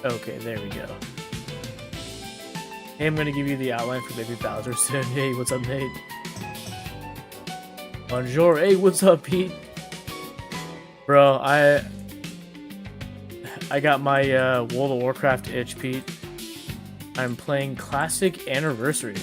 Okay, there we go. Hey, I'm gonna give you the outline for Baby Bowser soon. Hey, what's up, Nate? Bonjour. Hey, what's up, Pete? Bro, I got my World of Warcraft itch, Pete. I'm playing Classic Anniversary.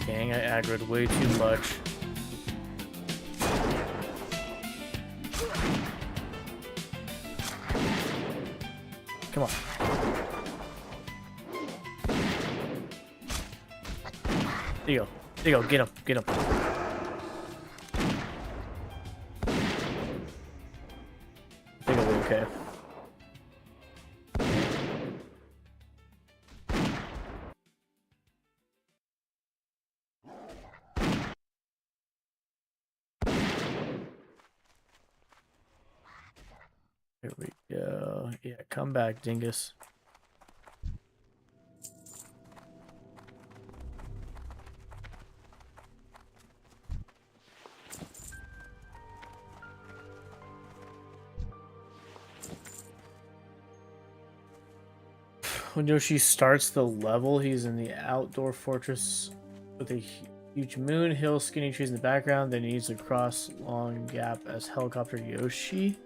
Dang, I aggroed way too much. Come on. There you go. There you go. Get him. Get him. I think I'll be okay. Here we go. Yeah, come back, dingus. When Yoshi starts the level, he's in the outdoor fortress with a huge moon, hill, skinny trees in the background. Then he needs to cross long gap as helicopter Yoshi.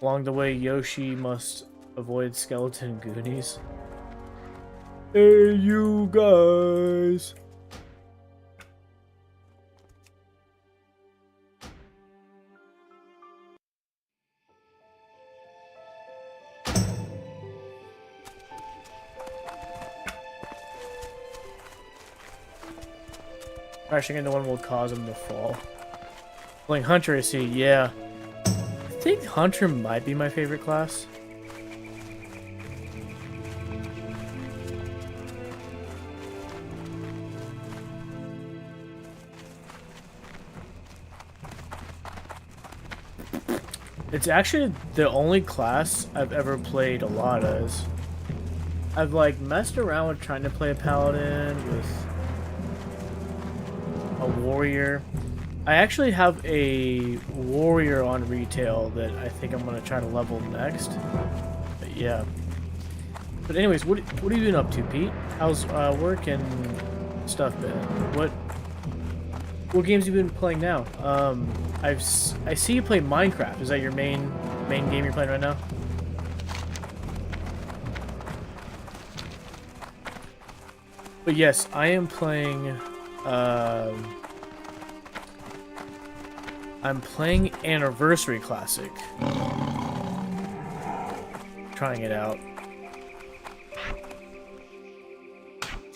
Along the way, Yoshi must avoid skeleton goonies. Hey, you guys! Crashing into one will cause him to fall. Playing Hunter, I see. Yeah. I think Hunter might be my favorite class. It's actually the only class I've ever played a lot as. I've like messed around with trying to play a paladin, with a warrior. I actually have a warrior on retail that I think I'm gonna try to level next. But yeah. But anyways, what have you been up to, Pete? How's work and stuff been? What games have you been playing now? I see you play Minecraft. Is that your main game you're playing right now? But yes, I am playing. I'm playing Anniversary Classic. Trying it out.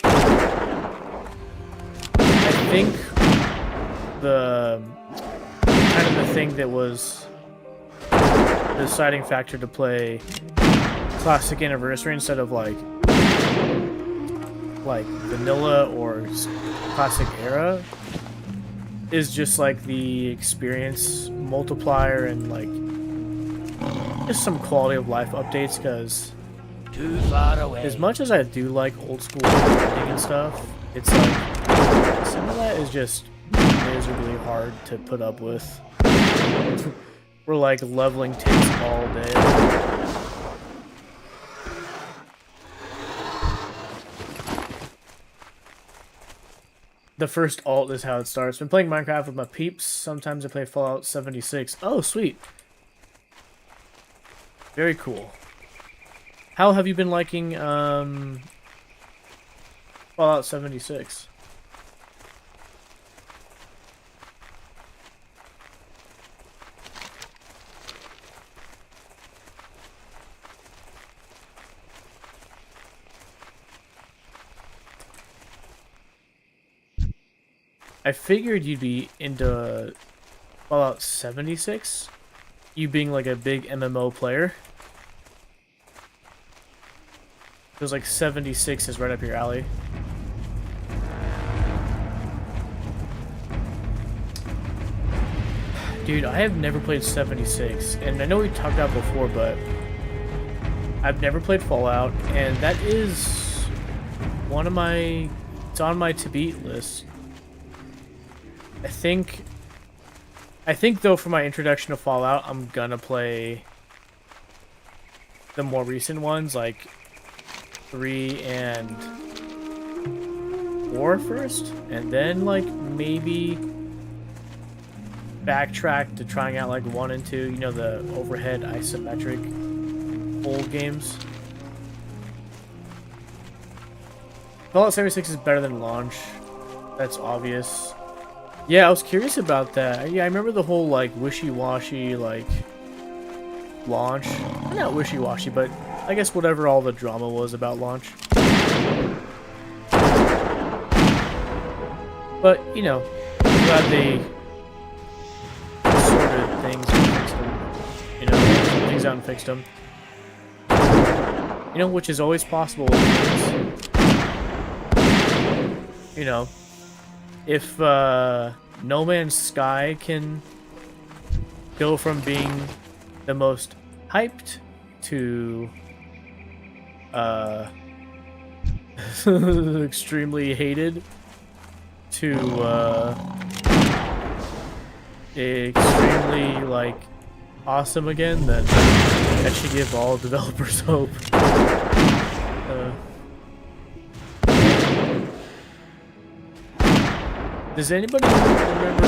I think the thing that was the deciding factor to play Classic Anniversary instead of like vanilla or classic era is just like the experience multiplier and like just some quality of life updates, because as much as I do like old school editing and stuff, it's like some of that is just miserably hard to put up with. We're like leveling takes all day. The first alt is how it starts. Been playing Minecraft with my peeps. Sometimes I play Fallout 76. Oh, sweet. Very cool. How have you been liking Fallout 76? I figured you'd be into Fallout 76, you being like a big MMO player. Feels like 76 is right up your alley. Dude, I have never played 76, and I know we talked about before, but I've never played Fallout, and that is one of my... It's on my to-beat list. I think though for my introduction to Fallout, I'm gonna play the more recent ones, like 3 and 4 first, and then like maybe backtrack to trying out like 1 and 2, you know, the overhead isometric old games. Fallout 76 is better than launch. That's obvious. Yeah, I was curious about that. Yeah, I remember the whole, like, wishy-washy, like, launch. Not wishy-washy, but I guess whatever all the drama was about launch. But, you know, I'm glad they sorted things and fixed them. You know, sorted things out and fixed them. You know, which is always possible with games. You know, if No Man's Sky can go from being the most hyped to extremely hated to extremely like awesome again, then that should give all developers hope. Does anybody remember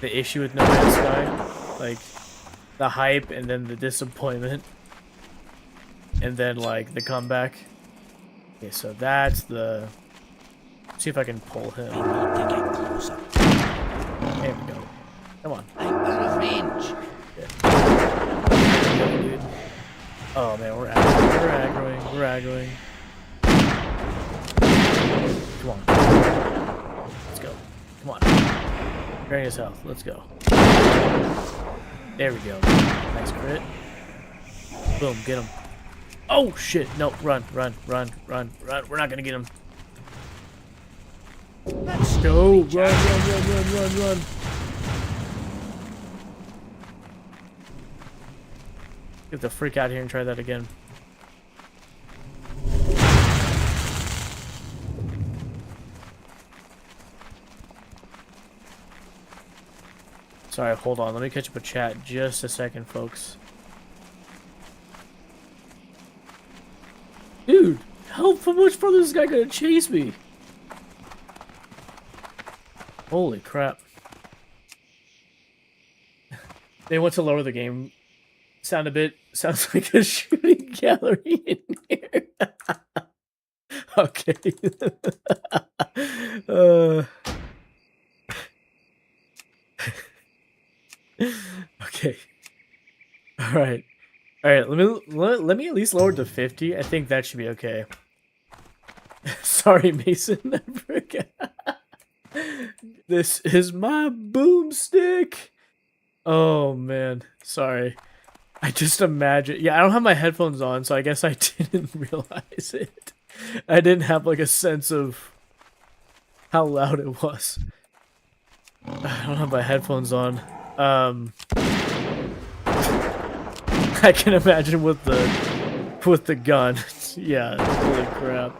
the issue with No Man's Sky? Like, the hype and then the disappointment. And then, like, the comeback. Okay, so that's the... Let's see if I can pull him. We need to get closer. There we go. Come on. I'm the revenge. Yeah. Dude. Oh, man, we're aggroing. We're aggroing. Come on. Let's go. Come on. Drain his health. Let's go. There we go. Nice crit. Boom. Get him. Oh, shit. No. Run. We're not going to get him. Let's go. Run. Get the freak out here and try that again. Sorry, hold on. Let me catch up with chat just a second, folks. Dude, how much further is this guy gonna chase me? Holy crap. They want to lower the game sound a bit. Sounds like a shooting gallery in here. Okay. Okay. All right. Let me at least lower it to 50. I think that should be okay. Sorry, Mason. I forgot. This is my boomstick. Oh man, sorry. I just imagine. Yeah, I don't have my headphones on, so I guess I didn't realize it. I didn't have like a sense of how loud it was. I don't have my headphones on. I can imagine with the gun. Yeah, holy crap.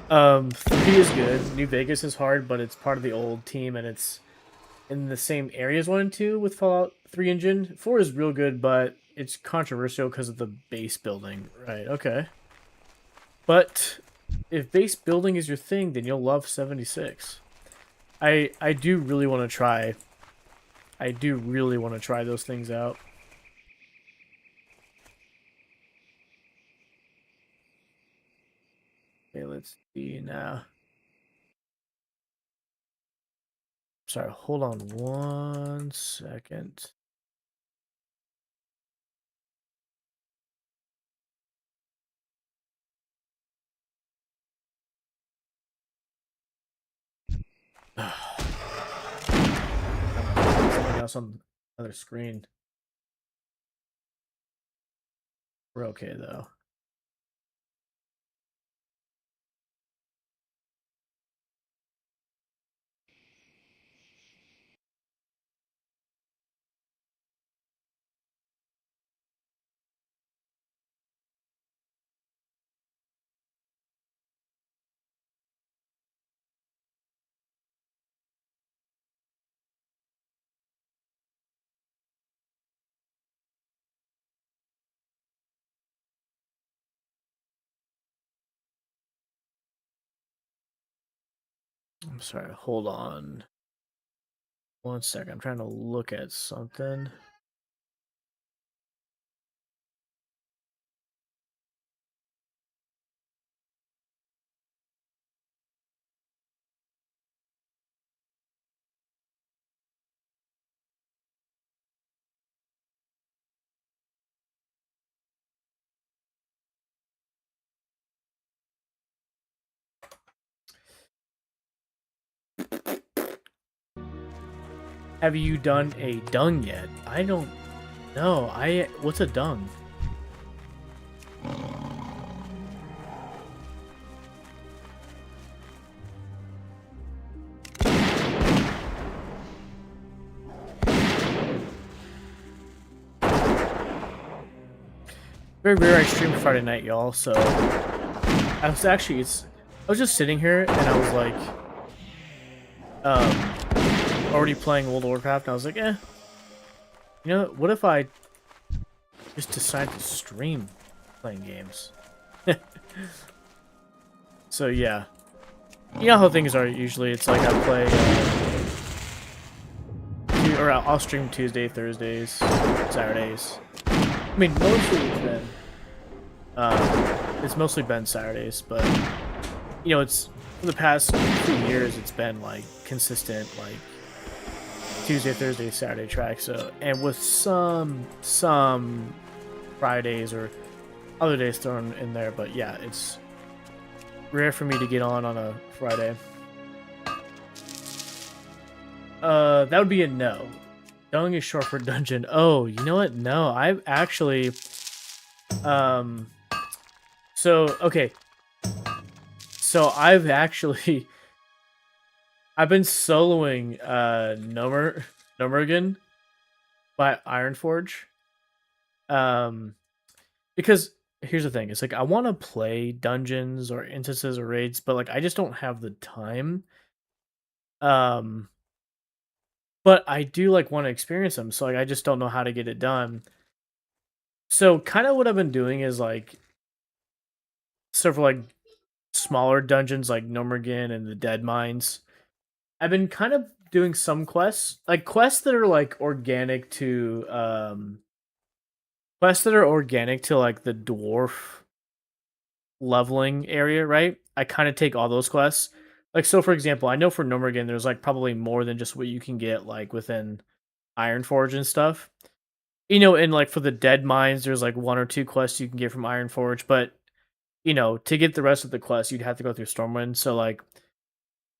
3 is good. New Vegas is hard, but it's part of the old team, and it's in the same areas 1 and 2 with Fallout 3 engine. 4 is real good, but it's controversial because of the base building. Right, okay. But if base building is your thing, then you'll love 76. I do really want to try. I do really want to try those things out. Okay, let's see now. Sorry, hold on 1 second. Something else on another screen. We're okay though. I'm sorry, hold on 1 second. I'm trying to look at something. Have you done a dung yet? I don't know. What's a dung? Very rare I stream Friday night, y'all. So I was actually I was just sitting here and I was like, already playing World of Warcraft. And I was like, you know, what if I just decide to stream playing games? So yeah, you know how things are usually. It's like I play, or I'll stream Tuesday, Thursdays, Saturdays. I mean, it's mostly been Saturdays, but you know, it's for the past few years, it's been like consistent, like Tuesday, Thursday, Saturday track. So, and with some Fridays or other days thrown in there, but yeah, it's rare for me to get on a Friday. That would be a no. Dung is short for dungeon. Oh, you know what? No, I've actually, so okay, so I've actually, I've been soloing Nomergan by Ironforge. Because here's the thing, it's like I want to play dungeons or instances or raids, but like I just don't have the time. Um, but I do like want to experience them, so like I just don't know how to get it done. So kind of what I've been doing is like sort of like smaller dungeons like Nomergan and the Dead Mines. I've been kind of doing some quests, like quests that are like organic to like the dwarf leveling area, right? I kind of take all those quests. Like so for example, I know for Nomergan there's like probably more than just what you can get like within Ironforge and stuff. You know, and like for the Dead Mines there's like one or two quests you can get from Ironforge, but you know, to get the rest of the quests you'd have to go through Stormwind. So like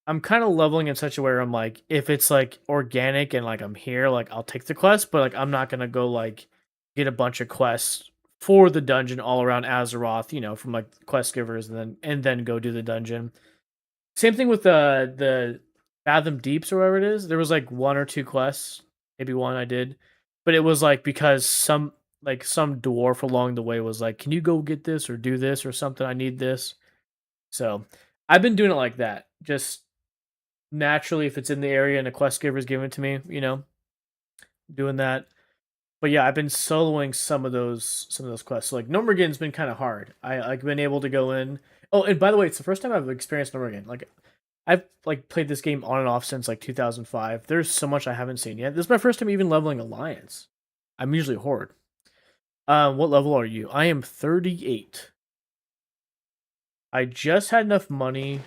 I'm kind of leveling in such a way where I'm like, if it's like organic and like I'm here, like I'll take the quest, but like I'm not gonna go like get a bunch of quests for the dungeon all around Azeroth, you know, from like quest givers and then go do the dungeon. Same thing with the Fathom Deeps or whatever it is. There was like one or two quests, maybe one I did, but it was like because some dwarf along the way was like, "Can you go get this or do this or something? I need this." So I've been doing it like that, just naturally if it's in the area and a quest giver is given to me, you know, doing that. But yeah, I've been soloing some of those quests. So, like Gnomergen's been kind of hard. I like been able to go in. Oh, and by the way, it's the first time I've experienced Gnomergen. Like I've like played this game on and off since like 2005. There's so much I haven't seen yet. This is my first time even leveling Alliance. I'm usually Horde. What level are you? I am 38. I just had enough money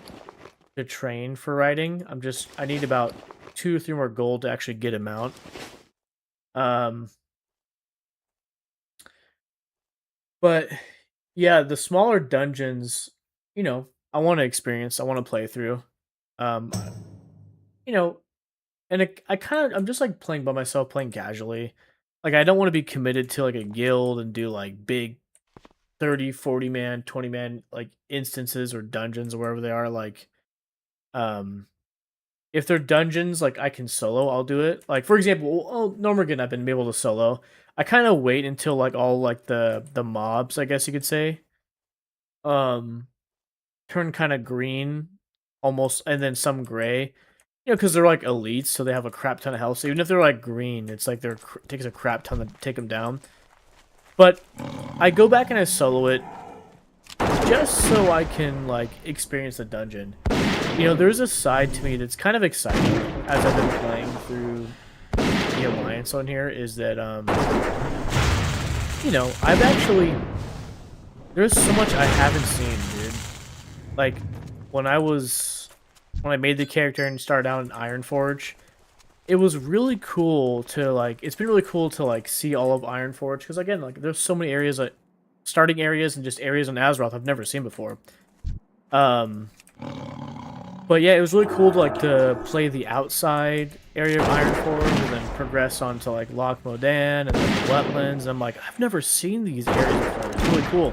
to train for riding. I need about 2 or 3 more gold to actually get him out. Um, but yeah, the smaller dungeons, I want to experience. I want to play through. Um, you know, and I'm just like playing by myself, playing casually. Like I don't want to be committed to like a guild and do like big 30, 40 man, 20 man like instances or dungeons or wherever they are. Like, um, if they're dungeons, like I can solo, I'll do it. Like for example, oh, Normergan, I've been able to solo. I kind of wait until like all like the mobs, I guess you could say, um, turn kind of green, almost, and then some gray. Because they're like elites, so they have a crap ton of health. So even if they're like green, it's like takes a crap ton to take them down. But I go back and I solo it just so I can like experience the dungeon. There's a side to me that's kind of exciting as I've been playing through the Alliance on here. Is that I've actually there's so much I haven't seen, dude. Like when I made the character and started out in Ironforge, it was really cool to like. It's been really cool to like see all of Ironforge because again, like there's so many areas, like starting areas and just areas on Azeroth I've never seen before. Um, but yeah, it was really cool to like to play the outside area of Ironforge and then progress onto like Loch Modan and then the wetlands. I'm like, I've never seen these areas before. It's really cool.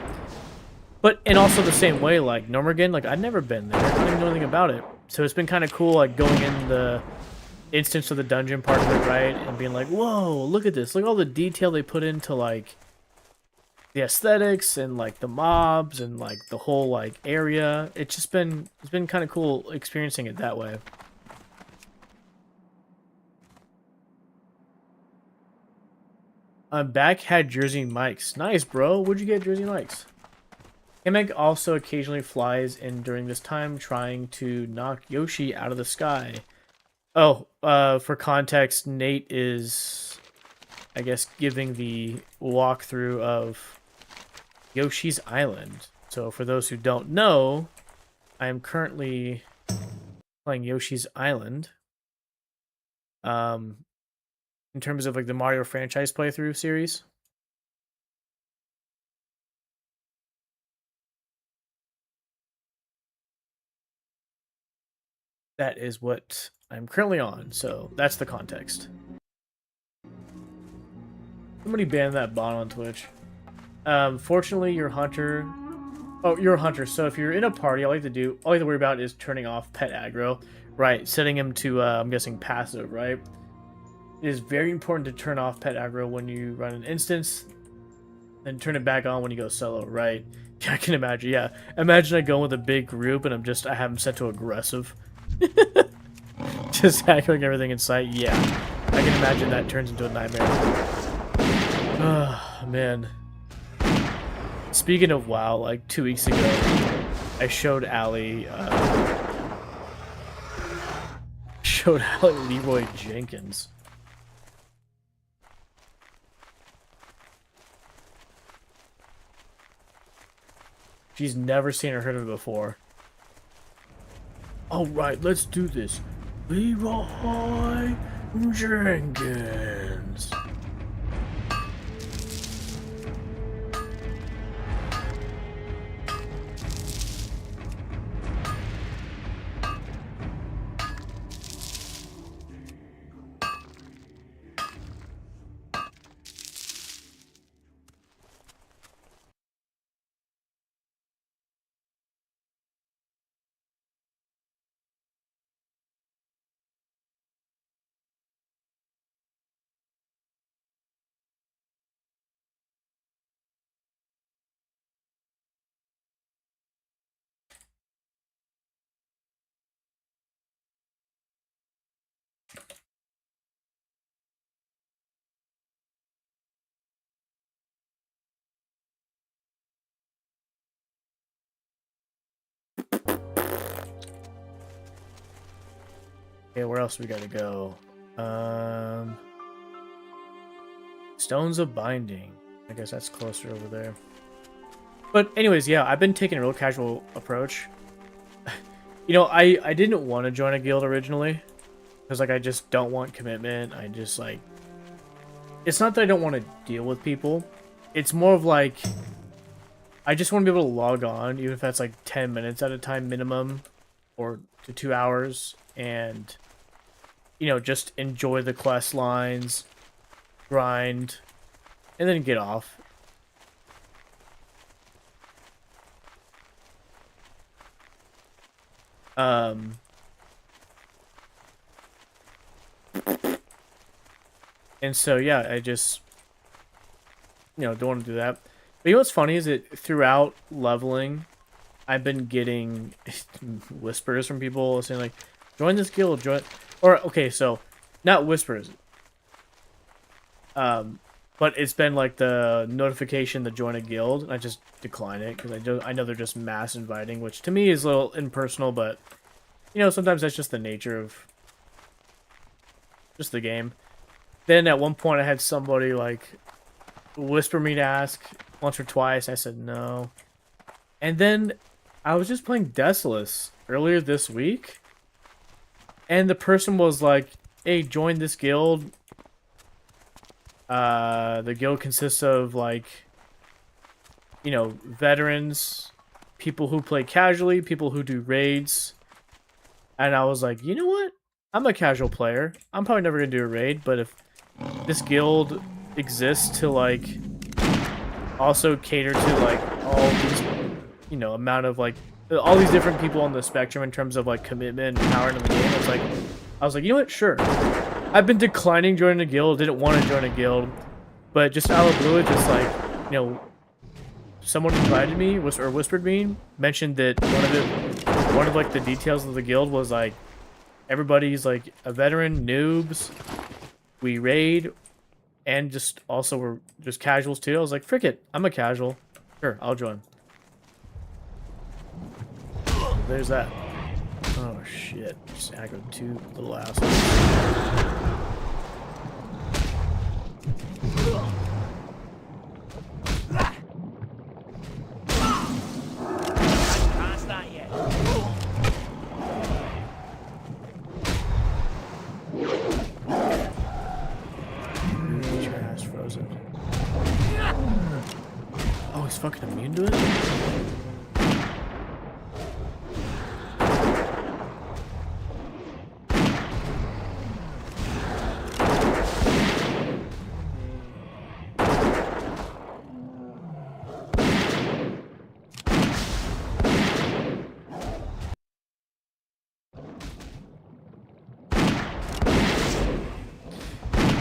But and also the same way, like Gnomergen, like I'd never been there. I don't even know anything about it. So it's been kind of cool, like going in the instance of the dungeon part of it, right, and being like, whoa, look at this, look at all the detail they put into like the aesthetics and like the mobs and like the whole like area. It's been kind of cool experiencing it that way. I'm back, had Jersey Mike's. Nice, bro. Where'd you get Jersey Mike's? Kamek also occasionally flies in during this time, trying to knock Yoshi out of the sky. Oh, for context, Nate is, I guess, giving the walkthrough of Yoshi's Island. So for those who don't know, I am currently playing Yoshi's Island. Um, in terms of like the Mario franchise playthrough series. That is what I'm currently on, so that's the context. Somebody banned that bot on Twitch. Fortunately, your hunter. Oh, you're a hunter. So if you're in a party, all you have to worry about is turning off pet aggro, right? Setting him to, I'm guessing passive, right? It is very important to turn off pet aggro when you run an instance, and turn it back on when you go solo, right? Yeah, I can imagine. Yeah, imagine I go with a big group and I have him set to aggressive, just heckling everything in sight. Yeah, I can imagine that turns into a nightmare. Oh man. Speaking of WoW, like 2 weeks ago, I showed Allie, Leroy Jenkins. She's never seen or heard of it before. All right, let's do this. Leroy Jenkins. Okay, where else we gotta go? Stones of Binding. I guess that's closer over there. But anyways, yeah, I've been taking a real casual approach. You know, I didn't want to join a guild originally. Because, like, I just don't want commitment. I just, like... It's not that I don't want to deal with people. It's more of, like... I just want to be able to log on, even if that's, like, 10 minutes at a time minimum. Or to 2 hours. And, you know, just enjoy the quest lines. Grind. And then get off. And so, yeah, I just, you know, don't want to do that. But you know what's funny is that throughout leveling, I've been getting whispers from people saying, like, join this guild, join... Or, okay, so, not whispers. But it's been, like, the notification to join a guild, and I just decline it, because I know they're just mass inviting, which to me is a little impersonal, but, you know, sometimes that's just the nature of just the game. Then at one point I had somebody, like, whisper me to ask once or twice. I said no. And then I was just playing Desolus earlier this week. And the person was like, hey, join this guild. The guild consists of, like, you know, veterans, people who play casually, people who do raids. And I was like, you know what? I'm a casual player. I'm probably never going to do a raid, but if this guild exists to, like, also cater to, like, all these, you know, amount of, like, all these different people on the spectrum in terms of, like, commitment and power in the game, I was like, you know what? Sure. I've been declining joining a guild, didn't want to join a guild, but just out of the blue, just, like, you know, someone invited me, or whispered me, mentioned that one of, like, the details of the guild was, like, everybody's, like, a veteran, noobs, we raid, and just also we're just casuals too. I was like, frick it, I'm a casual. Sure, I'll join. There's that. Oh shit. Just aggroed two little assholes. Can't start yet. Get your ass frozen. Oh, he's fucking immune to it?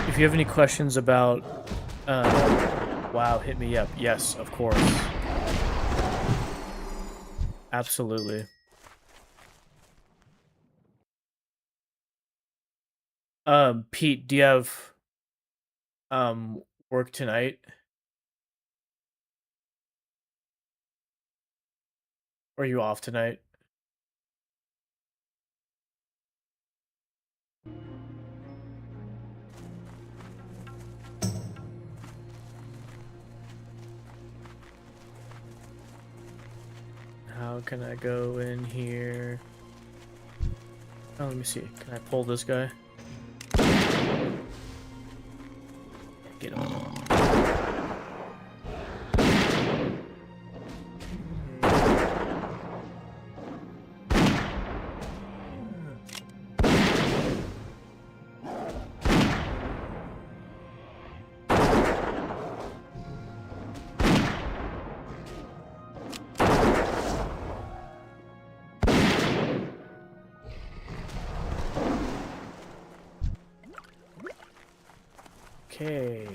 If you have any questions about, wow, hit me up. Yes, of course. Absolutely. Pete, do you have, work tonight? Or are you off tonight? How can I go in here? Oh, let me see. Can I pull this guy? Get him. Okay.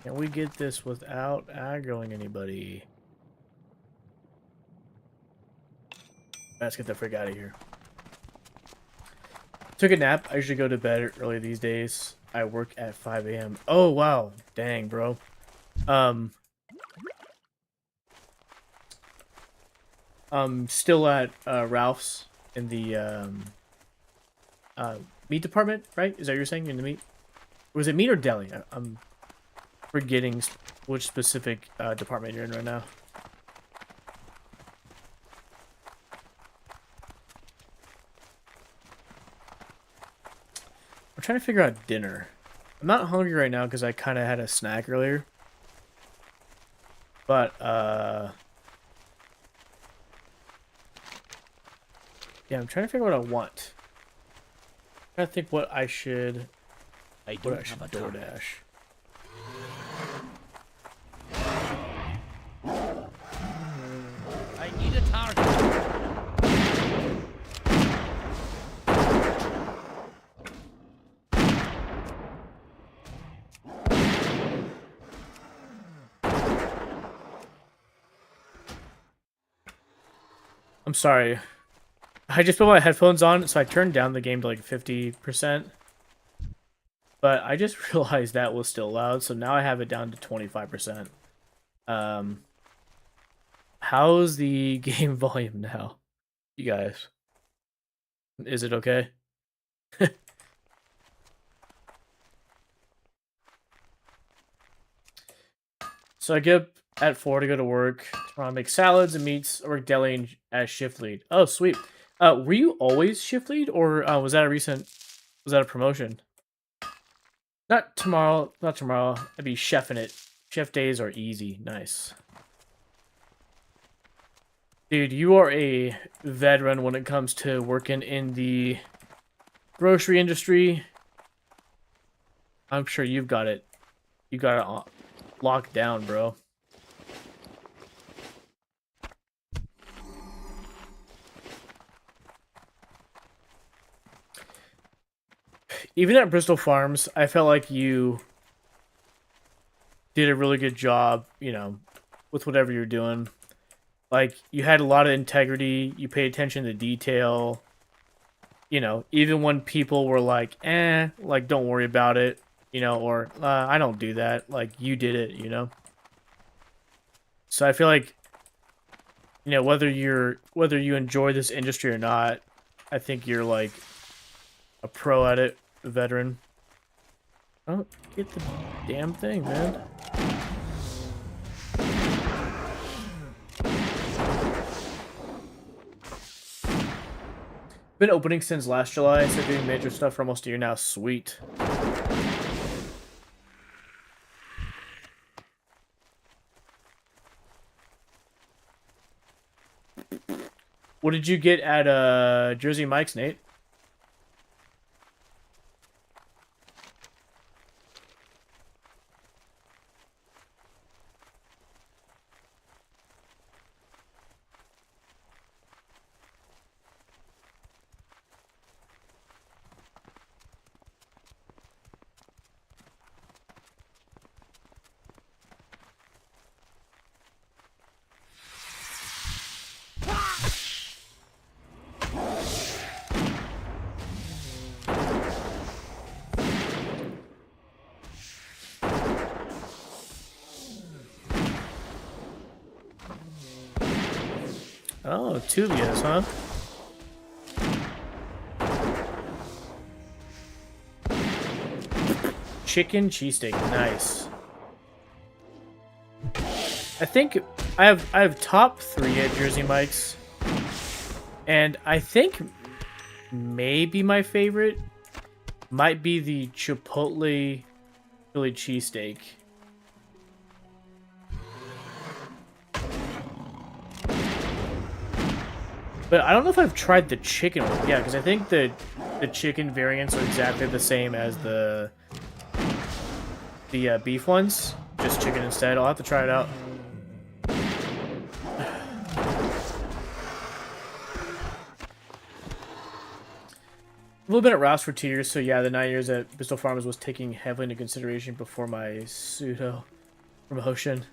Can we get this without aggroing anybody? Let's get the frick out of here. Took a nap. I usually go to bed early these days. I work at 5 a.m. Oh, wow. Dang, bro. Still at Ralph's in the meat department, right? Is that what you're saying? You're in the meat? Or was it meat or deli? I'm forgetting which specific department you're in right now. I'm trying to figure out dinner. I'm not hungry right now because I kind of had a snack earlier. But, yeah, I'm trying to figure out what I want. I'm trying to think what I should DoorDash. I need a target. I'm sorry. I just put my headphones on, so I turned down the game to like 50%. But I just realized that was still loud, so now I have it down to 25%. How's the game volume now, you guys? Is it okay? So I get up at 4 to go to work. Tomorrow I make salads and meats. I work deli as shift lead. Oh, sweet. Were you always shift lead, or was that a promotion? Not tomorrow. Not tomorrow. I'd be chefing it. Chef days are easy. Nice. Dude, you are a veteran when it comes to working in the grocery industry. I'm sure you've got it. You got it locked down, bro. Even at Bristol Farms, I felt like you did a really good job, you know, with whatever you're doing. Like, you had a lot of integrity, you paid attention to detail. You know, even when people were like, like, don't worry about it, you know, or, I don't do that, like, you did it, you know? So I feel like, you know, whether you enjoy this industry or not, I think you're, like, a pro at it, a veteran. Oh, get the damn thing, man. Been opening since last July, so doing major stuff for almost a year now. Sweet. What did you get at Jersey Mike's, Nate? Oh, Tuvia's, huh? Chicken cheesesteak, nice. I think I have top 3 at Jersey Mike's, and I think maybe my favorite might be the Chipotle Philly cheesesteak. But I don't know if I've tried the chicken one. Yeah, because I think the chicken variants are exactly the same as the beef ones. Just chicken instead. I'll have to try it out. I've only been at Rouse for 2 years, so yeah, the 9 years at Bristol Farms was taking heavily into consideration before my pseudo promotion.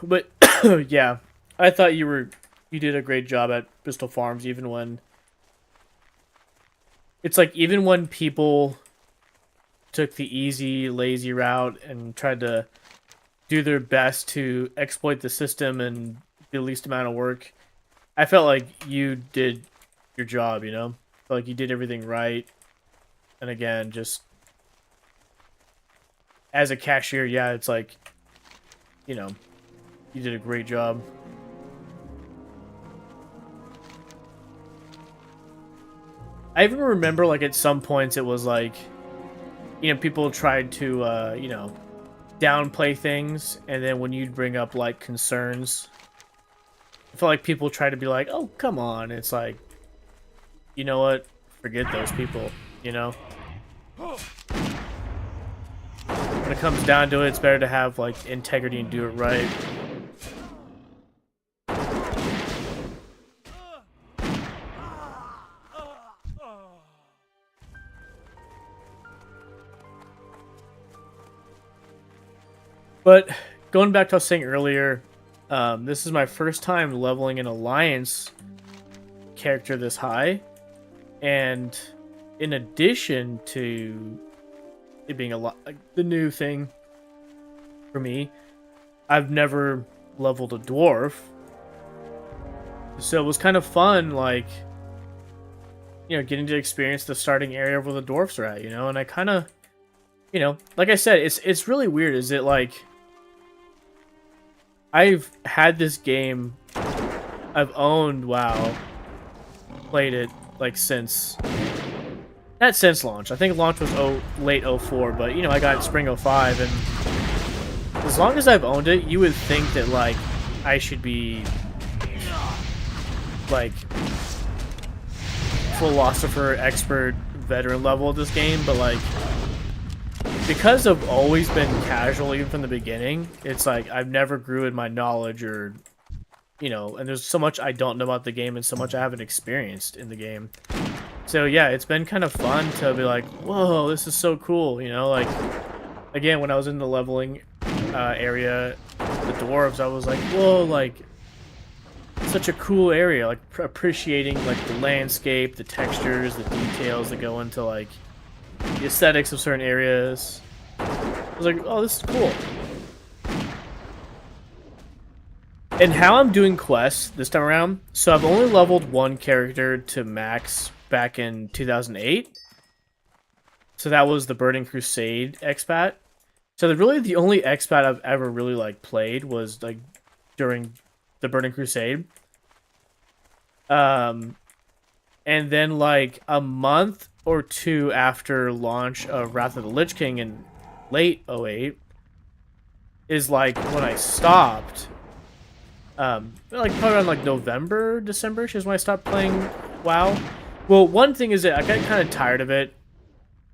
But yeah, I thought you did a great job at Bristol Farms, even when it's like, even when people took the easy, lazy route and tried to do their best to exploit the system and do the least amount of work, I felt like you did your job, you know? Felt like you did everything right. And again, just as a cashier, yeah, it's like, you know, you did a great job. I even remember, like, at some points it was like, you know, people tried to, you know, downplay things, and then when you'd bring up, like, concerns, I feel like people try to be like, oh, come on. It's like, you know what? Forget those people, you know? When it comes down to it, it's better to have, like, integrity and do it right. But going back to what I was saying earlier, this is my first time leveling an alliance character this high, and in addition to it being a lot like the new thing for me, I've never leveled a dwarf, so it was kind of fun, like, you know, getting to experience the starting area where the dwarfs are at, you know, and I kind of, you know, like I said, it's really weird. Is it like I've had this game, I've owned WoW, played it like since, not since launch. I think launch was late 04, but you know, I got spring 05, and as long as I've owned it, you would think that like I should be like philosopher, expert, veteran level of this game, but like because I've always been casual even from the beginning, it's like I've never grew in my knowledge or, you know, and there's so much I don't know about the game and so much I haven't experienced in the game. So yeah, it's been kind of fun to be like, whoa, this is so cool, you know, like, again, when I was in the leveling area, the dwarves, I was like, whoa, like, such a cool area, like, appreciating, like, the landscape, the textures, the details that go into, like, the aesthetics of certain areas. I was like, oh, this is cool. And how I'm doing quests this time around, so I've only leveled one character to max back in 2008. So that was the Burning Crusade expat. So really the only expat I've ever really like played was like during the Burning Crusade. And then like a month or two after launch of Wrath of the Lich King in late 08 is like when I stopped. Like probably around like November, December is when I stopped playing WoW. Well, one thing is that I got kind of tired of it,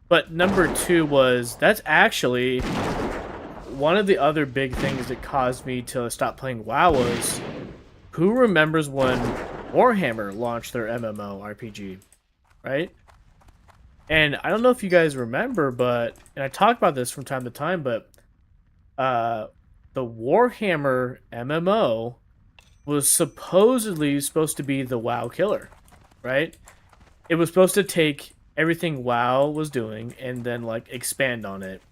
but number two was that's actually one of the other big things that caused me to stop playing WoW was who remembers when Warhammer launched their MMO RPG, right? And I don't know if you guys remember, but and I talk about this from time to time, but the Warhammer MMO was supposedly supposed to be the WoW killer, right? It was supposed to take everything WoW was doing and then like expand on it.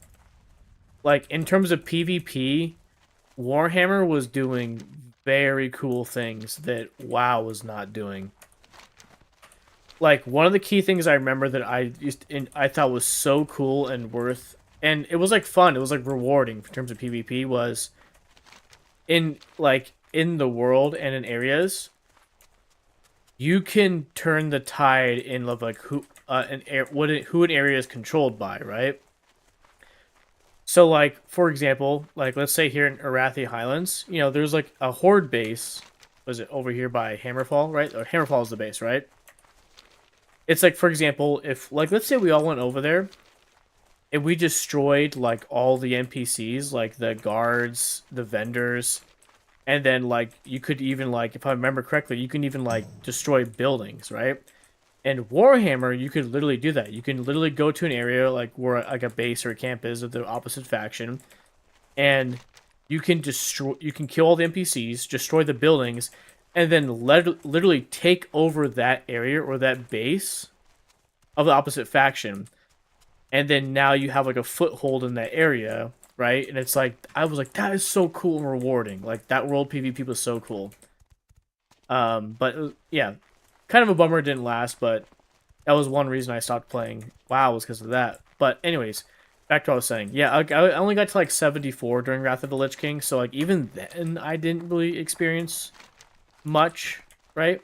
Like in terms of PvP, Warhammer was doing very cool things that WoW was not doing. Like one of the key things I remember that I thought was so cool and worth, and it was like fun, it was like rewarding in terms of PvP, was in the world and in areas, you can turn the tide in of like who an area is controlled by, right? So like for example, like let's say here in Arathi Highlands, you know, there's like a horde base. Was it over here by Hammerfall, right? Or Hammerfall is the base, right? It's like, for example, if like let's say we all went over there and we destroyed like all the NPCs, like the guards, the vendors, and then like you could even like, if I remember correctly, you can even like destroy buildings, right? And Warhammer, you could literally do that. You can literally go to an area like where like a base or a camp is of the opposite faction, and you can kill all the NPCs, destroy the buildings, and then literally take over that area or that base of the opposite faction. And then now you have like a foothold in that area, right? And it's like, I was like, that is so cool and rewarding. Like that world PvP was so cool. But yeah, kind of a bummer it didn't last, but that was one reason I stopped playing WoW was because of that. But anyways, back to what I was saying. Yeah, I only got to like 74 during Wrath of the Lich King, so like even then I didn't really experience much, right?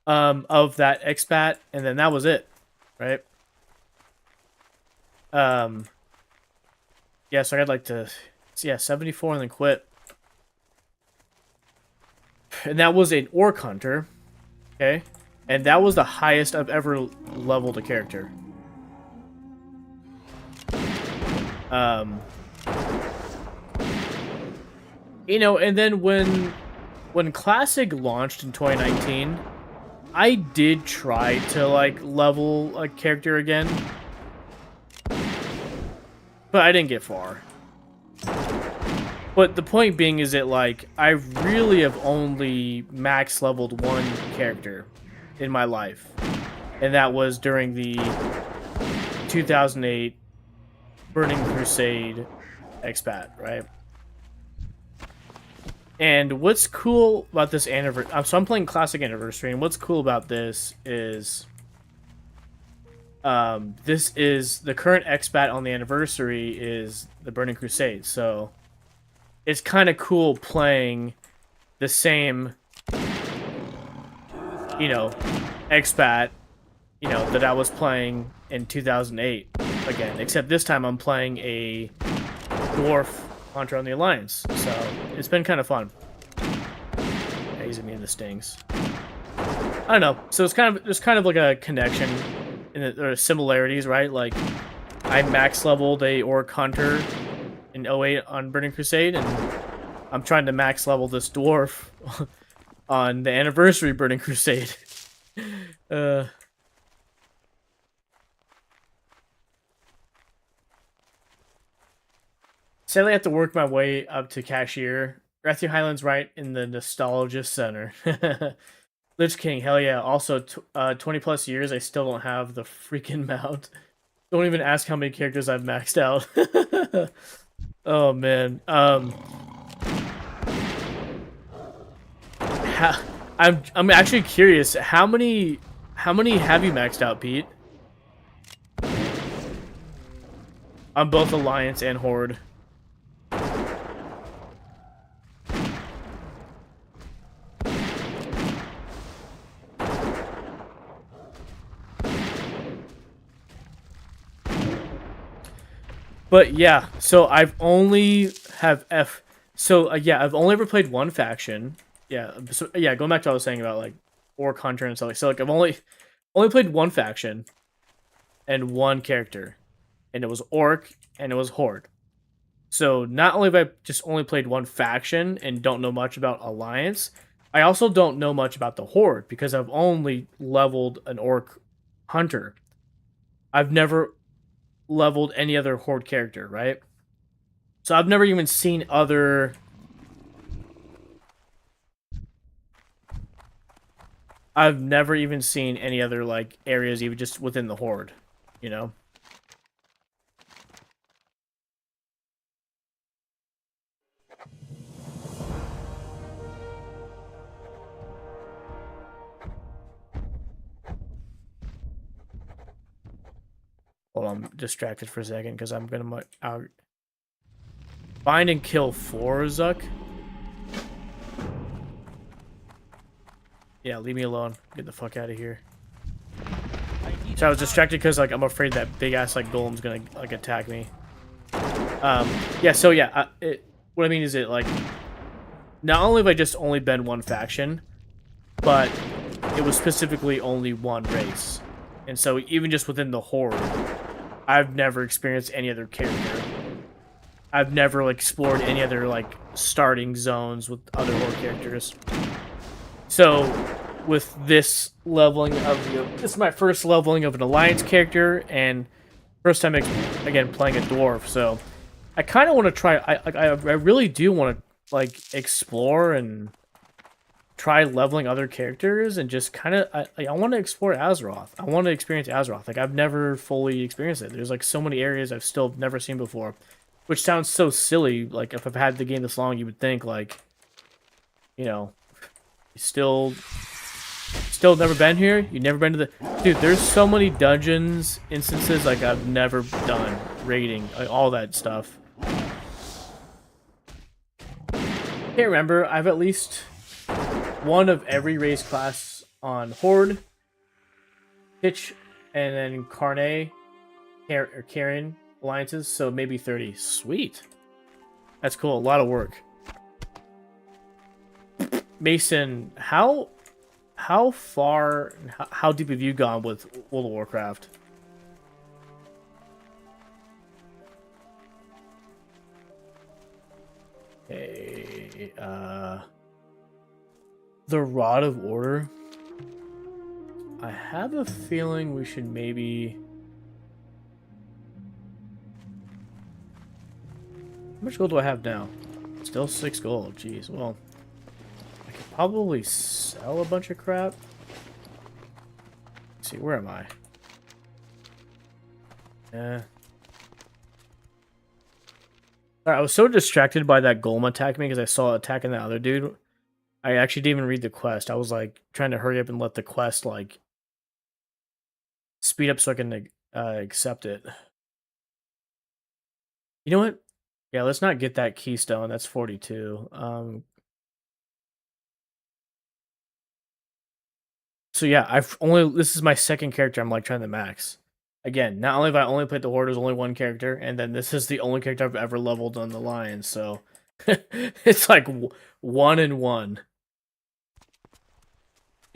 Of that expat, and then that was it, right? Um, yeah, so I'd like to, yeah, 74 and then quit. And that was an Orc Hunter, okay? And that was the highest I've ever leveled a character. You know, and then when Classic launched in 2019, I did try to like level a character again, but I didn't get far. But the point being is that like I really have only max leveled one character in my life, and that was during the 2008 Burning Crusade expat, right? And what's cool about this anniversary... So I'm playing Classic Anniversary, and what's cool about this is... this is... The current expat on the anniversary is the Burning Crusade, so... It's kind of cool playing the same... You know, expat, you know, that I was playing in 2008 again. Except this time I'm playing a dwarf hunter on the Alliance, so it's been kind of fun. Yeah, he's immune to stings. I don't know. So it's kind of there's kind of like a connection in the, or similarities, right? Like I max leveled a orc hunter in 08 on Burning Crusade, and I'm trying to max level this dwarf on the anniversary Burning Crusade. Sadly, I have to work my way up to cashier. Rescue Highlands right in the nostalgia center. Lich King, hell yeah. Also, 20 plus years, I still don't have the freaking mount. Don't even ask how many characters I've maxed out. Oh, man. I'm actually curious. How many have you maxed out, Pete? On both Alliance and Horde. But yeah, so I've only have F. So yeah, I've only ever played one faction. Yeah, so yeah, going back to what I was saying about like Orc Hunter and stuff like so. Like I've only played one faction and one character, and it was Orc and it was Horde. So not only have I just only played one faction and don't know much about Alliance, I also don't know much about the Horde because I've only leveled an Orc Hunter. I've never leveled any other Horde character, right? So I've never even seen other... I've never even seen any other, like, areas even just within the Horde, you know? Hold on, I'm distracted for a second because I'm gonna find and kill 4 Zuck. Yeah, leave me alone. Get the fuck out of here. So I was distracted because like I'm afraid that big ass like golem's gonna like attack me. Yeah. So yeah, what I mean is it like not only have I just only been one faction, but it was specifically only one race, and so even just within the Horde, I've never experienced any other character. I've never like explored any other like starting zones with other Horde characters. So with this leveling of this is my first leveling of an Alliance character and first time again playing a dwarf. So I kind of want to try. I really do want to like explore and try leveling other characters and just kind of I want to explore Azeroth. I want to experience Azeroth. Like I've never fully experienced it. There's like so many areas I've still never seen before, which sounds so silly. Like if I've had the game this long, you would think like, you know, Still never been here? You never been to the... Dude, there's so many dungeons instances like I've never done. Raiding, like, all that stuff. Can't remember. I've at least one of every race class on Horde, Hitch, and then Carne, or Karen alliances, so maybe 30. Sweet. That's cool. A lot of work. Mason, how far, how deep have you gone with World of Warcraft? Okay, the Rod of Order. I have a feeling we should maybe... How much gold do I have now? Still 6 gold. Jeez, well... I could probably sell a bunch of crap. Let's see, where am I? Alright, I was so distracted by that golem attacking me because I saw it attacking that other dude. I actually didn't even read the quest. I was like trying to hurry up and let the quest like speed up so I can accept it. You know what? Yeah, let's not get that keystone. That's 42. So yeah, this is my second character I'm like trying to max. Again, not only have I only played the Horde as only one character, and then this is the only character I've ever leveled on the Lions, so it's like 1 and 1.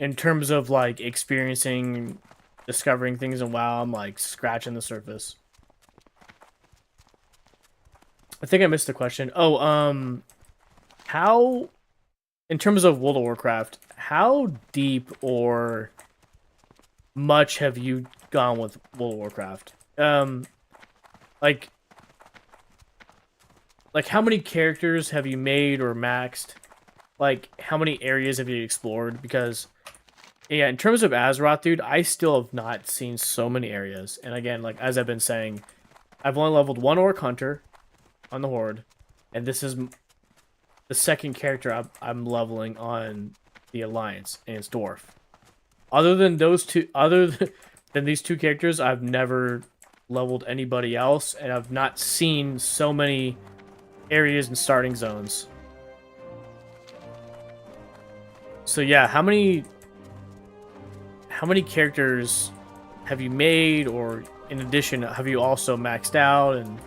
In terms of like experiencing, discovering things in WoW, I'm like scratching the surface. I think I missed the question. Oh, how, in terms of World of Warcraft, how deep or much have you gone with World of Warcraft? Like how many characters have you made or maxed? Like, how many areas have you explored? Because, yeah, in terms of Azeroth, dude, I still have not seen so many areas. And again, like, as I've been saying, I've only leveled 1 Orc Hunter on the Horde, and this is the second character I'm leveling on the Alliance, and it's Dwarf. Other than those two, than these two characters, I've never leveled anybody else, and I've not seen so many areas and starting zones. So yeah, how many characters have you made, or in addition, have you also maxed out and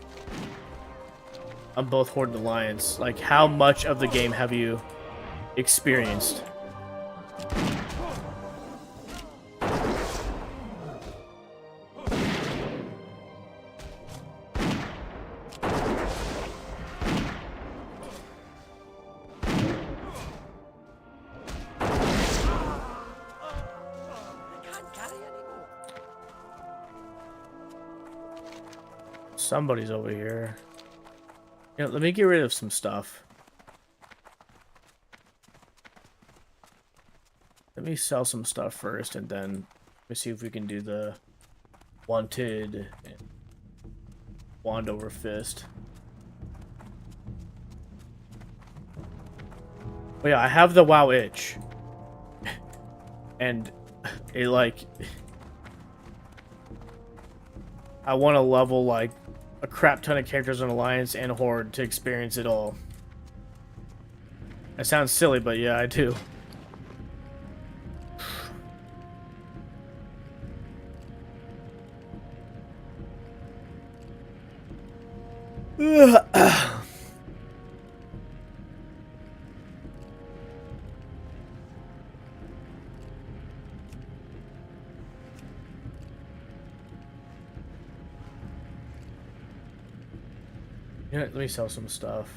on both Horde and Alliance? Like, how much of the game have you experienced? Somebody's over here. You know, let me get rid of some stuff. Let me sell some stuff first, and then we see if we can do the wanted wand over fist. But yeah, I have the WoW itch. And it like... I want to level like a crap ton of characters on Alliance and Horde to experience it all. That sounds silly, but yeah, I do. You know, let me sell some stuff.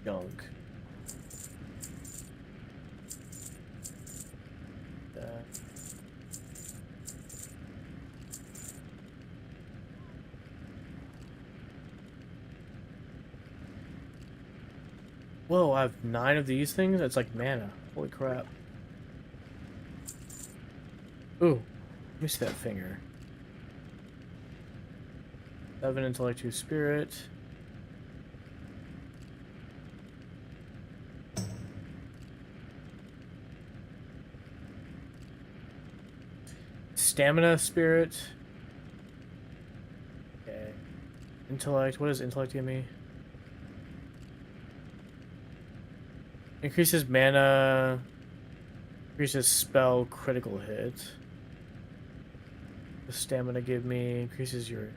Junk. Whoa, I have 9 of these things? That's like mana. Holy crap. Ooh, let me see that finger. 7 intellect, 2 spirit. stamina spirit. Okay. Intellect. What does intellect give me? Increases mana. Increases spell critical hit. The stamina give me increases your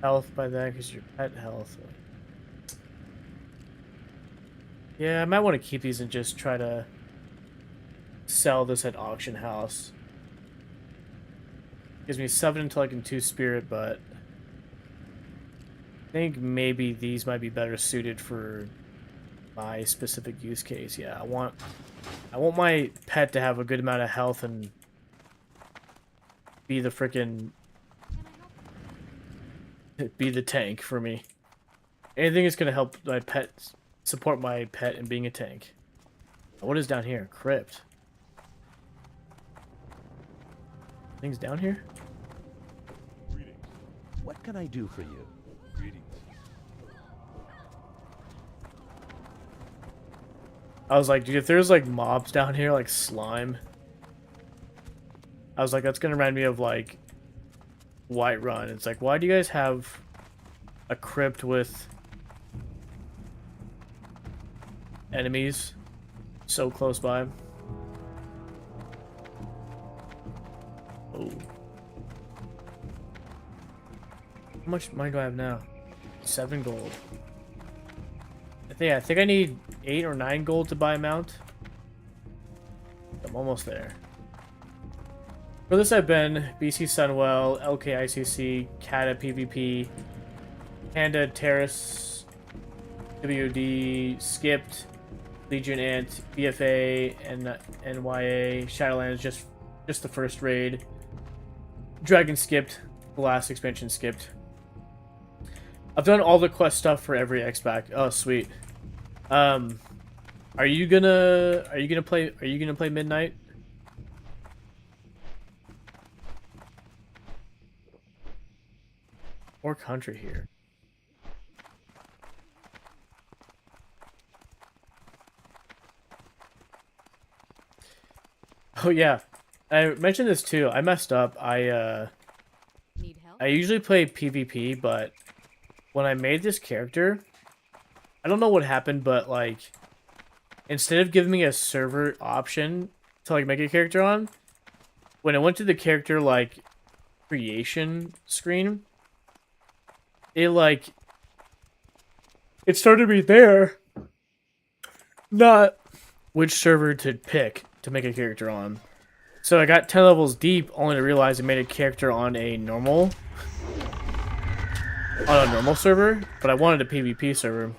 health by that, increases your pet health. Yeah, I might want to keep these and just try to sell this at auction house. Gives me 7 intellect and 2 spirit, but I think maybe these might be better suited for my specific use case. Yeah, I want my pet to have a good amount of health and be the freaking be the tank for me. Anything that's gonna help my pet support my pet in being a tank. What is down here? Crypt. Things down here? Greetings. What can I do for you? Greetings. I was like, dude, if there's like mobs down here, like slime, I was like, that's gonna remind me of like Whiterun. It's like, why do you guys have a crypt with enemies so close by? Oh. How much money do I have now? 7 gold. I think I need 8 or 9 gold to buy a mount. I'm almost there. For this I've been BC Sunwell, LKICC, Kata PvP, Panda Terrace, WD, Skipped, Legion Ant, BFA, and NYA, Shadowlands, just the first raid. Dragon skipped, the last expansion skipped. I've done all the quest stuff for every X-Back. Oh, sweet. Are you gonna play Midnight? Or country here? Oh yeah, I mentioned this too. I messed up. Need help? I usually play PvP, but when I made this character, I don't know what happened, but like instead of giving me a server option to like make a character on, when I went to the character like creation screen, it started me there, not which server to pick to make a character on. So I got 10 levels deep only to realize I made a character on a normal server, but I wanted a PvP server.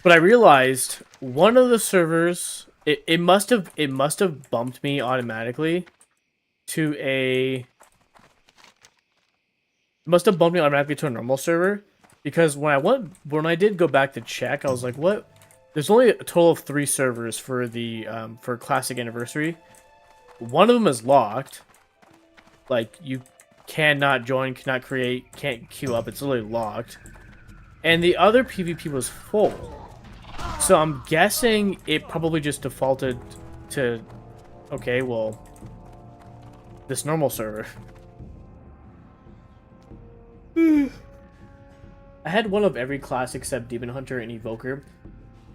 But I realized one of the servers it must have bumped me automatically to a to a normal server, because when I did go back to check, I was like, what? There's only a total of 3 servers for the for Classic Anniversary. One of them is locked. Like, you cannot join, cannot create, can't queue up. It's literally locked. And the other PvP was full. So I'm guessing it probably just defaulted to, okay, well, this normal server. I had one of every class except Demon Hunter and Evoker.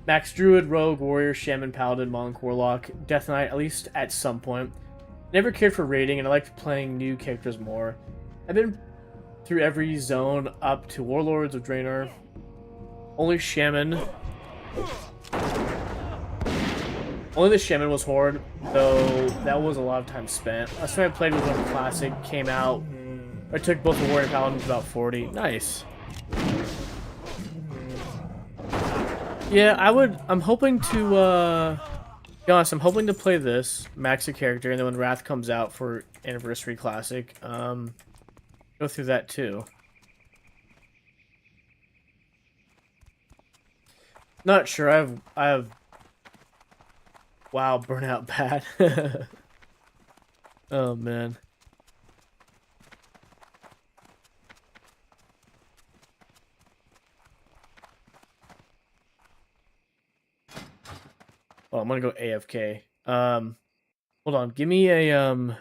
Max Druid, Rogue, Warrior, Shaman, Paladin, Monk, Warlock, Death Knight, at least at some point. Never cared for raiding, and I liked playing new characters more. I've been through every zone up to Warlords of Draenor. Only Shaman. Only the Shaman was Horde, though that was a lot of time spent. Last time I played was when Classic came out. I took both the Warrior and Paladin to about 40. Nice. Yeah, I'm hoping to, be honest, I'm hoping to play this, max a character, and then when Wrath comes out for Anniversary Classic, go through that too. Not sure, I have, wow, burnout bad. Oh, man. Oh, I'm gonna go AFK. Hold on. Give me a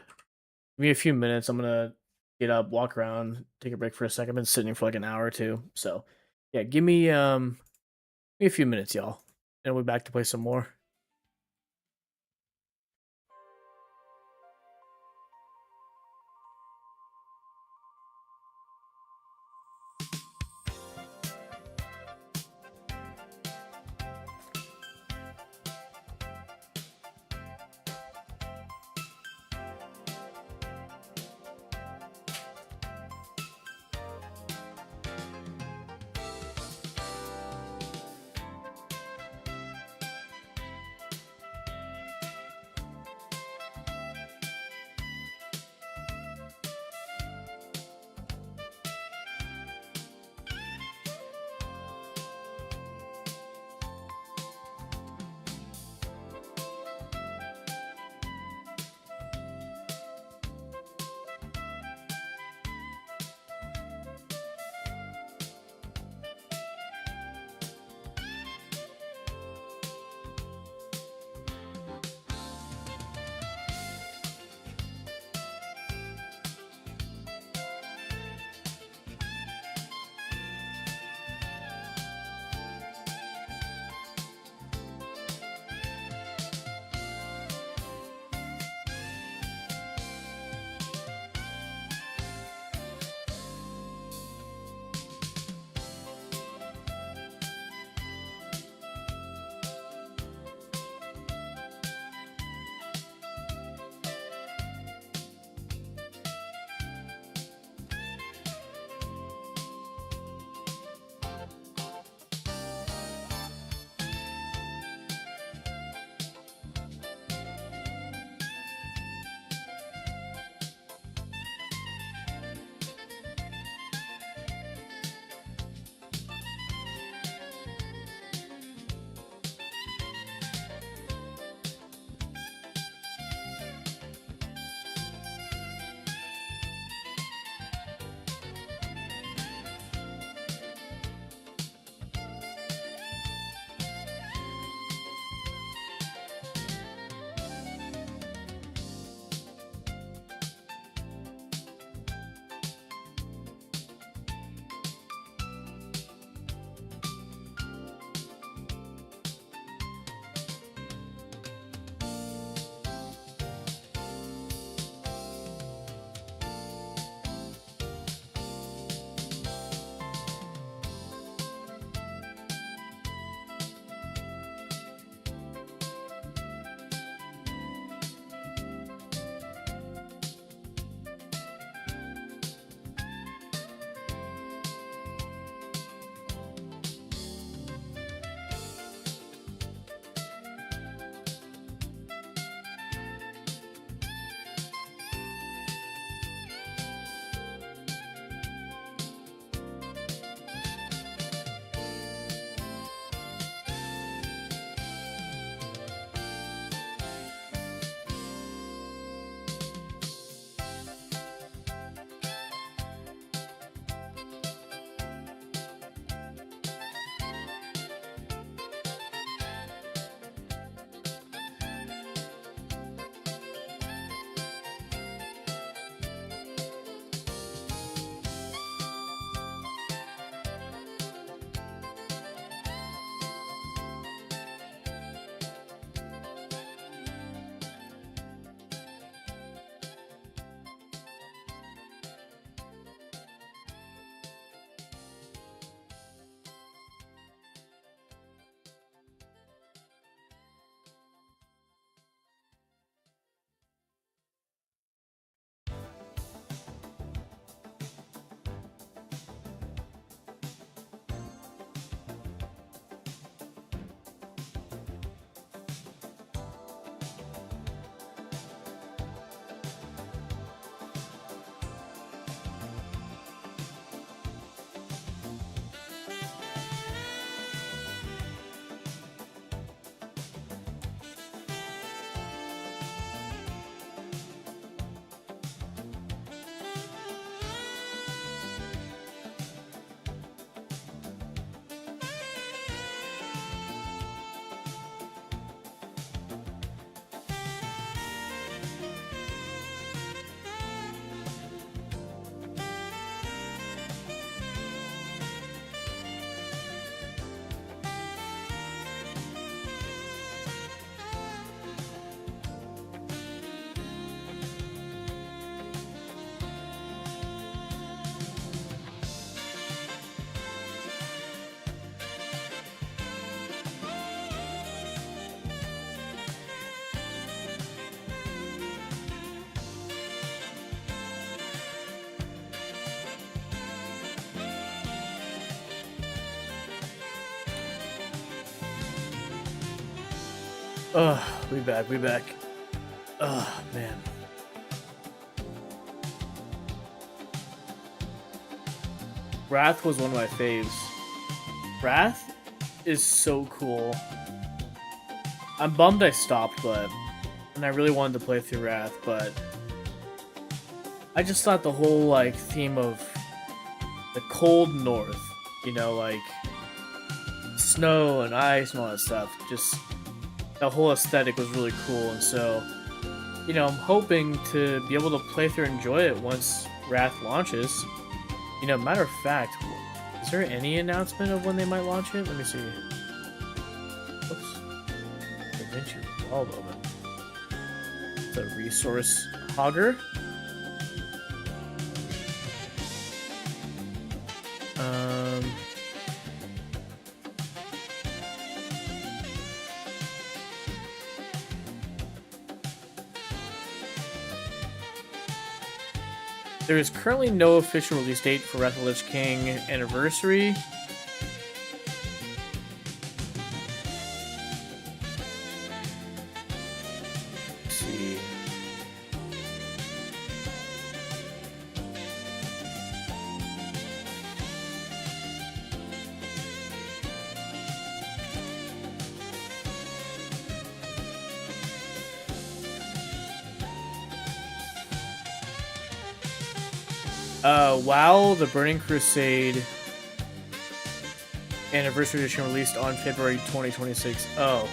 Give me a few minutes. I'm gonna get up, walk around, take a break for a second. I've been sitting here for like an hour or two. So yeah, give me a few minutes, y'all. And we'll be back to play some more. We back, we back. Man. Wrath was one of my faves. Wrath is so cool. I'm bummed I stopped, and I really wanted to play through Wrath, but I just thought the whole, like, theme of the cold north, you know, like, snow and ice and all that stuff, just, the whole aesthetic was really cool, and so, you know, I'm hoping to be able to play through and enjoy it once Wrath launches. You know, matter of fact, is there any announcement of when they might launch it? Let me see. Whoops. DaVinci Resolve open. The resource hogger. There is currently no official release date for Wrath of the Lich King Anniversary. Let's see. WoW, the Burning Crusade Anniversary Edition released on February 2026. Oh,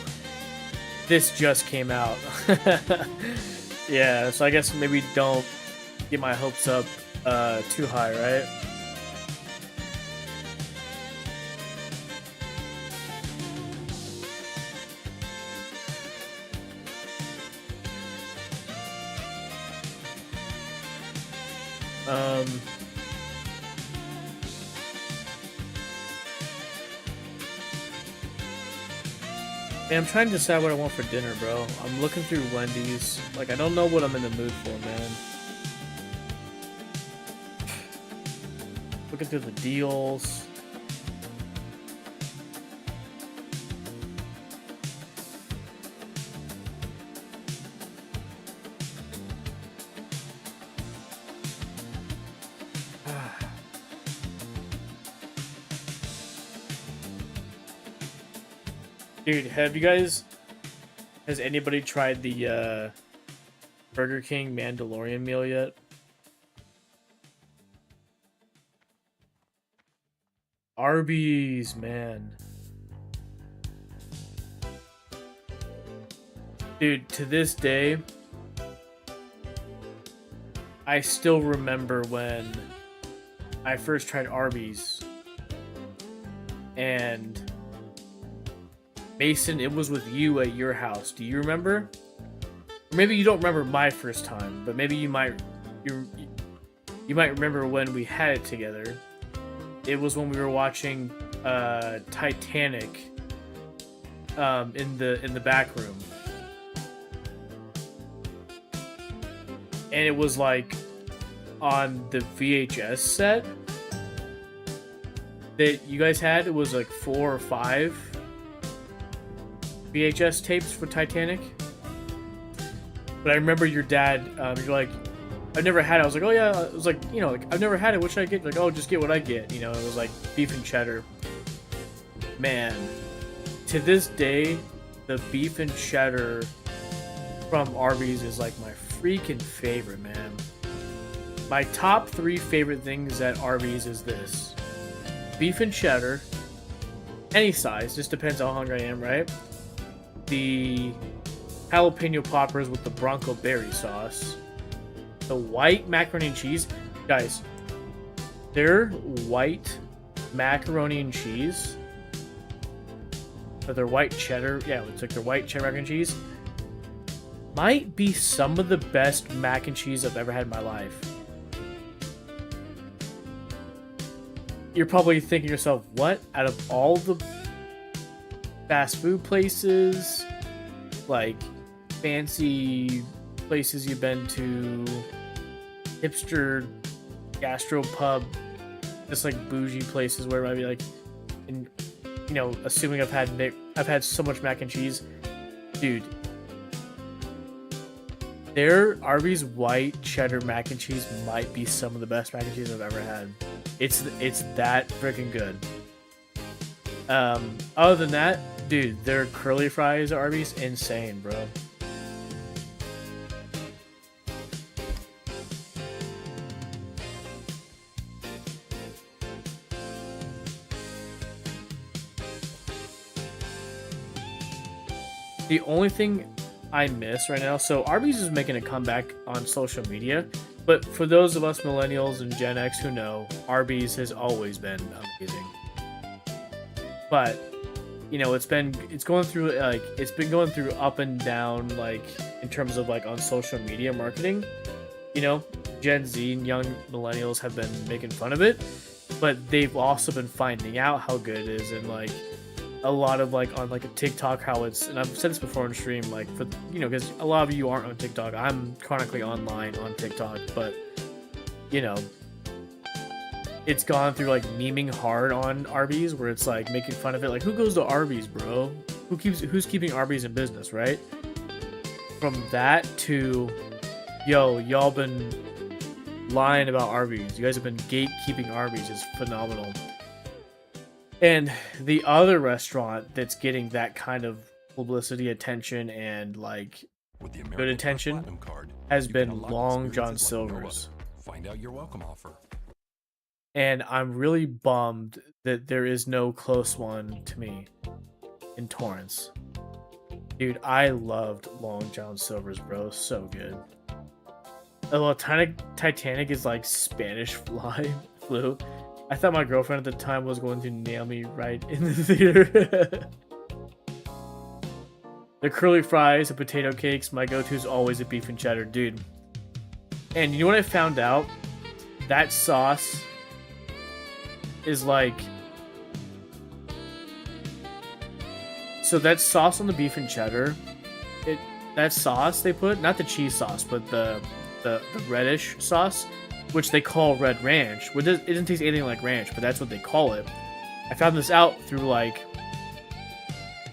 this just came out. Yeah, so I guess maybe don't get my hopes up too high, right? Man, I'm trying to decide what I want for dinner, bro. I'm looking through Wendy's. Like, I don't know what I'm in the mood for, man. Looking through the deals. Dude, has anybody tried the Burger King Mandalorian meal yet? Arby's, man. Dude, to this day, I still remember when I first tried Arby's. And Mason, it was with you at your house. Do you remember? Maybe you don't remember my first time, but maybe you might remember when we had it together. It was when we were watching Titanic in the back room. And it was like on the VHS set that you guys had. It was like 4 or 5 VHS tapes for Titanic. But I remember your dad, you're like, I've never had it. I was like, oh yeah. It was like, you know, like, I've never had it. What should I get? Like, oh, just get what I get. You know, it was like beef and cheddar. Man, to this day, the beef and cheddar from Arby's is like my freaking favorite, man. My top 3 favorite things at Arby's is this: beef and cheddar, any size, just depends how hungry I am, right? The jalapeno poppers with the Bronco berry sauce, the white macaroni and cheese. Guys, their white macaroni and cheese, or their white cheddar, yeah, it's like their white cheddar macaroni and cheese, might be some of the best mac and cheese I've ever had in my life. You're probably thinking to yourself, what? Out of all the fast food places, like fancy places you've been to, hipster gastropub, just like bougie places where it might be like, and you know, assuming I've had so much mac and cheese, Dude, their Arby's white cheddar mac and cheese might be some of the best mac and cheese I've ever had. It's that freaking good. Other than that, dude, their curly fries at Arby's, insane, bro. The only thing I miss right now, so Arby's is making a comeback on social media, but for those of us millennials and Gen X who know, Arby's has always been amazing. But you know, it's been going through up and down, like in terms of like on social media marketing. You know, Gen Z and young millennials have been making fun of it, but they've also been finding out how good it is, and like a lot of like on like a TikTok how it's, and I've said this before on stream, like for, you know, because a lot of you aren't on TikTok. I'm chronically online on TikTok, but you know, it's gone through like memeing hard on Arby's, where it's like making fun of it, like who goes to Arby's, bro? Who's keeping Arby's in business, right? From that to, yo, y'all been lying about Arby's. You guys have been gatekeeping Arby's is phenomenal. And the other restaurant that's getting that kind of publicity, attention, and like good attention has been Long John Silver's. Find out your welcome offer. And I'm really bummed that there is no close one to me in Torrance. Dude, I loved Long John Silver's, bro. So good. Although Titanic is like Spanish flu. I thought my girlfriend at the time was going to nail me right in the theater. The curly fries, the potato cakes, my go-to is always a beef and cheddar, dude. And you know what I found out? That sauce is like... So that sauce on the beef and cheddar, that sauce they put, not the cheese sauce, but the reddish sauce, which they call Red Ranch. It doesn't taste anything like ranch, but that's what they call it. I found this out through like,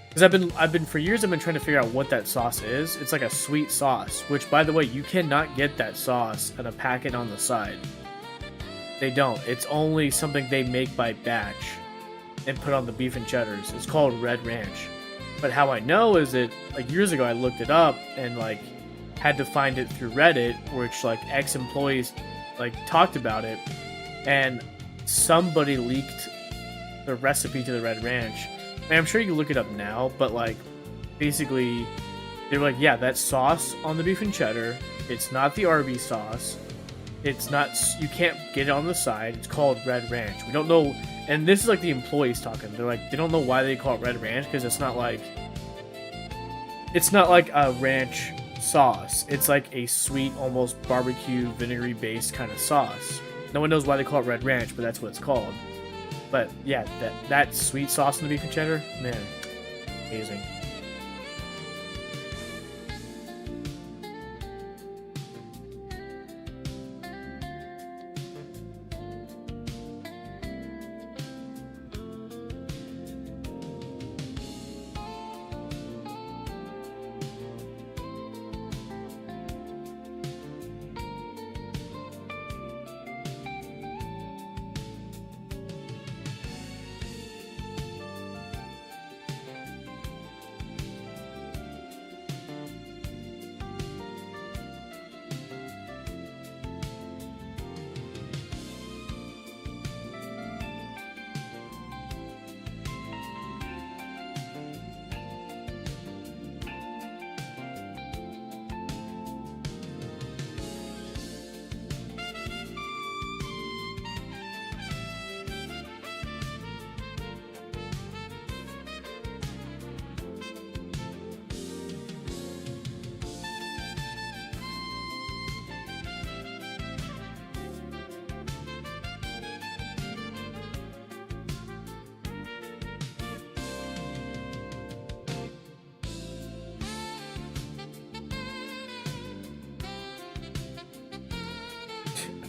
because I've been for years I've been trying to figure out what that sauce is. It's like a sweet sauce, which by the way, you cannot get that sauce in a packet on the side. They don't. It's only something they make by batch and put on the beef and cheddars. It's called Red Ranch. But how I know is that like years ago I looked it up and like had to find it through Reddit, which like ex-employees like talked about it, and somebody leaked the recipe to the Red Ranch. And I'm sure you can look it up now, but like basically they were like, yeah, that sauce on the beef and cheddar, it's not the Arby's sauce. It's not, you can't get it on the side. It's called Red Ranch. We don't know, and this is like the employees talking. They're like, they don't know why they call it Red Ranch, because it's not like a ranch sauce. It's like a sweet, almost barbecue vinegary based kind of sauce. No one knows why they call it Red Ranch, but that's what it's called. But yeah, that sweet sauce in the beef and cheddar, man, amazing.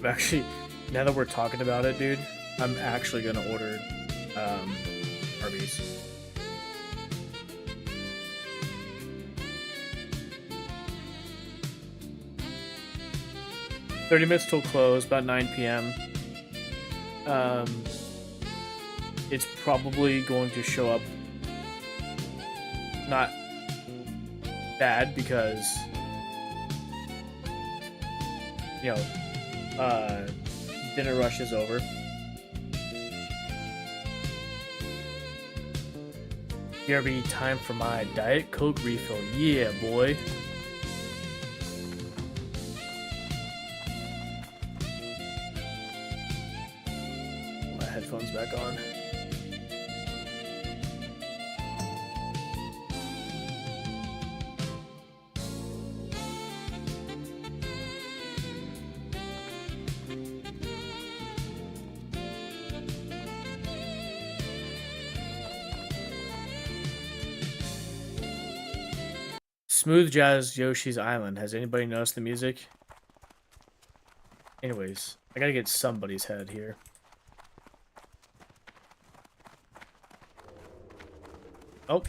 Actually, now that we're talking about it, dude, I'm actually gonna order Arby's. 30 minutes till close, about 9 p.m. It's probably going to show up not bad because, you know, dinner rush is over. BRB, time for my Diet Coke refill. Yeah, boy. My headphones back on. Smooth Jazz Yoshi's Island. Has anybody noticed the music? Anyways, I gotta get somebody's head here. Oh.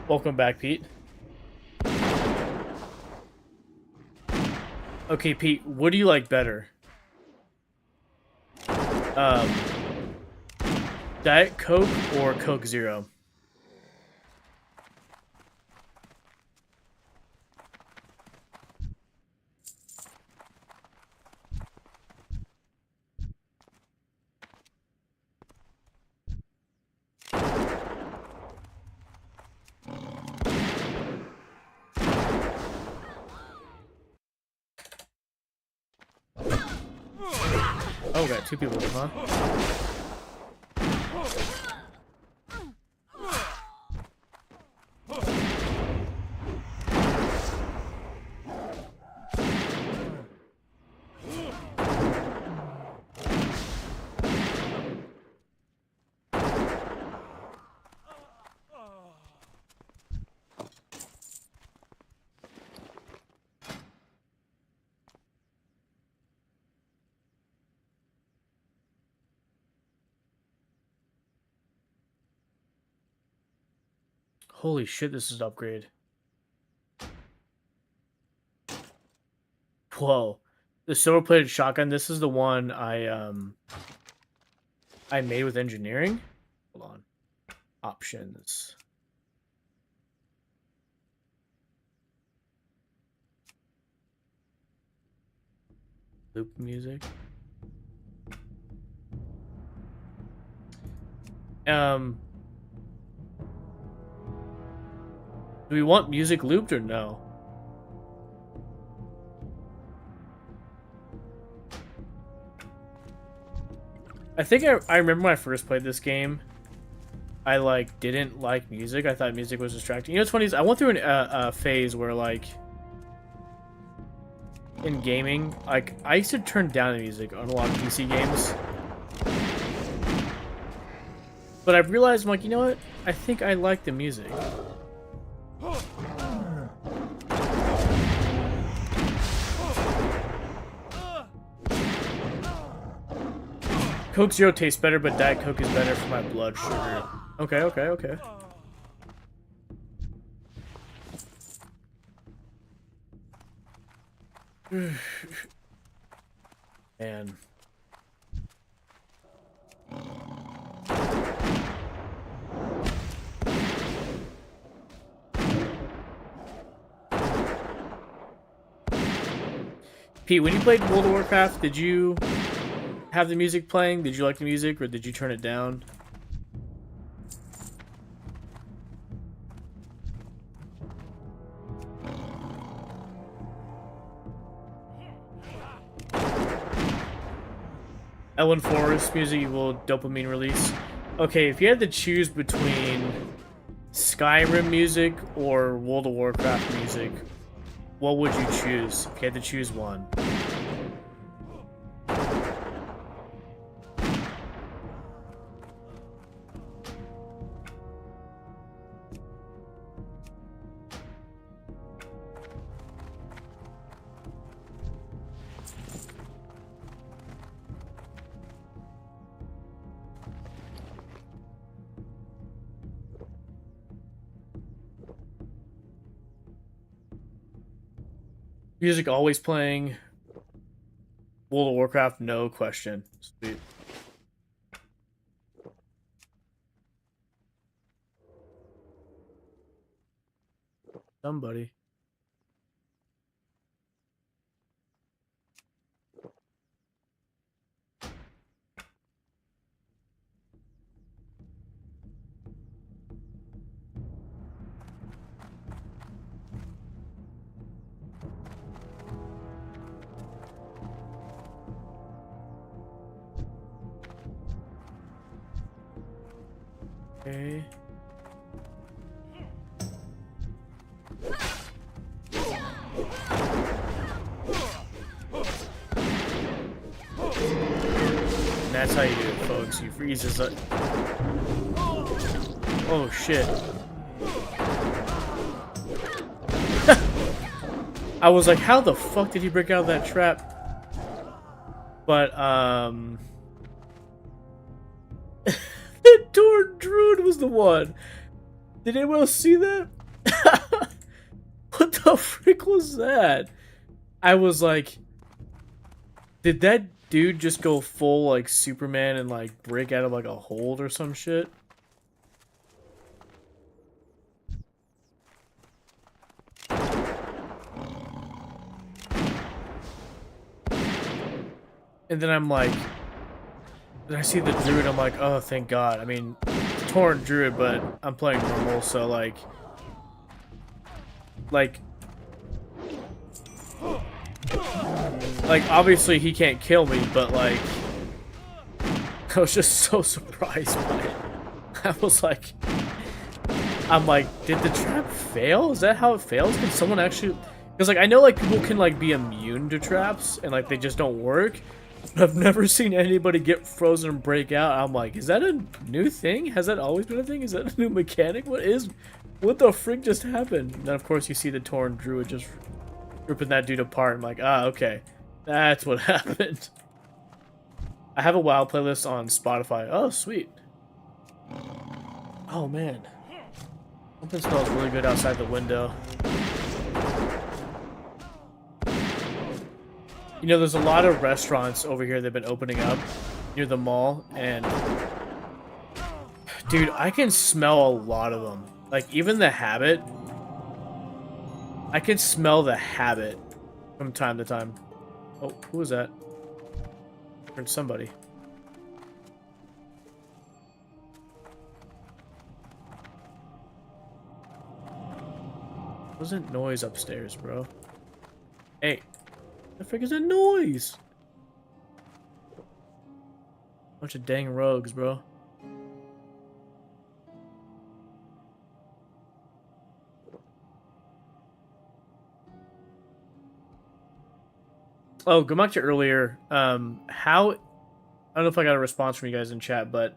Welcome back, Pete. Okay, Pete, what do you like better? Diet Coke or Coke Zero? Oh, got two people, huh? Holy shit, this is an upgrade. Whoa. The silver-plated shotgun, this is the one I made with engineering. Hold on. Options. Loop music. Do we want music looped or no? I think I remember when I first played this game, I like didn't like music. I thought music was distracting. You know what's funny is I went through a phase where like in gaming, like I used to turn down the music on a lot of PC games. But I've realized I'm like, you know what? I think I like the music. Coke Zero tastes better, but Diet Coke is better for my blood sugar. Okay, okay, okay. Man. Pete, when you played World of Warcraft, did you have the music playing? Did you like the music, or did you turn it down? Ellen Forrest music will dopamine release. Okay, if you had to choose between Skyrim music or World of Warcraft music, what would you choose if you had to choose one? Music always playing. World of Warcraft, no question. Sweet. Somebody. Okay. And that's how you do it, folks. You freeze his. Oh shit. I was like, how the fuck did he break out of that trap? But, the Torn Druid was the one. Did anyone else see that? What the frick was that? I was like, did that dude just go full, like, Superman and, like, break out of, like, a hold or some shit? And then I'm like, then I see the druid, I'm like, oh, thank God. I mean, Torn Druid, but I'm playing normal, so, like, obviously he can't kill me, but, like, I was just so surprised by it. I was like, I'm like, did the trap fail? Is that how it fails? Can someone actually... Because, like, I know, like, people can, like, be immune to traps, and, like, they just don't work. But I've never seen anybody get frozen and break out. I'm like, is that a new thing? Has that always been a thing? Is that a new mechanic? What the frick just happened? And then, of course, you see the Torn Druid just ripping that dude apart. I'm like, ah, okay. That's what happened. I have a WoW playlist on Spotify. Oh, sweet. Oh, man. Something smells really good outside the window. You know, there's a lot of restaurants over here that have been opening up near the mall, and... Dude, I can smell a lot of them. Like, even the Habit. I can smell the Habit from time to time. Oh, who was that? Heard somebody. Wasn't noise upstairs, bro. Hey, the frick is that noise? Bunch of dang rogues, bro. Oh, go back to earlier. How... I don't know if I got a response from you guys in chat, but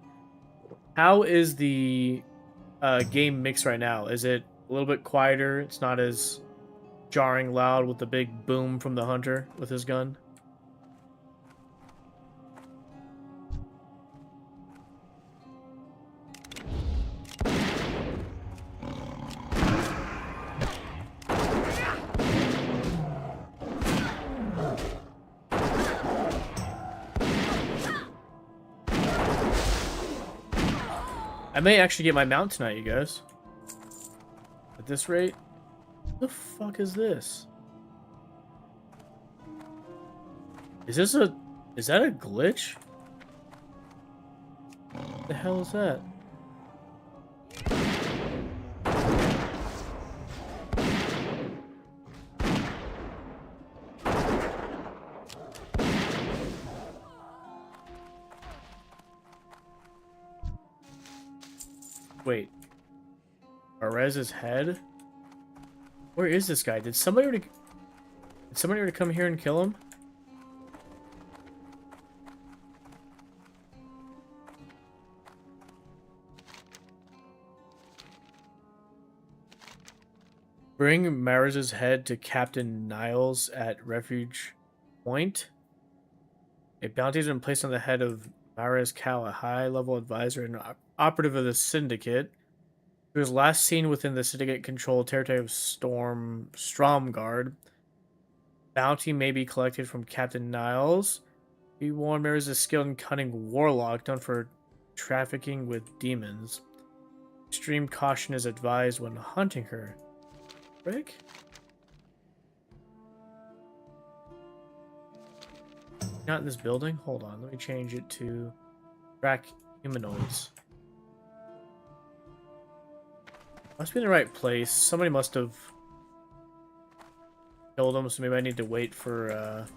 how is the game mix right now? Is it a little bit quieter? It's not as jarring loud with the big boom from the hunter with his gun? I may actually get my mount tonight, you guys. At this rate. What the fuck is this? Is that a glitch? The hell is that? Wait. Arez's head? Where is this guy? Did somebody already come here and kill him? Bring Mariz's head to Captain Niles at Refuge Point. A bounty has been placed on the head of Mariz Cal, a high-level advisor and operative of the Syndicate, who was last seen within the Syndicate-controlled territory of Stromgard. Bounty may be collected from Captain Niles. Be warned, Mariz is a skilled and cunning warlock known for trafficking with demons. Extreme caution is advised when hunting her. Rick? Not in this building? Hold on, let me change it to track humanoids. Must be in the right place. Somebody must have killed him, so maybe I need to wait for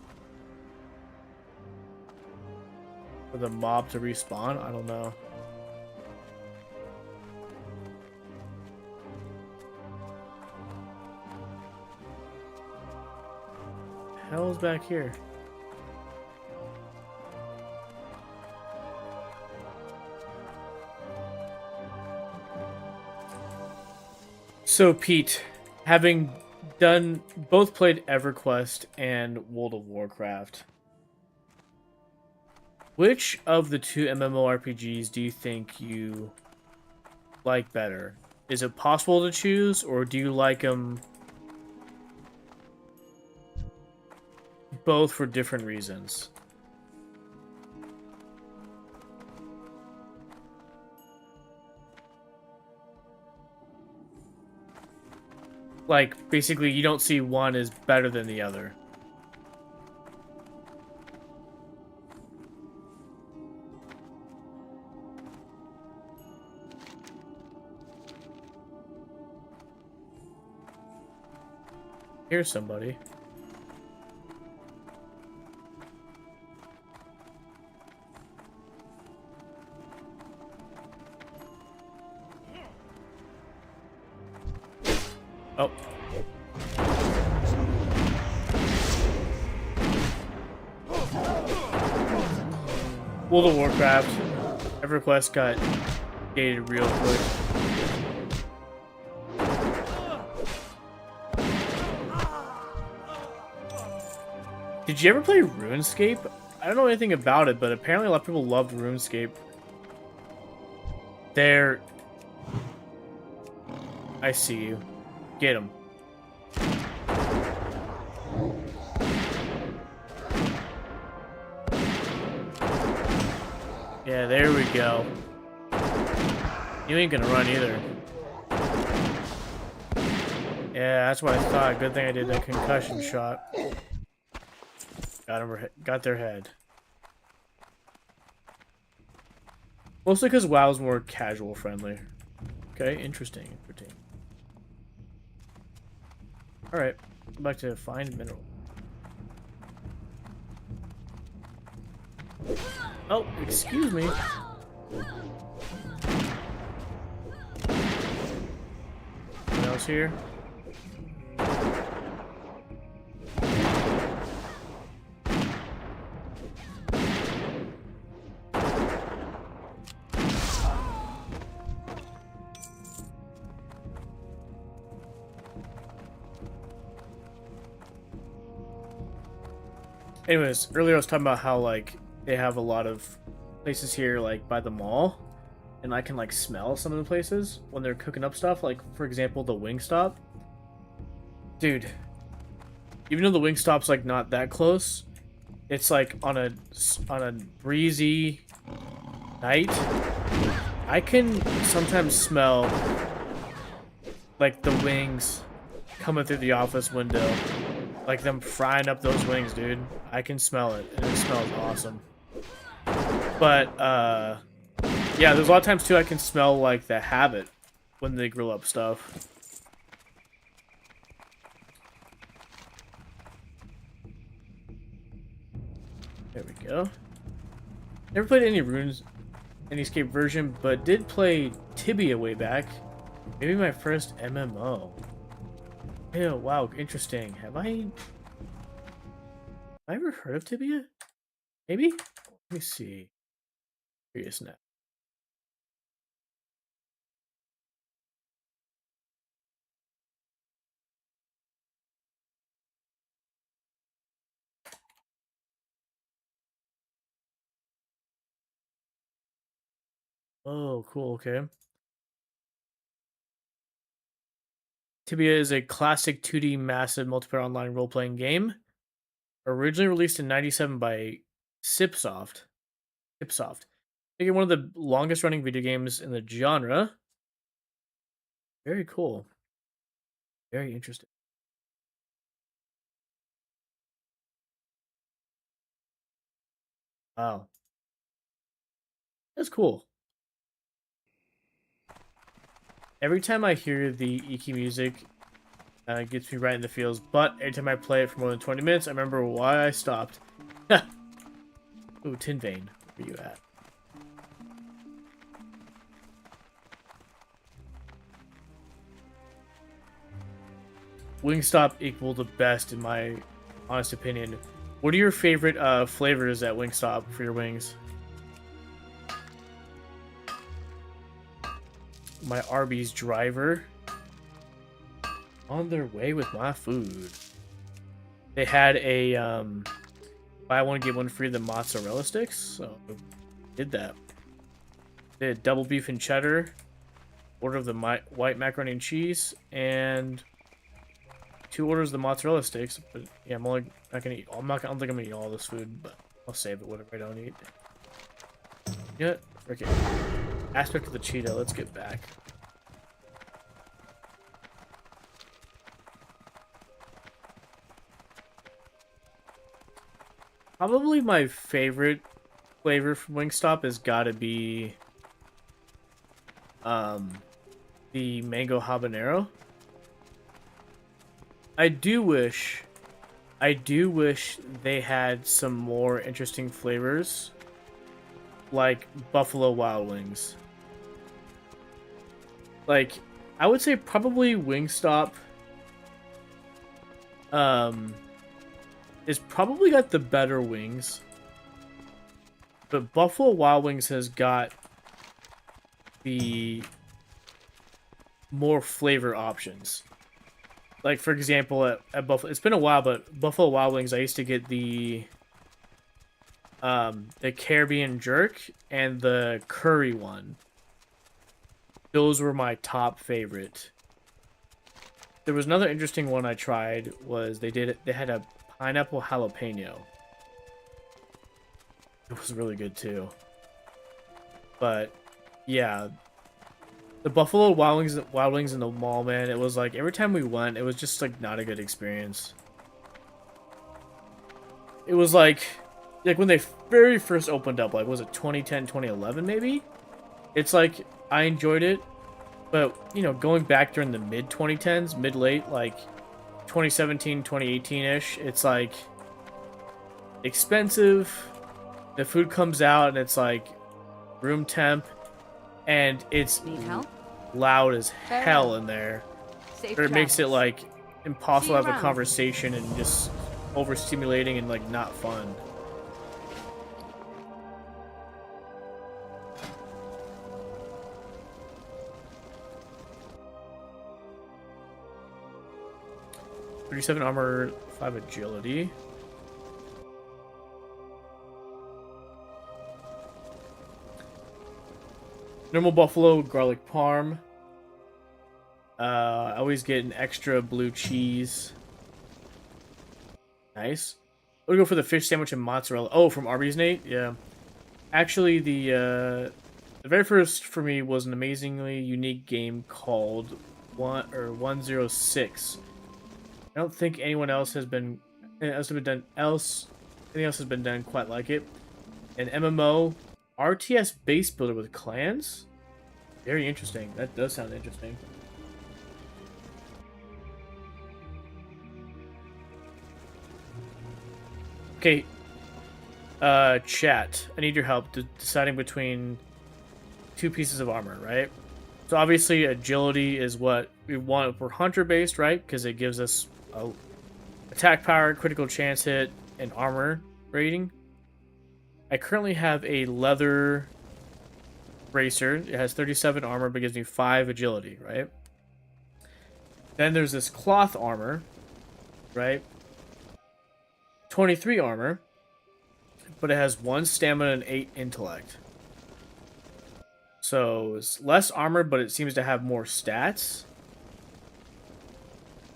the mob to respawn. I don't know. Hell's back here? So Pete, having both played EverQuest and World of Warcraft, which of the two MMORPGs do you think you like better? Is it possible to choose, or do you like them both for different reasons? Like, basically, you don't see one as better than the other. Here's somebody. Oh. World of Warcraft. EverQuest got gated real quick. Did you ever play RuneScape? I don't know anything about it, but apparently a lot of people loved RuneScape. There. I see you. Get him. Yeah, there we go. You ain't gonna run either. Yeah, that's what I thought. Good thing I did that concussion shot. Got their head. Mostly because WoW's more casual friendly. Okay, interesting. Alright, go back to find mineral. Oh, excuse me. What else here? Anyways, earlier I was talking about how, like, they have a lot of places here, like, by the mall, and I can, like, smell some of the places when they're cooking up stuff, like, for example, the Wingstop. Dude, even though the Wingstop's, like, not that close, it's, like, on a breezy night, I can sometimes smell, like, the wings coming through the office window. Like them frying up those wings, dude. I can smell it, and it smells awesome. But, Yeah, there's a lot of times too I can smell like the habit when they grill up stuff. There we go. Never played any Runes, any Escape version, but did play Tibia way back. Maybe my first MMO. Yeah, wow, interesting. Have I ever heard of Tibia? Maybe? Let me see. Curious now. Oh, cool, okay. Tibia is a classic 2D massive multiplayer online role-playing game. Originally released in '97 by Cipsoft. Cipsoft. Making it one of the longest running video games in the genre. Very cool. Very interesting. Wow. That's cool. Every time I hear the Iki music, it gets me right in the feels, but every time I play it for more than 20 minutes, I remember why I stopped. Ooh, Tin Vein. Where you at? Wingstop equal the best in my honest opinion. What are your favorite flavors at Wingstop for your wings? My Arby's driver. On their way with my food. They had a buy one get one free the mozzarella sticks, so did that. They had double beef and cheddar, order of the white macaroni and cheese, and 2 orders of the mozzarella sticks. But yeah, I'm only not gonna eat. I don't think I'm gonna eat all this food, but I'll save it whatever I don't eat. Yeah, okay. Aspect of the Cheetah. Let's get back. Probably my favorite flavor from Wingstop has got to be the mango habanero. I do wish they had some more interesting flavors like Buffalo Wild Wings. Like I would say probably Wingstop is probably got the better wings. But Buffalo Wild Wings has got the more flavor options. Like for example, at Buffalo, it's been a while, but Buffalo Wild Wings, I used to get the Caribbean jerk and the curry one. Those were my top favorite. There was another interesting one I tried. Was they had a pineapple jalapeno. It was really good too. But yeah, the Buffalo Wild Wings in the mall, man, it was like every time we went, it was just like not a good experience. It was like when they very first opened up, like was it 2010, 2011 maybe? It's like I enjoyed it, but you know, going back during the mid 2010s, mid late like 2017, 2018ish, it's like expensive. The food comes out and it's like room temp, and it's Need help? loud as Fair hell enough. in there. Safe Or it makes it travels. like impossible See to have a you around. conversation and just overstimulating and like not fun. .37 armor, 5 agility. Normal buffalo, garlic parm. I always get an extra blue cheese. Nice. We'll go for the fish sandwich and mozzarella. Oh, from Arby's, Nate? Yeah. Actually, the very first for me was an amazingly unique game called 106. I don't think anyone else has been anything else has been done quite like it. An MMO RTS base builder with clans? Very interesting. That does sound interesting. Okay. Chat. I need your help deciding between two pieces of armor, right? So obviously agility is what we want for hunter based, right? Because it gives us attack power, critical chance hit, and armor rating. I currently have a leather racer. It has 37 armor, but gives me 5 agility, right? Then there's this cloth armor, right? 23 armor, but it has 1 stamina and 8 intellect. So it's less armor, but it seems to have more stats.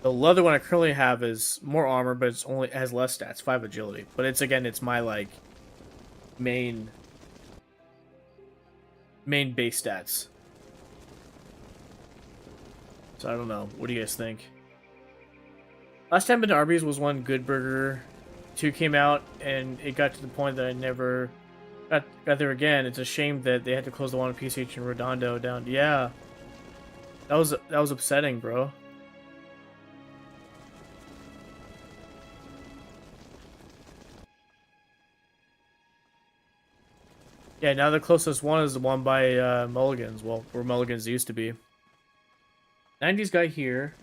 The leather one I currently have is more armor, but it has less stats, 5 agility. But it's my like main base stats. So I don't know. What do you guys think? Last time in Arby's was when Good Burger 2 came out, and it got to the point that I never got there again. It's a shame that they had to close the one in PCH and Redondo down. Yeah, that was upsetting, bro. Yeah, now the closest one is the one by Mulligan's. Well, where Mulligan's used to be. 90s guy here.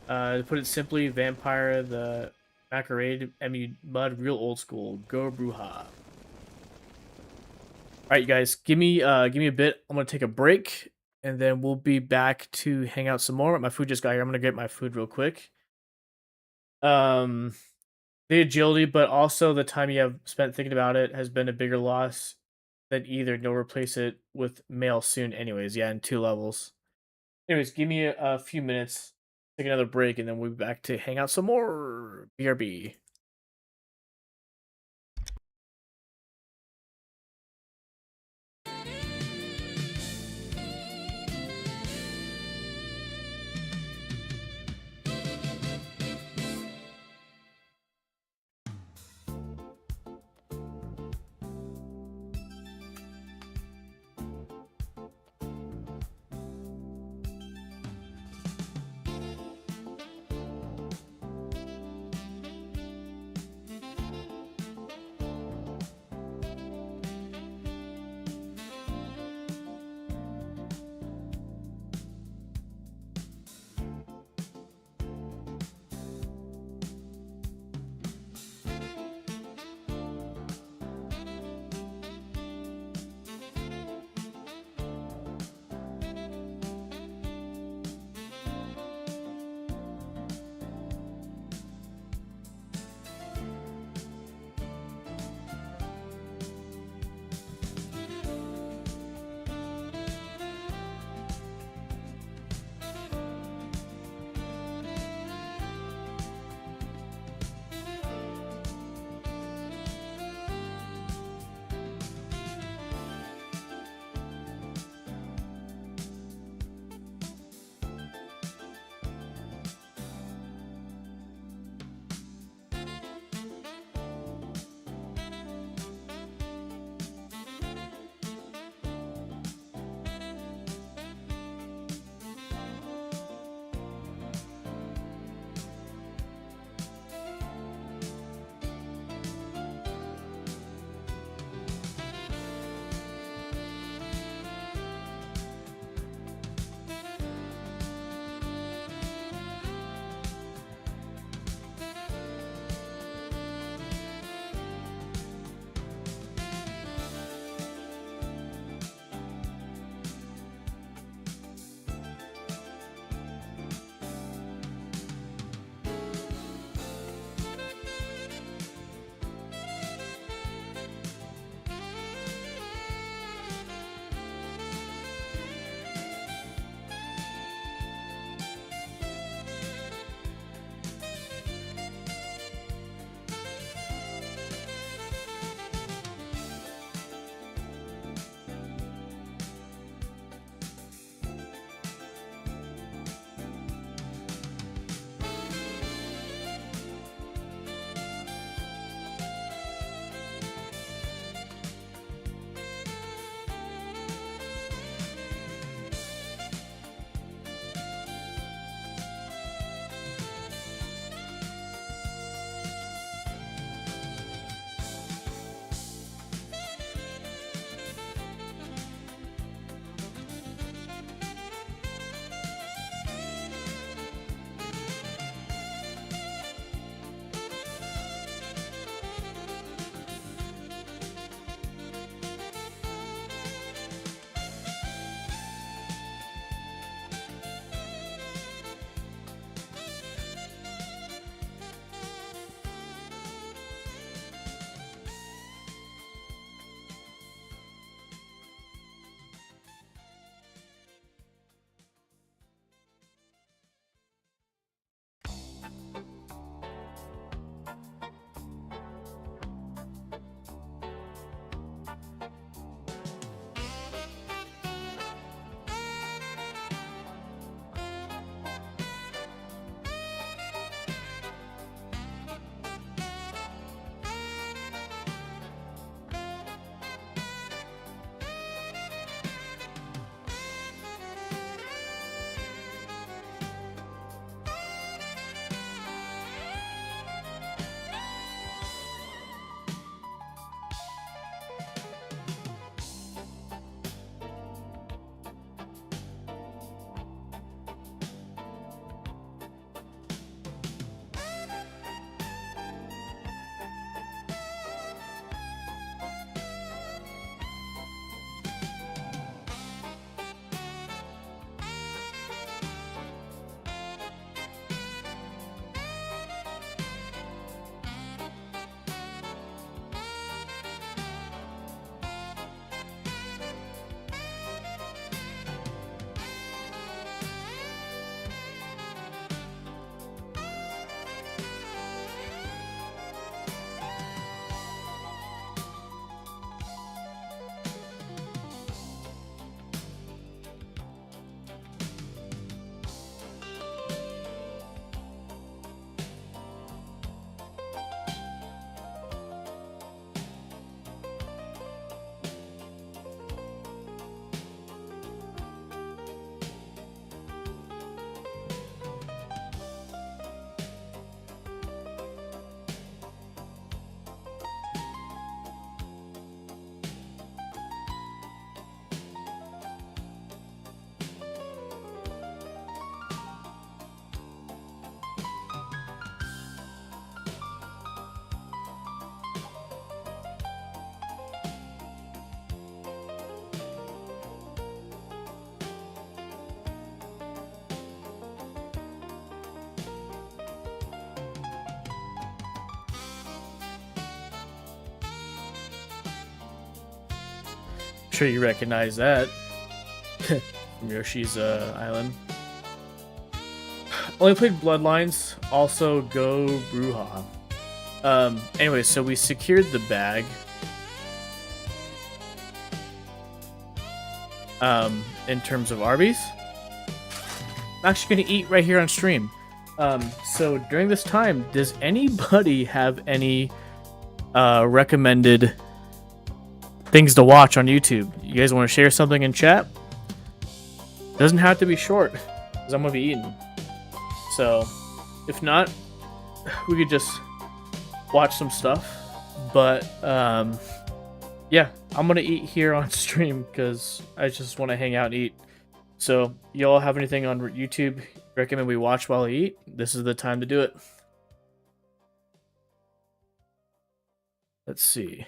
To put it simply, Vampire, the Macarade, Emmy Mud, real old school. Go Bruja. Alright, you guys, give me a bit. I'm gonna take a break, and then we'll be back to hang out some more. My food just got here. I'm gonna get my food real quick. The agility, but also the time you have spent thinking about it has been a bigger loss than either. No, replace it with mail soon anyways. Yeah, in 2 levels. Anyways, give me a few minutes, take another break, and then we'll be back to hang out some more. BRB. sure you recognize that from Yoshi's Island. Only played Bloodlines, also Go Bruja. Anyway, so we secured the bag. In terms of Arby's. I'm actually gonna eat right here on stream. So during this time, does anybody have any recommended things to watch on YouTube? You guys want to share something in chat? Doesn't have to be short, because I'm gonna be eating. So, if not, we could just watch some stuff. But yeah, I'm gonna eat here on stream because I just want to hang out and eat. So, y'all have anything on YouTube recommend we watch while I eat? This is the time to do it. Let's see.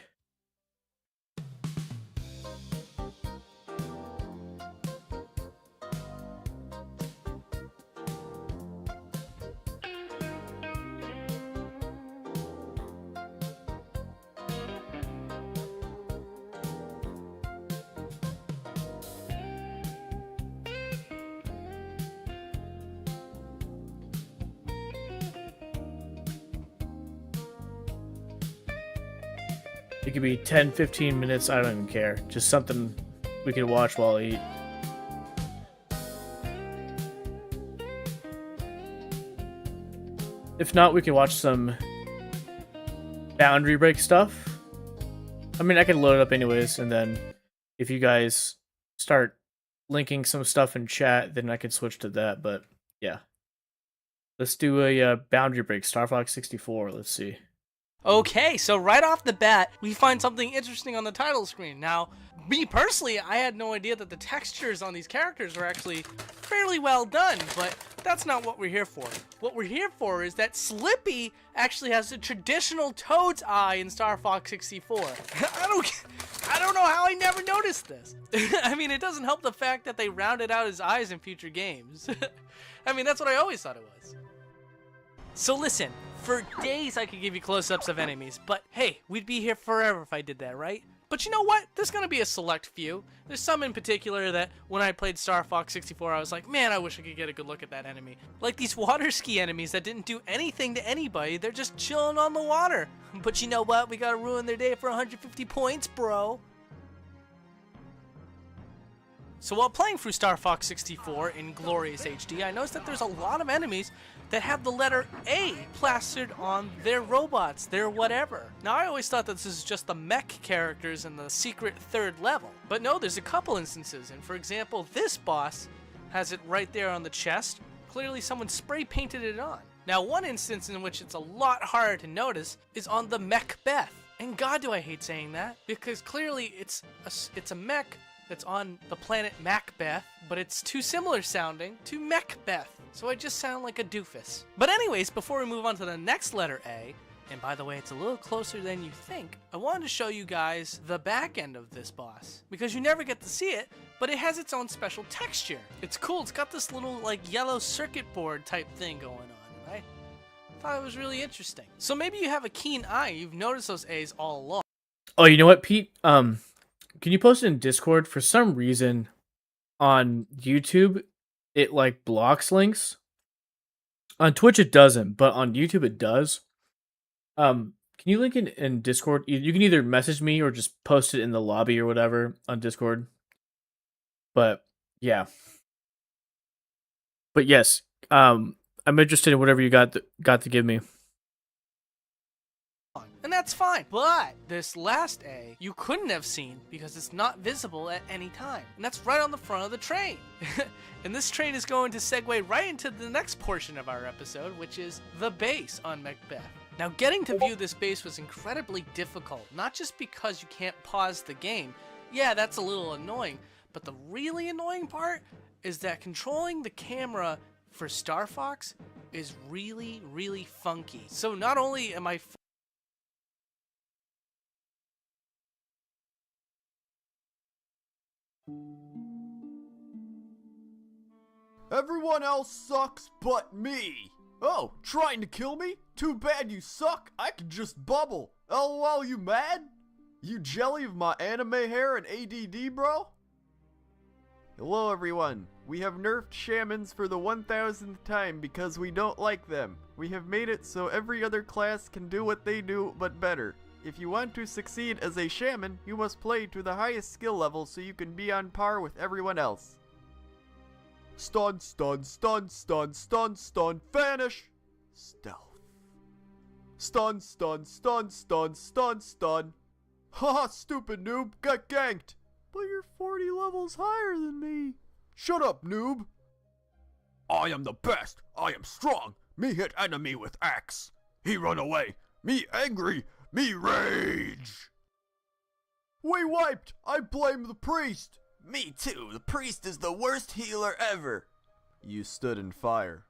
It could be 10, 15 minutes, I don't even care. Just something we can watch while I eat. If not, we can watch some boundary break stuff. I mean, I can load it up anyways, and then if you guys start linking some stuff in chat, then I can switch to that, but yeah. Let's do a boundary break, Star Fox 64, let's see. Okay, so right off the bat, we find something interesting on the title screen. Now, me personally, I had no idea that the textures on these characters were actually fairly well done, but that's not what we're here for. What we're here for is that Slippy actually has the traditional Toad's eye in Star Fox 64. I don't know how I never noticed this. I mean, it doesn't help the fact that they rounded out his eyes in future games. I mean, that's what I always thought it was. So listen. For days I could give you close-ups of enemies, but hey, we'd be here forever if I did that, right? But you know what? There's gonna be a select few. There's some in particular that when I played Star Fox 64, I was like, man, I wish I could get a good look at that enemy. Like these water ski enemies that didn't do anything to anybody, they're just chilling on the water. But you know what? We gotta ruin their day for 150 points, bro. So while playing through Star Fox 64 in glorious HD, I noticed that there's a lot of enemies that have the letter A plastered on their robots, their whatever. Now I always thought that this is just the mech characters in the secret third level. But no, there's a couple instances, and for example, this boss has it right there on the chest. Clearly someone spray painted it on. Now one instance in which it's a lot harder to notice is on the Mech Beth. And God do I hate saying that, because clearly it's a mech that's on the planet Macbeth, but it's too similar sounding to Mechbeth, so I just sound like a doofus. But anyways, before we move on to the next letter A, and by the way, it's a little closer than you think, I wanted to show you guys the back end of this boss, because you never get to see it, but it has its own special texture. It's cool, it's got this little like yellow circuit board type thing going on, right? I thought it was really interesting. So maybe you have a keen eye, you've noticed those A's all along. Oh, you know what, Pete? Can you post it in Discord? For some reason, on YouTube, it like blocks links. On Twitch, it doesn't, but on YouTube, it does. Can you link it in Discord? You can either message me or just post it in the lobby or whatever on Discord. But yeah. But yes, I'm interested in whatever you got to give me. And that's fine, but this last A you couldn't have seen because it's not visible at any time, and that's right on the front of the train. And this train is going to segue right into the next portion of our episode, which is the base on Macbeth. Now getting to view this base was incredibly difficult, not just because you can't pause the game. Yeah, that's a little annoying, but the really annoying part is that controlling the camera for Star Fox is really, really funky. So not only am I Everyone else sucks but me. Oh, trying to kill me? Too bad you suck. I can just bubble. LOL, you mad? You jelly of my anime hair and ADD, bro? Hello, everyone. We have nerfed shamans for the 1000th time because we don't like them. We have made it so every other class can do what they do, but better. If you want to succeed as a shaman, you must play to the highest skill level so you can be on par with everyone else. Stun, stun, stun, stun, stun, stun, vanish! Stealth. Stun, stun, stun, stun, stun, stun. Haha, stupid noob, got ganked. But you're 40 levels higher than me. Shut up, noob. I am the best. I am strong. Me hit enemy with axe. He run away. Me angry. Me rage. We wiped. I blame the priest. Me too. The priest is the worst healer ever. You stood in fire.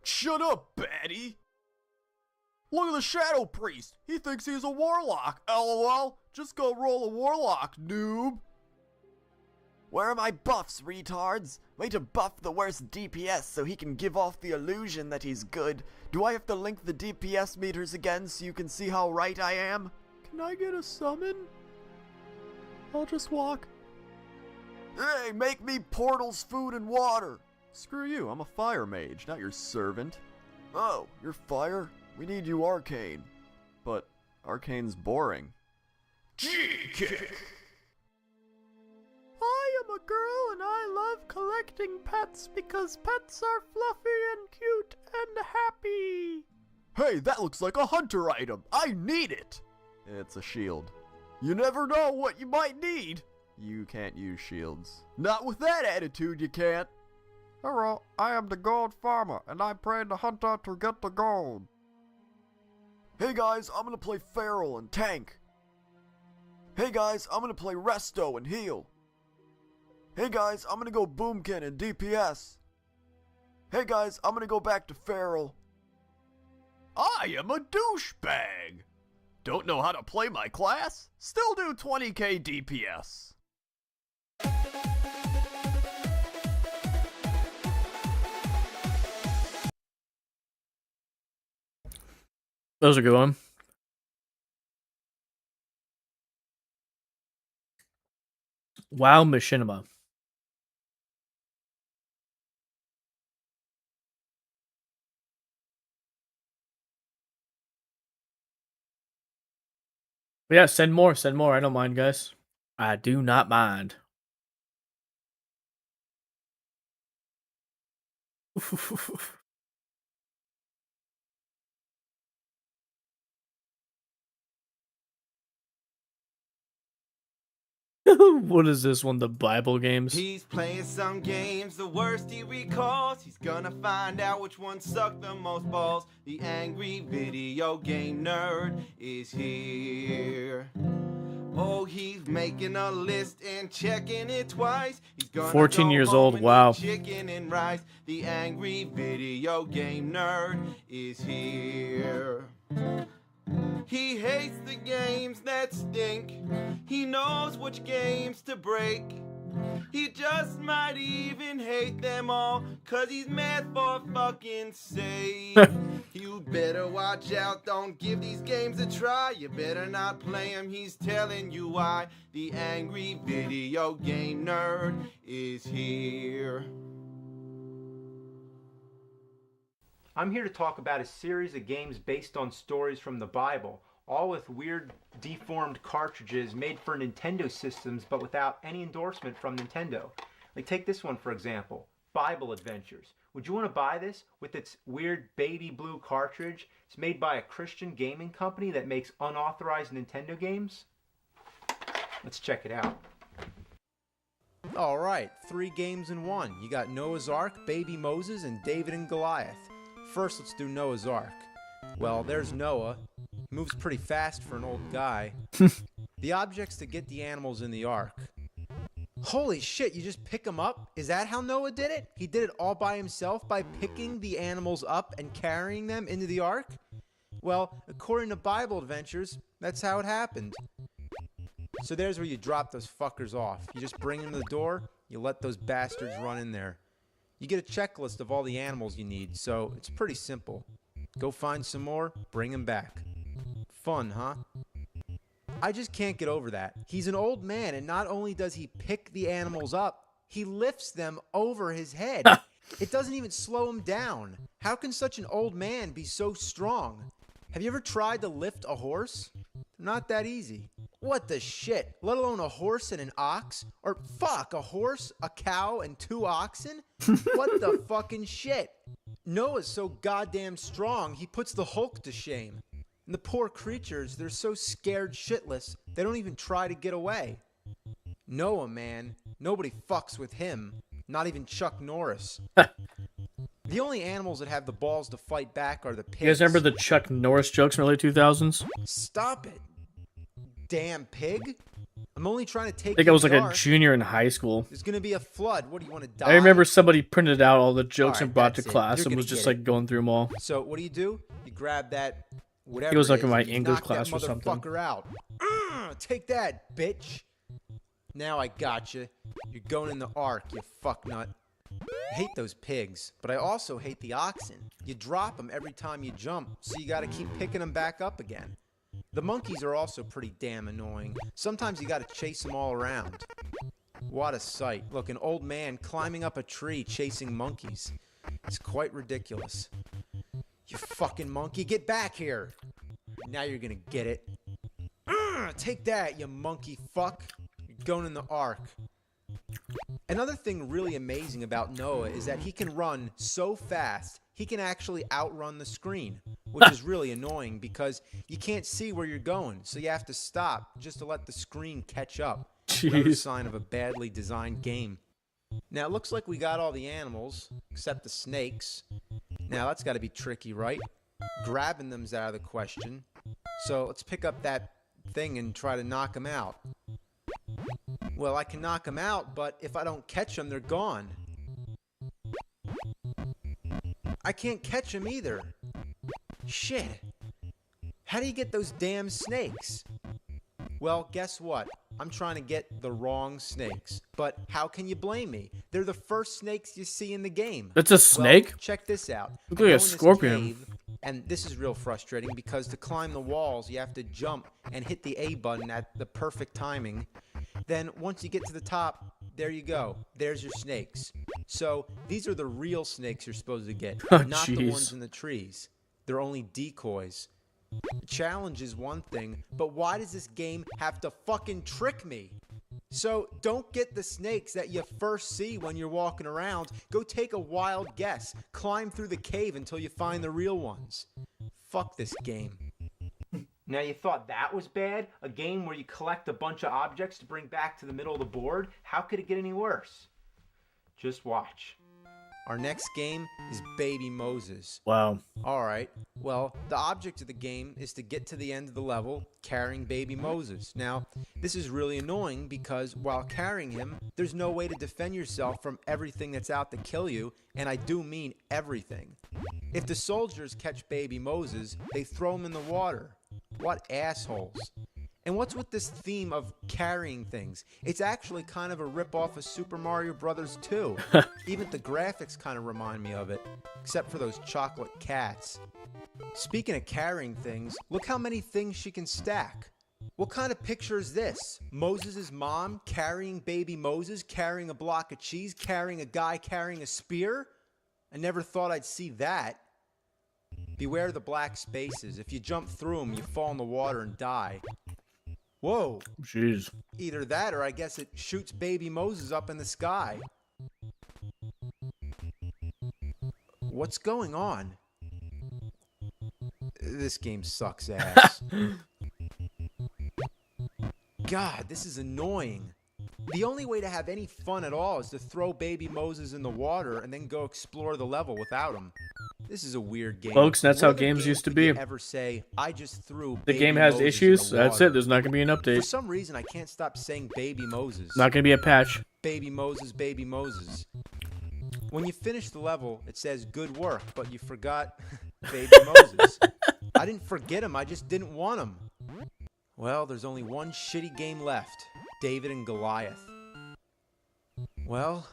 Shut up, baddie. Look at the Shadow Priest. He thinks he's a warlock. LOL. Just go roll a warlock, noob. Where are my buffs, retards? Way to buff the worst DPS so he can give off the illusion that he's good. Do I have to link the DPS meters again so you can see how right I am? Can I get a summon? I'll just walk. Hey, make me portals, food, and water. Screw you, I'm a fire mage, not your servant. Oh, you're fire? We need you arcane. But arcane's boring. G-kick! I am a girl and I love collecting pets because pets are fluffy and cute and happy. Hey, that looks like a hunter item. I need it. It's a shield. You never know what you might need. You can't use shields. Not with that attitude, you can't. Hello, I am the gold farmer and I pray the hunter to get the gold. Hey guys, I'm gonna play feral and tank. Hey guys, I'm gonna play resto and heal. Hey guys, I'm gonna go boomkin and DPS. Hey guys, I'm gonna go back to feral. I am a douchebag. Don't know how to play my class? Still do 20k DPS. That was a good one. Wow, Machinima. But yeah, send more, send more. I don't mind, guys. I do not mind. What is this one? The Bible games? He's playing some games, the worst he recalls. He's gonna find out which one sucked the most balls. The angry video game nerd is here. Oh, he's making a list and checking it twice. He's gonna 14 go years home old, and wow. eat chicken and rice. The angry video game nerd is here. He hates the games that stink. He knows which games to break. He just might even hate them all, 'cause he's mad for fucking sake. You better watch out, don't give these games a try. You better not play them, he's telling you why. The angry video game nerd is here. I'm here to talk about a series of games based on stories from the Bible, all with weird, deformed cartridges made for Nintendo systems but without any endorsement from Nintendo. Like, take this one for example, Bible Adventures. Would you want to buy this with its weird baby blue cartridge? It's made by a Christian gaming company that makes unauthorized Nintendo games. Let's check it out. All right, 3 games in one. You got Noah's Ark, Baby Moses, and David and Goliath. First, let's do Noah's Ark. Well, there's Noah. Moves pretty fast for an old guy. The objects to get the animals in the ark. Holy shit, you just pick them up? Is that how Noah did it? He did it all by himself by picking the animals up and carrying them into the ark? Well, according to Bible Adventures, that's how it happened. So there's where you drop those fuckers off. You just bring them to the door, you let those bastards run in there. You get a checklist of all the animals you need, so it's pretty simple. Go find some more, bring them back. Fun, huh? I just can't get over that. He's an old man, and not only does he pick the animals up, he lifts them over his head. It doesn't even slow him down. How can such an old man be so strong? Have you ever tried to lift a horse? Not that easy. What the shit? Let alone a horse and an ox? Or fuck, a horse, a cow, and 2 oxen? What the fucking shit? Noah's so goddamn strong, he puts the Hulk to shame. And the poor creatures, they're so scared shitless, they don't even try to get away. Noah, man, nobody fucks with him. Not even Chuck Norris. The only animals that have the balls to fight back are the pigs. You guys remember the Chuck Norris jokes in the early 2000s? Stop it. Damn pig. I'm only trying to take I think I was like a dark. junior in high school. There's gonna be a flood. What do you want to die? I remember somebody printed out all the jokes Alright, and brought to that's it. class You're and gonna was just get like going through them all. So what do? You grab that whatever It was like is, in my and you English knock class that or something. motherfucker out. Take that, bitch. Now I got you. You're going in the ark, you fucknut. I hate those pigs, but I also hate the oxen. You drop them every time you jump, so you gotta keep picking them back up again. The monkeys are also pretty damn annoying. Sometimes you gotta chase them all around. What a sight. Look, an old man climbing up a tree chasing monkeys. It's quite ridiculous. You fucking monkey, get back here! Now you're gonna get it. Take that, you monkey fuck. You're going in the ark. Another thing really amazing about Noah is that he can run so fast, he can actually outrun the screen, which is really annoying because you can't see where you're going, so you have to stop just to let the screen catch up. Another Jeez. sign of a badly designed game. Now, it looks like we got all the animals, except the snakes. Now, that's got to be tricky, right? Grabbing them's out of the question. So, let's pick up that thing and try to knock them out. Well, I can knock them out, but if I don't catch them, they're gone. I can't catch them either. Shit. How do you get those damn snakes? Well, guess what? I'm trying to get the wrong snakes. But how can you blame me? They're the first snakes you see in the game. That's a snake? Well, check this out. Looks I like go a in this scorpion. cave, and this is real frustrating because to climb the walls, you have to jump and hit the A button at the perfect timing. Then once you get to the top, there you go. There's your snakes. So these are the real snakes you're supposed to get, Oh, not the jeez. ones in the trees. They're only decoys. The challenge is one thing, but why does this game have to fucking trick me? So don't get the snakes that you first see when you're walking around. Go take a wild guess. Climb through the cave until you find the real ones. Fuck this game. Now you thought that was bad? A game where you collect a bunch of objects to bring back to the middle of the board? How could it get any worse? Just watch. Our next game is Baby Moses. Wow. Alright, well, the object of the game is to get to the end of the level carrying Baby Moses. Now, this is really annoying because while carrying him, there's no way to defend yourself from everything that's out to kill you, and I do mean everything. If the soldiers catch Baby Moses, they throw him in the water. What assholes. And what's with this theme of carrying things? It's actually kind of a rip-off of Super Mario Bros. 2. Even the graphics kind of remind me of it, except for those chocolate cats. Speaking of carrying things, look how many things she can stack. What kind of picture is this? Moses' mom carrying baby Moses, carrying a block of cheese, carrying a guy carrying a spear? I never thought I'd see that. Beware the black spaces. If you jump through them, you fall in the water and die. Whoa. Jeez. Either that or I guess it shoots baby Moses up in the sky. What's going on? This game sucks ass. God, this is annoying. The only way to have any fun at all is to throw baby Moses in the water and then go explore the level without him. This is a weird game. Folks, that's What how other games game used to could be. you ever say, I just threw The baby game has Moses in issues. the That's water. it. There's not going to be an For update. some reason, I can't stop saying baby Moses. Not going to be a patch. Baby Moses, baby Moses. When you finish the level, it says good work, but you forgot baby Moses. I didn't forget him, I just didn't want him. Well, there's only one shitty game left. David and Goliath. Well,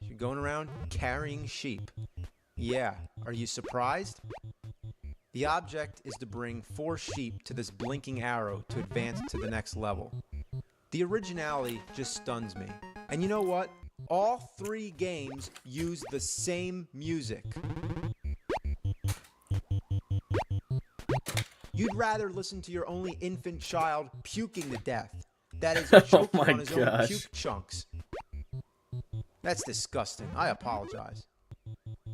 you're going around carrying sheep. Yeah, are you surprised? The object is to bring 4 sheep to this blinking arrow to advance to the next level. The originality just stuns me. And you know what? All 3 games use the same music. You'd rather listen to your only infant child puking to death. That is, choking my on his own gosh. puke chunks. That's disgusting. I apologize.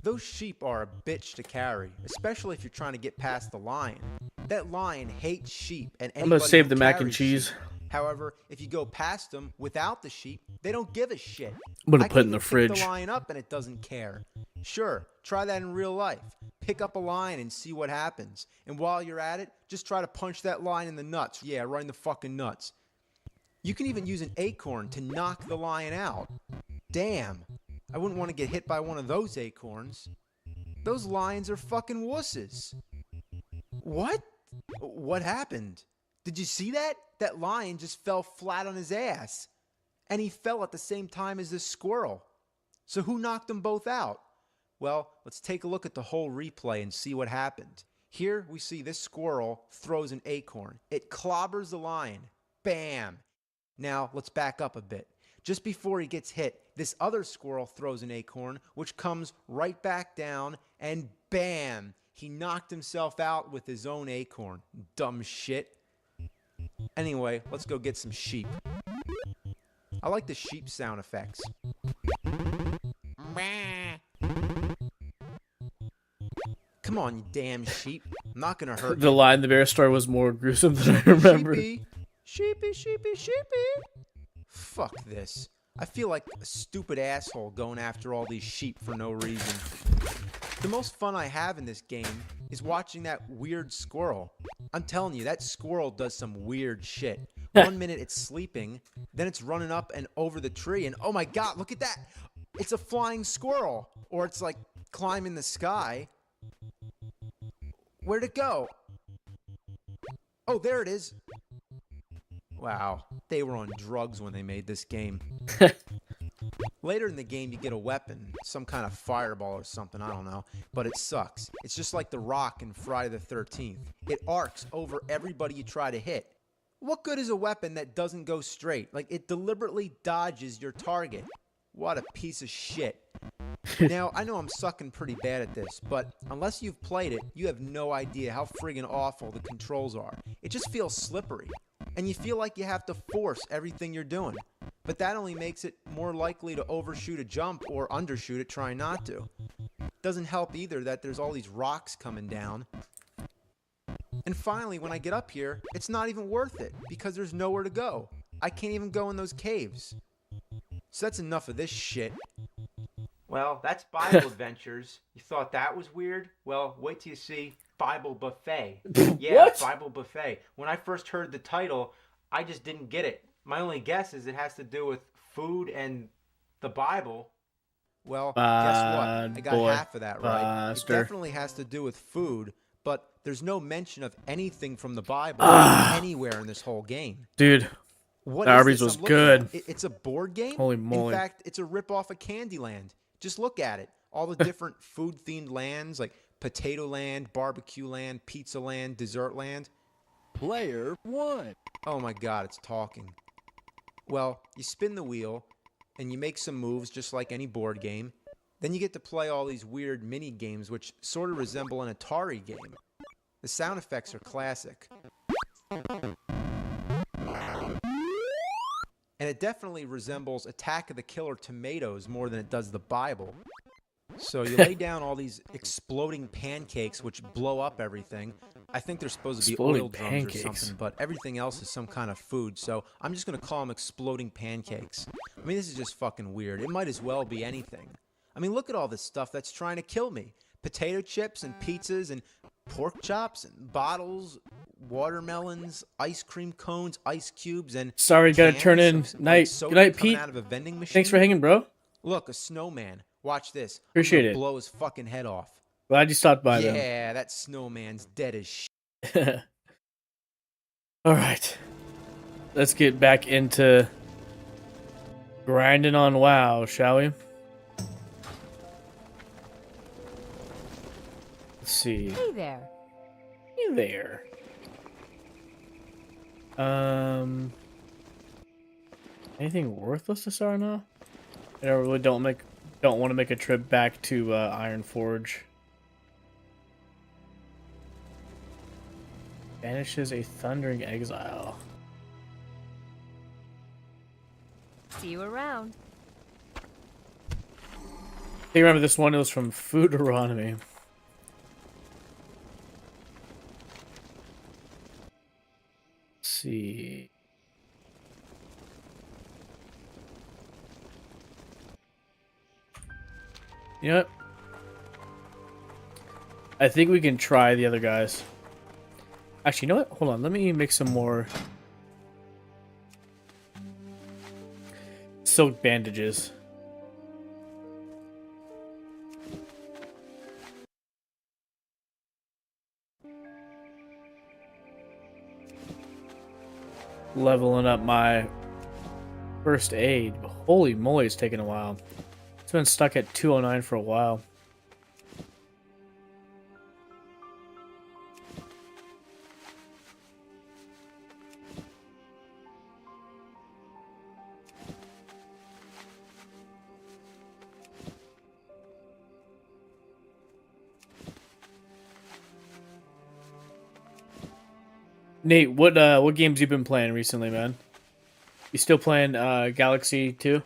Those sheep are a bitch to carry, especially if you're trying to get past the lion. That lion hates sheep and I'm gonna anybody save who the mac and carries cheese. sheep. However, if you go past them without the sheep, they don't give a shit. I'm gonna I put it can in the even pick fridge. the lion up and it doesn't care. Sure, try that in real life. Pick up a lion and see what happens. And while you're at it, just try to punch that lion in the nuts. Yeah, right in the fucking nuts. You can even use an acorn to knock the lion out. Damn, I wouldn't want to get hit by one of those acorns. Those lions are fucking wusses. What? What happened? Did you see that? That lion just fell flat on his ass. And he fell at the same time as this squirrel. So who knocked them both out? Well, let's take a look at the whole replay and see what happened. Here we see this squirrel throws an acorn. It clobbers the lion. Bam! Now let's back up a bit. Just before he gets hit, this other squirrel throws an acorn, which comes right back down, and bam! He knocked himself out with his own acorn. Dumb shit. Anyway, let's go get some sheep. I like the sheep sound effects. Come on, you damn sheep. I'm not gonna hurt The you. line in the bear story was more gruesome than I remember. Sheepy, sheepy, sheepy, sheepy. Fuck this. I feel like a stupid asshole going after all these sheep for no reason. The most fun I have in this game is watching that weird squirrel. I'm telling you, that squirrel does some weird shit. 1 minute it's sleeping, then it's running up and over the tree, and oh my god, look at that! It's a flying squirrel! Or it's like climbing the sky. Where'd it go? Oh, there it is. Wow, they were on drugs when they made this game. Later in the game, you get a weapon, some kind of fireball or something, I don't know, but it sucks. It's just like the rock in Friday the 13th. It arcs over everybody you try to hit. What good is a weapon that doesn't go straight? Like, it deliberately dodges your target. What a piece of shit. Now, I know I'm sucking pretty bad at this, but unless you've played it, you have no idea how friggin' awful the controls are. It just feels slippery, and you feel like you have to force everything you're doing. But that only makes it more likely to overshoot a jump or undershoot it trying not to. Doesn't help either that there's all these rocks coming down. And finally, when I get up here, it's not even worth it because there's nowhere to go. I can't even go in those caves. So that's enough of this shit. Well, that's Bible Adventures. You thought that was weird? Well, wait till you see Bible Buffet. Yeah, What? Bible Buffet. When I first heard the title, I just didn't get it. My only guess is it has to do with food and the Bible. Well, guess what? I got boy. half of that right. Buster. It definitely has to do with food, but there's no mention of anything from the Bible anywhere in this whole game. Dude, What Arby's is this was I'm looking good. at? It's a board game? Holy moly. In fact, it's a rip-off of Candyland. Just look at it. All the different food-themed lands, like Potato Land, Barbecue Land, Pizza Land, Dessert Land. Player 1. Oh my god, it's talking. Well, you spin the wheel, and you make some moves just like any board game. Then you get to play all these weird mini games which sort of resemble an Atari game. The sound effects are classic. And it definitely resembles Attack of the Killer Tomatoes more than it does the Bible. So you lay down all these exploding pancakes which blow up everything. I think they're supposed to be Exploding oil drums pancakes. or something, but everything else is some kind of food, so I'm just going to call them exploding pancakes. I mean, this is just fucking weird. It might as well be anything. I mean, look at all this stuff that's trying to kill me. Potato chips and pizzas and pork chops and bottles, watermelons, ice cream cones, ice cubes, and Sorry, gotta cans turn in. of, Night. soda Good night, coming Pete. out of a vending machine. Thanks for hanging, bro. Look, a snowman. Watch this. Appreciate I'm gonna it. blow his fucking head off. Glad you stopped by, Yeah, that snowman's dead as shit. then. All right. Let's get back into grinding on WoW, shall we? Let's see. Hey there. there. Anything worthless to start now? I really don't want to make a trip back to Iron Forge. Banishes a thundering exile. See you around. I remember this one. It was from Deuteronomy. Let's see. You know what? I think we can try the other guys. Actually, you know what? Hold on. Let me make some more silk bandages. Leveling up my first aid. Holy moly, it's taken a while. It's been stuck at 209 for a while. Nate, what games you been playing recently, man? You still playing Galaxy 2?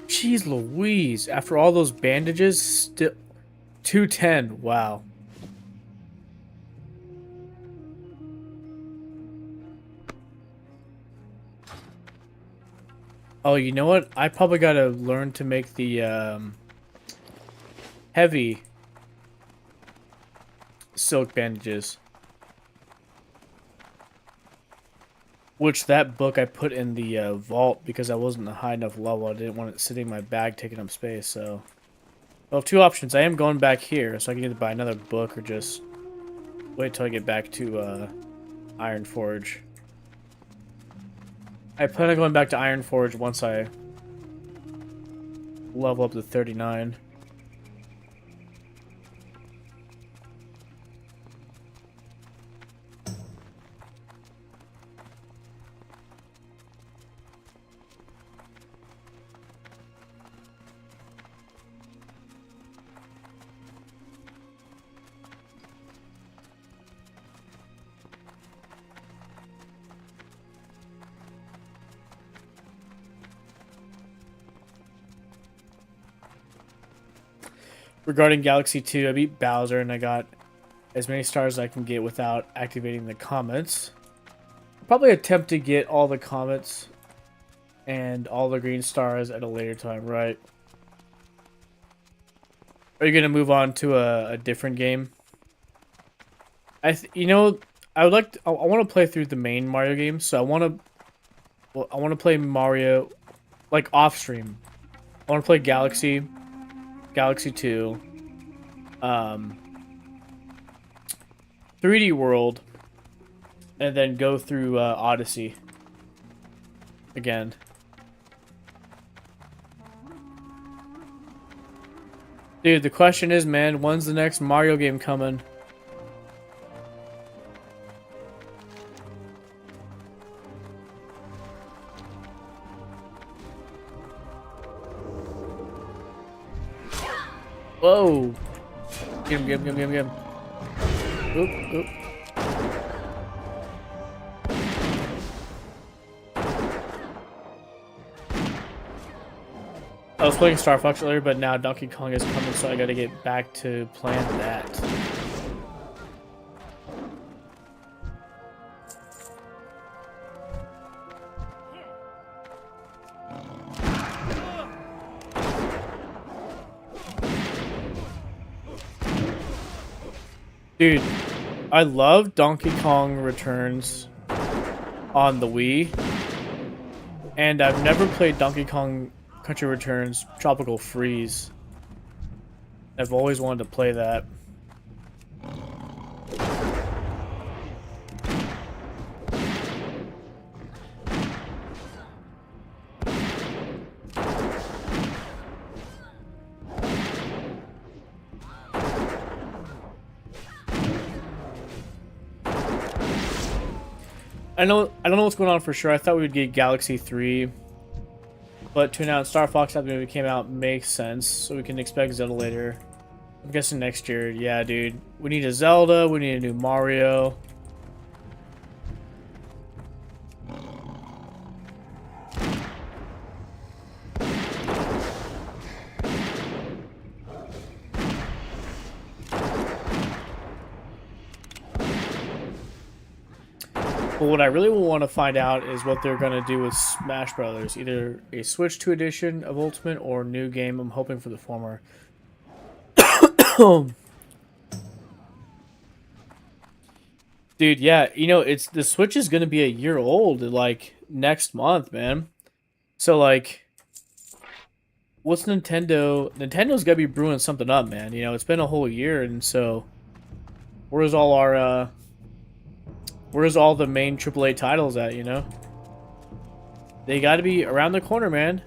Jeez Louise, after all those bandages, still 210. Wow. Oh, you know what? I probably gotta learn to make the heavy silk bandages. Which that book I put in the vault because I wasn't a high enough level. I didn't want it sitting in my bag taking up space, so... Well, two options. I am going back here, so I can either buy another book or just wait till I get back to Iron Forge. I plan on going back to Iron Forge once I level up to 39. Regarding Galaxy 2, I beat Bowser and I got as many stars as I can get without activating the comments. I'll probably attempt to get all the comments and all the green stars at a later time, right? Are you going to move on to a different game? I would like to, I want to play through the main Mario games, so I want to play Mario like off stream. I want to play Galaxy 2, 3D World, and then go through Odyssey again. Dude, the question is, man, when's the next Mario game coming? Whoa! Get him. Oop. I was playing Star Fox earlier, but now Donkey Kong is coming, so I gotta get back to playing that. Dude, I love Donkey Kong Returns on the Wii, and I've never played Donkey Kong Country Returns Tropical Freeze. I've always wanted to play that. I don't know what's going on for sure. I thought we would get Galaxy 3, but to announce Star Fox after the movie came out makes sense, so we can expect Zelda later. I'm guessing next year. Yeah, dude. We need a Zelda, we need a new Mario. But what I really want to find out is what they're going to do with Smash Brothers. Either a Switch 2 edition of Ultimate or a new game. I'm hoping for the former. Dude, yeah, you know, it's the Switch is going to be a year old like next month, man. So like what's Nintendo? Nintendo's got to be brewing something up, man. You know, it's been a whole year, and so where's all our where's all the main AAA titles at, you know? They gotta be around the corner, man.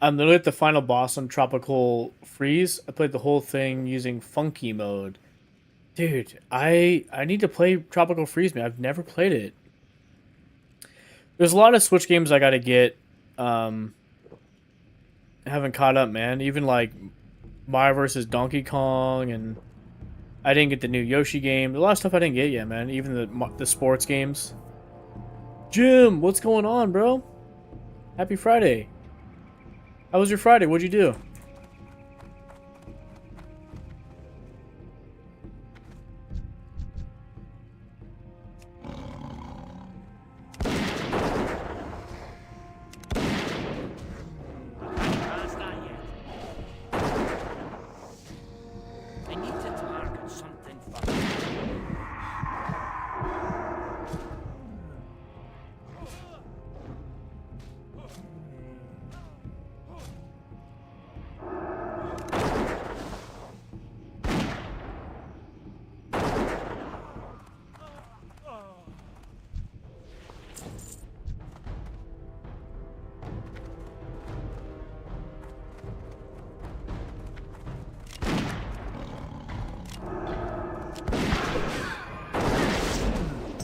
I'm literally at the final boss on Tropical Freeze. I played the whole thing using Funky mode. Dude, I need to play Tropical Freeze, man. I've never played it. There's a lot of Switch games I gotta get. I haven't caught up, man. Even like Mario vs. Donkey Kong, and I didn't get the new Yoshi game. There's a lot of stuff I didn't get yet, man. Even the sports games. Jim, what's going on, bro? Happy Friday. How was your Friday? What'd you do? Can't start yet. I need to target something first.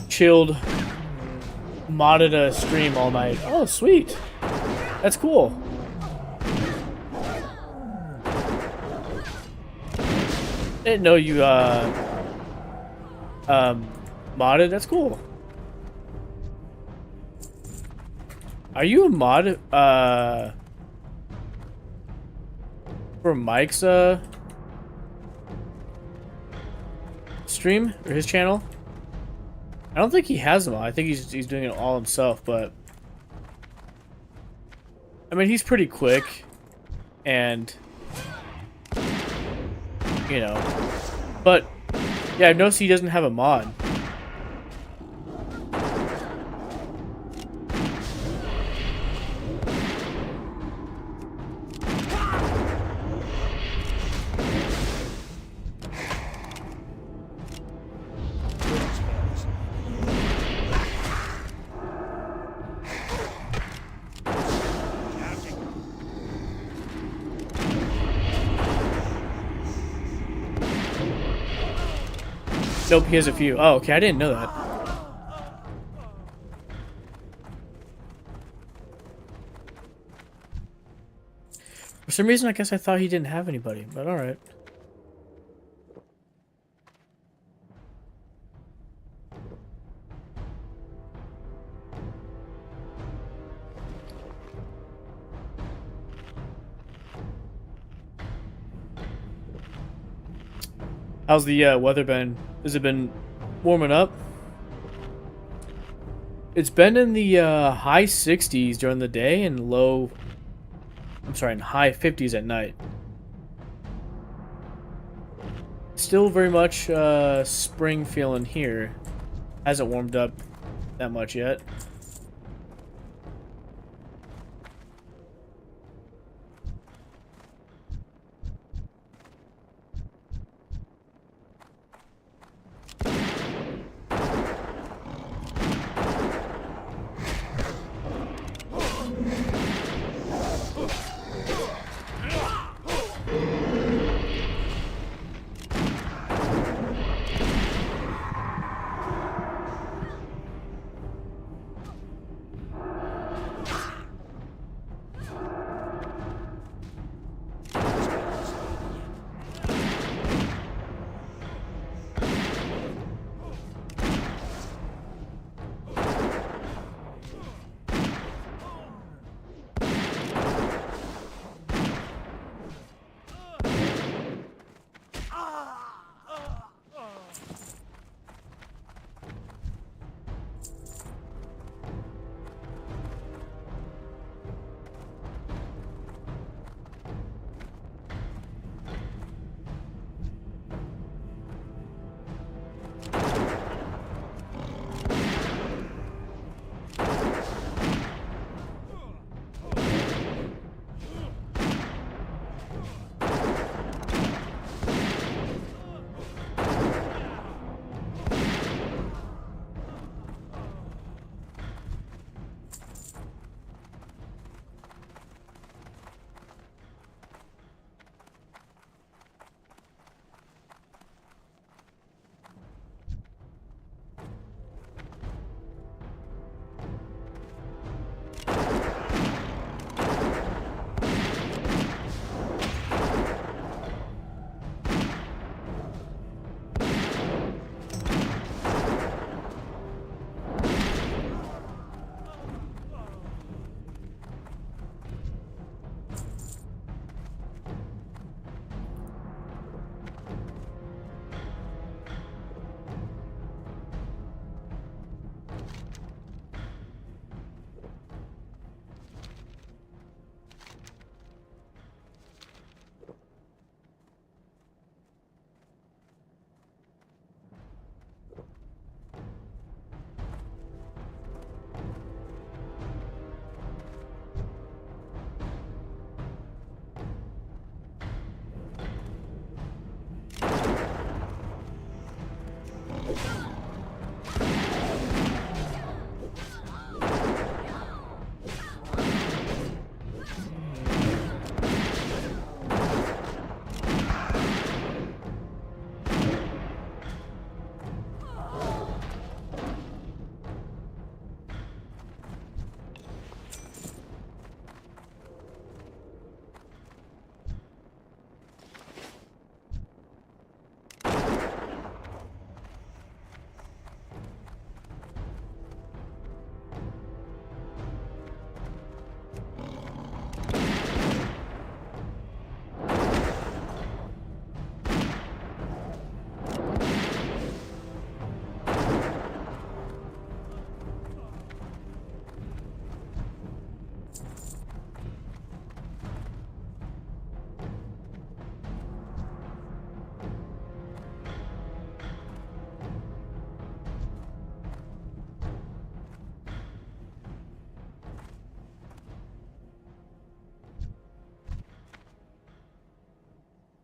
Chilled, modded a stream all night. Oh, sweet. That's cool. Didn't know you modded. That's cool. Are you a mod for Mike's stream or his channel? I don't think he has them all. I think he's doing it all himself, but I mean, he's pretty quick, and you know, but yeah, I've noticed he doesn't have a mod. Nope, he has a few. Oh, okay, I didn't know that. For some reason, I guess I thought he didn't have anybody, but alright. How's the weather been? Has it been warming up? It's been in the high 60s during the day and high 50s at night. Still very much spring feeling here. Hasn't warmed up that much yet.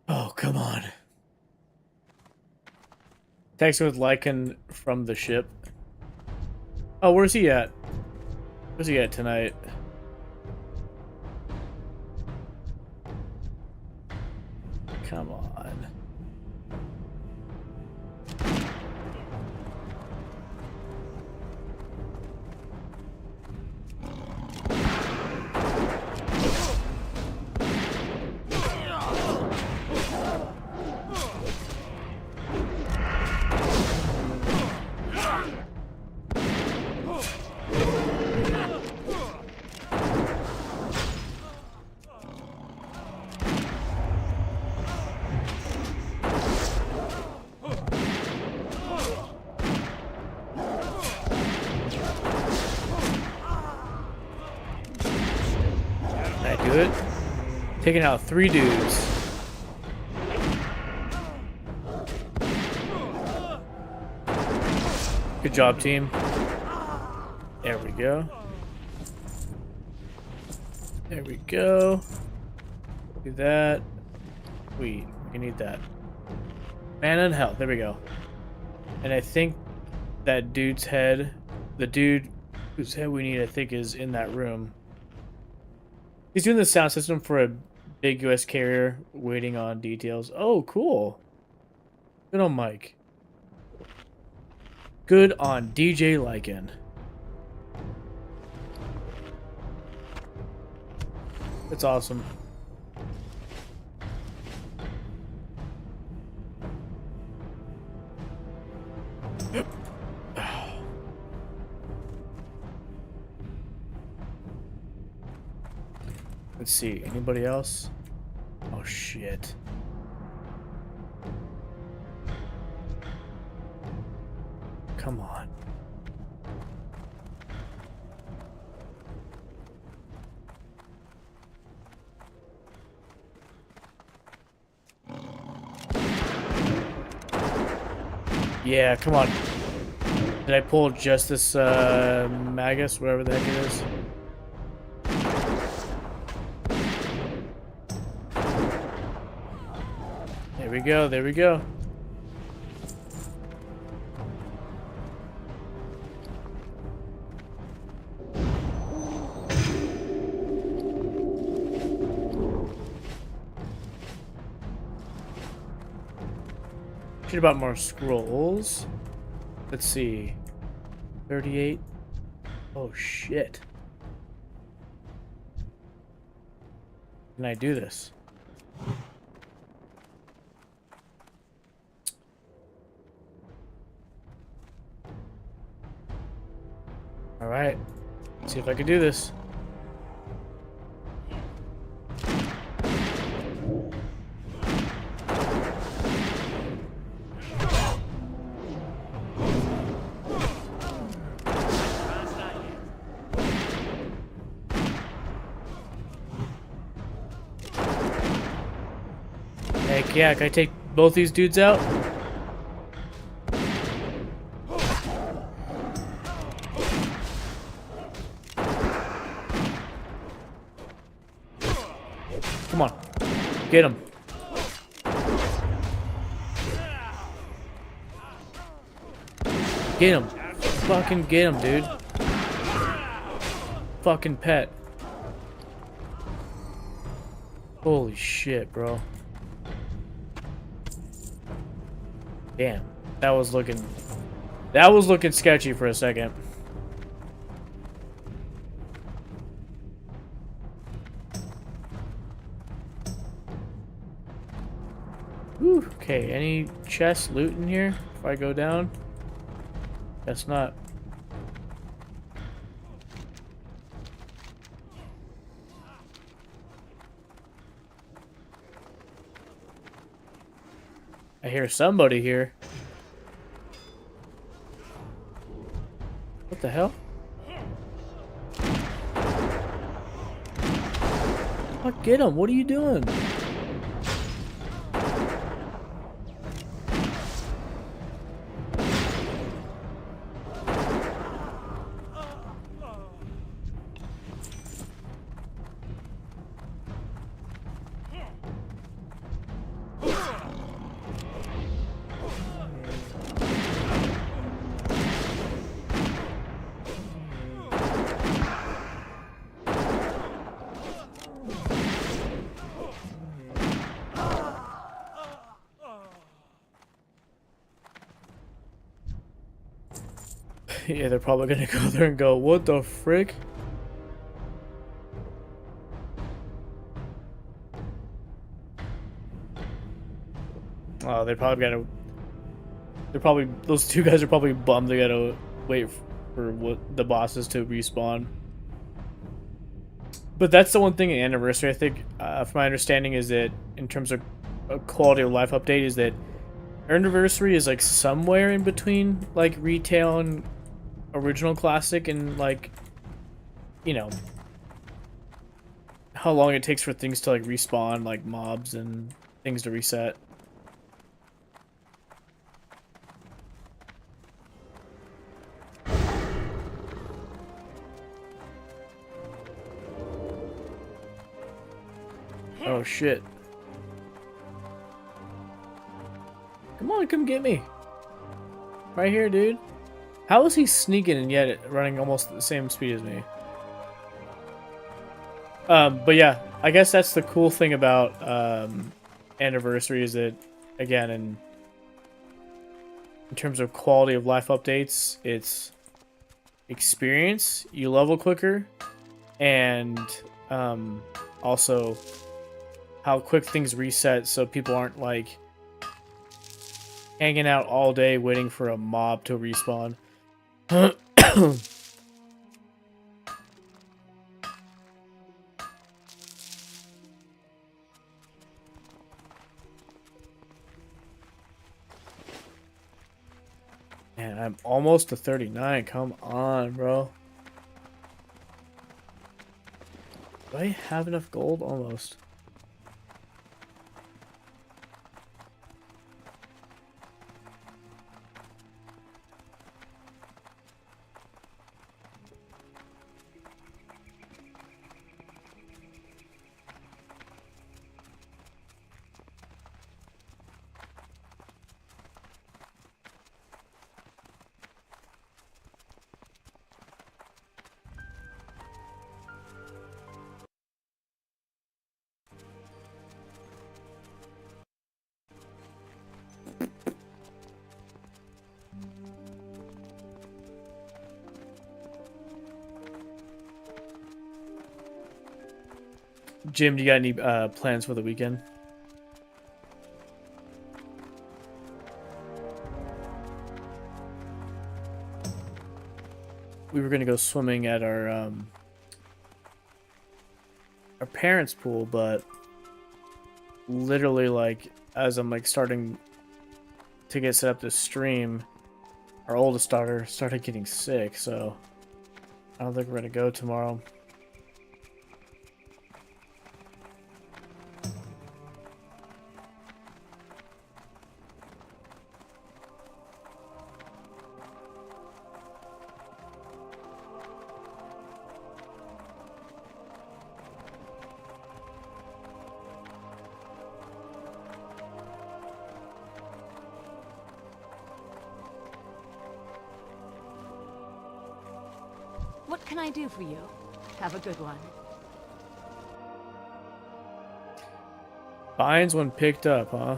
Oh, come on. Text with Lycan from the ship. Oh, where's he at? Where's he at tonight? Come on. do it. Taking out 3 dudes. Good job, team. There we go. There we go. Do that. We need that. Mana and health. There we go. And I think that dude's head, the dude whose head we need, I think, is in that room. He's doing the sound system for a big US carrier, waiting on details. Oh, cool. Good on Mike. Good on DJ Lycan. That's awesome. Let's see, anybody else? Oh shit. Come on. Yeah, come on. Did I pull just this Magus, whatever the heck it is? There we go, there we go. Should about more scrolls. Let's see. 38. Oh shit. Can I do this? All right. Let's see if I can do this. Heck yeah, can I take both these dudes out? Come on. Get him. Get him. Fucking get him, dude. Fucking pet. Holy shit, bro. Damn. That was looking sketchy for a second. Whew. Okay, any chest loot in here if I go down? Guess not. I hear somebody here. What the hell? Fuck, get him. What are you doing? Yeah, they're probably gonna go there and go, what the frick? Oh, they're probably those two guys are probably bummed they gotta wait for what the bosses to respawn. But that's the one thing in Anniversary, I think, from my understanding, is that in terms of a quality of life update, is that Anniversary is like somewhere in between like retail and original classic, and like, you know, how long it takes for things to like respawn, like mobs and things to reset. Oh shit. Come on, come get me. Right here, dude. How is he sneaking and yet running almost at the same speed as me? But yeah, I guess that's the cool thing about Anniversary is that, again, in terms of quality of life updates, it's experience, you level quicker, and also how quick things reset so people aren't like hanging out all day waiting for a mob to respawn. Man, I'm almost to 39. Come on, bro. Do I have enough gold? Almost. Jim, do you got any plans for the weekend? We were gonna go swimming at our parents' pool, but literally, like, as I'm like starting to get set up to stream, our oldest daughter started getting sick, so I don't think we're gonna go tomorrow. What can I do for you? Have a good one. Finds one picked up, huh?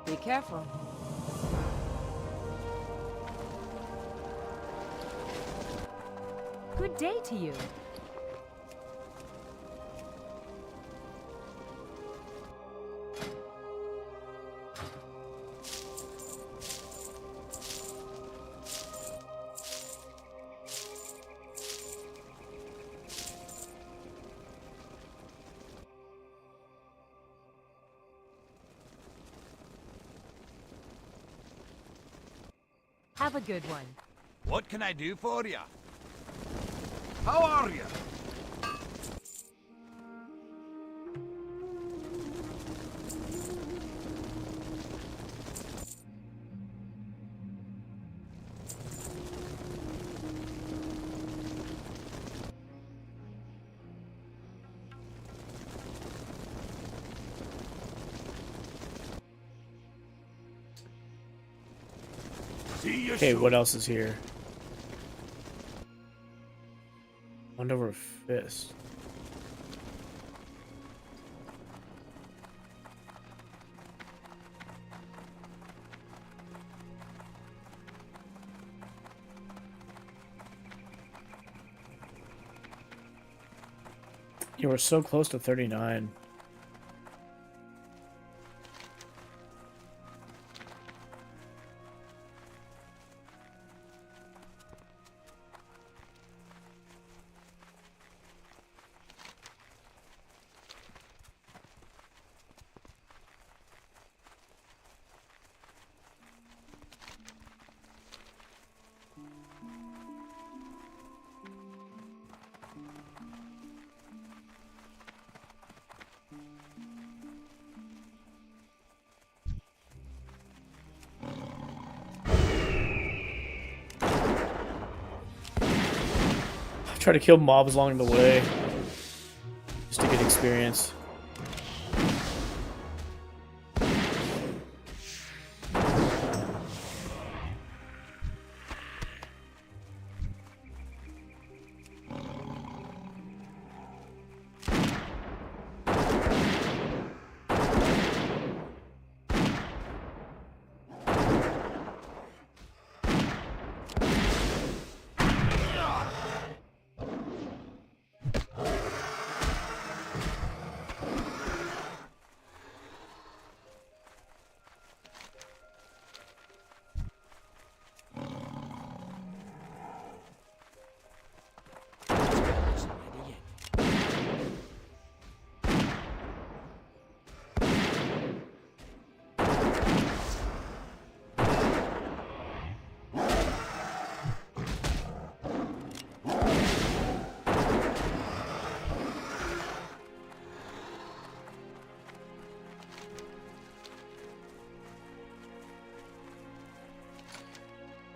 Be careful. Good day to you. Have a good one. What can I do for you? How are you? Okay, what else is here? One over a fist. You were so close to 39. try to kill mobs along the way. Just to get experience.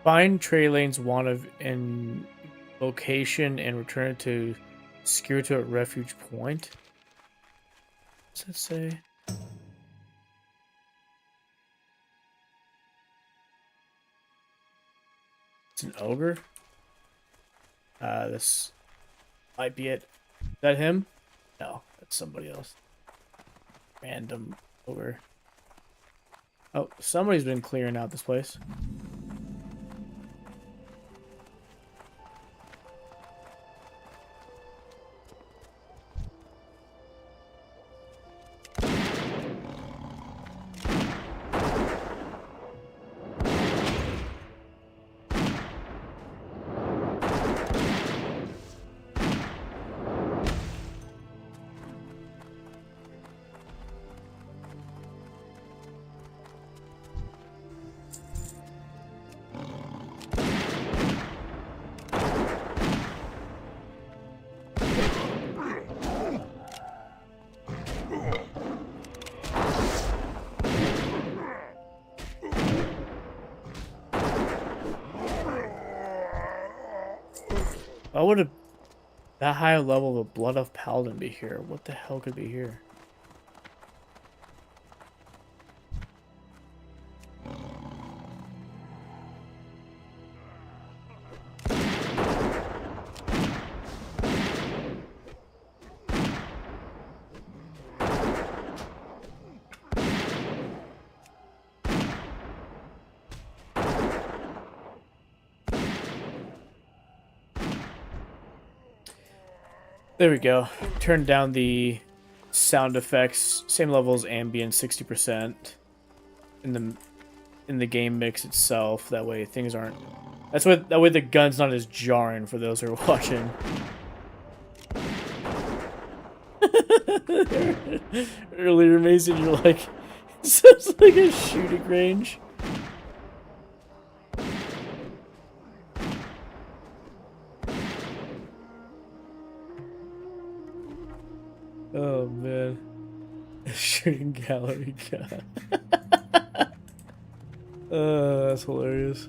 Find Trey Lane's wand of invocation and return it to Skirto at Refuge Point. What's that say? It's an ogre. This might be it. Is that him? No, that's somebody else. Random ogre. Oh, somebody's been clearing out this place. Why would that high level of a Blood of Paladin be here? What the hell could be here? There we go. Turn down the sound effects, same level as ambient, 60% in the game mix itself. That way things aren't. That way the gun's not as jarring for those who are watching. Earlier, Mason, you're like, it sounds like a shooting range. Oh man, shooting gallery gun. That's hilarious.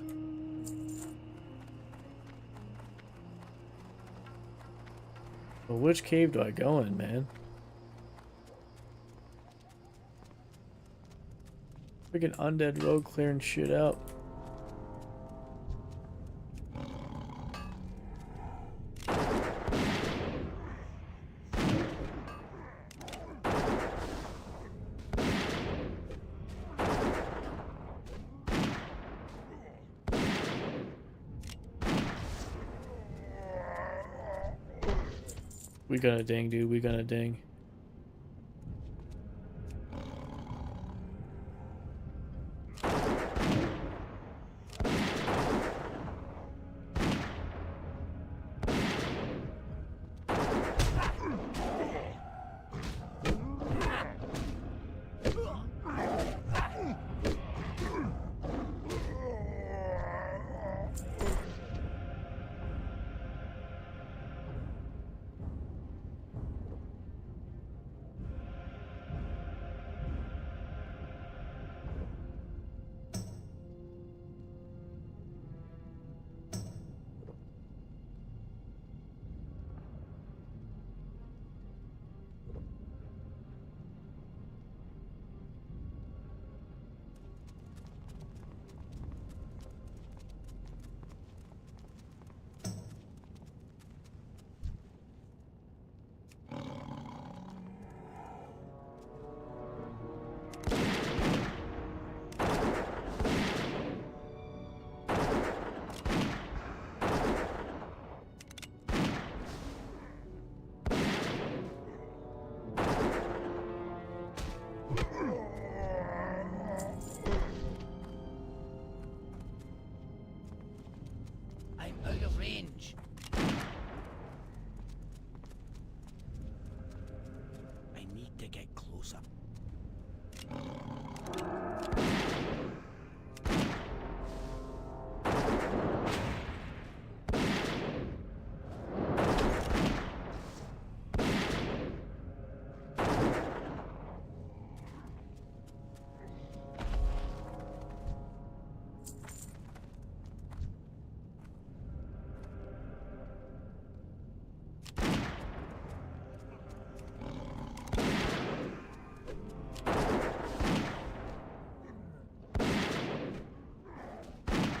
Well, which cave do I go in, man? Freaking undead rogue clearing shit out. We gonna ding, dude. We gonna ding.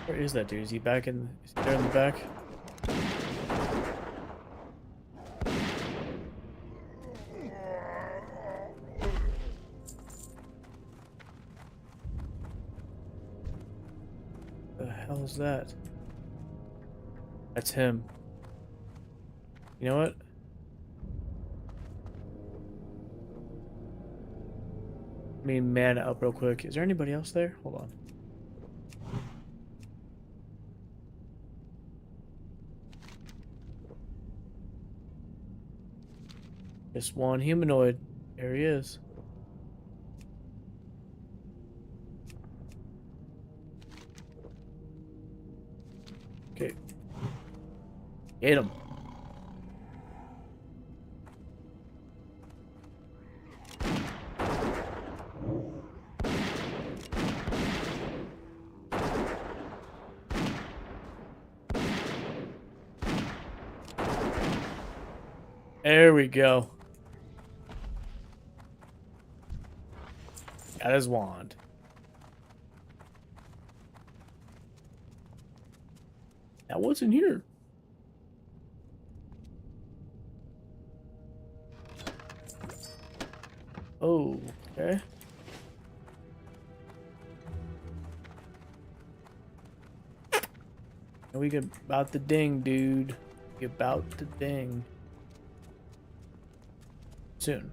Where is that dude? Is he back in? Is he there in the back? The hell is that? That's him. You know what? Let me mana up real quick. Is there anybody else there? Hold on. Just one humanoid. There he is. Okay. Get him. There we go. Got his wand. That wasn't here. Oh, okay. And we get about the ding, dude. We about the ding. Soon.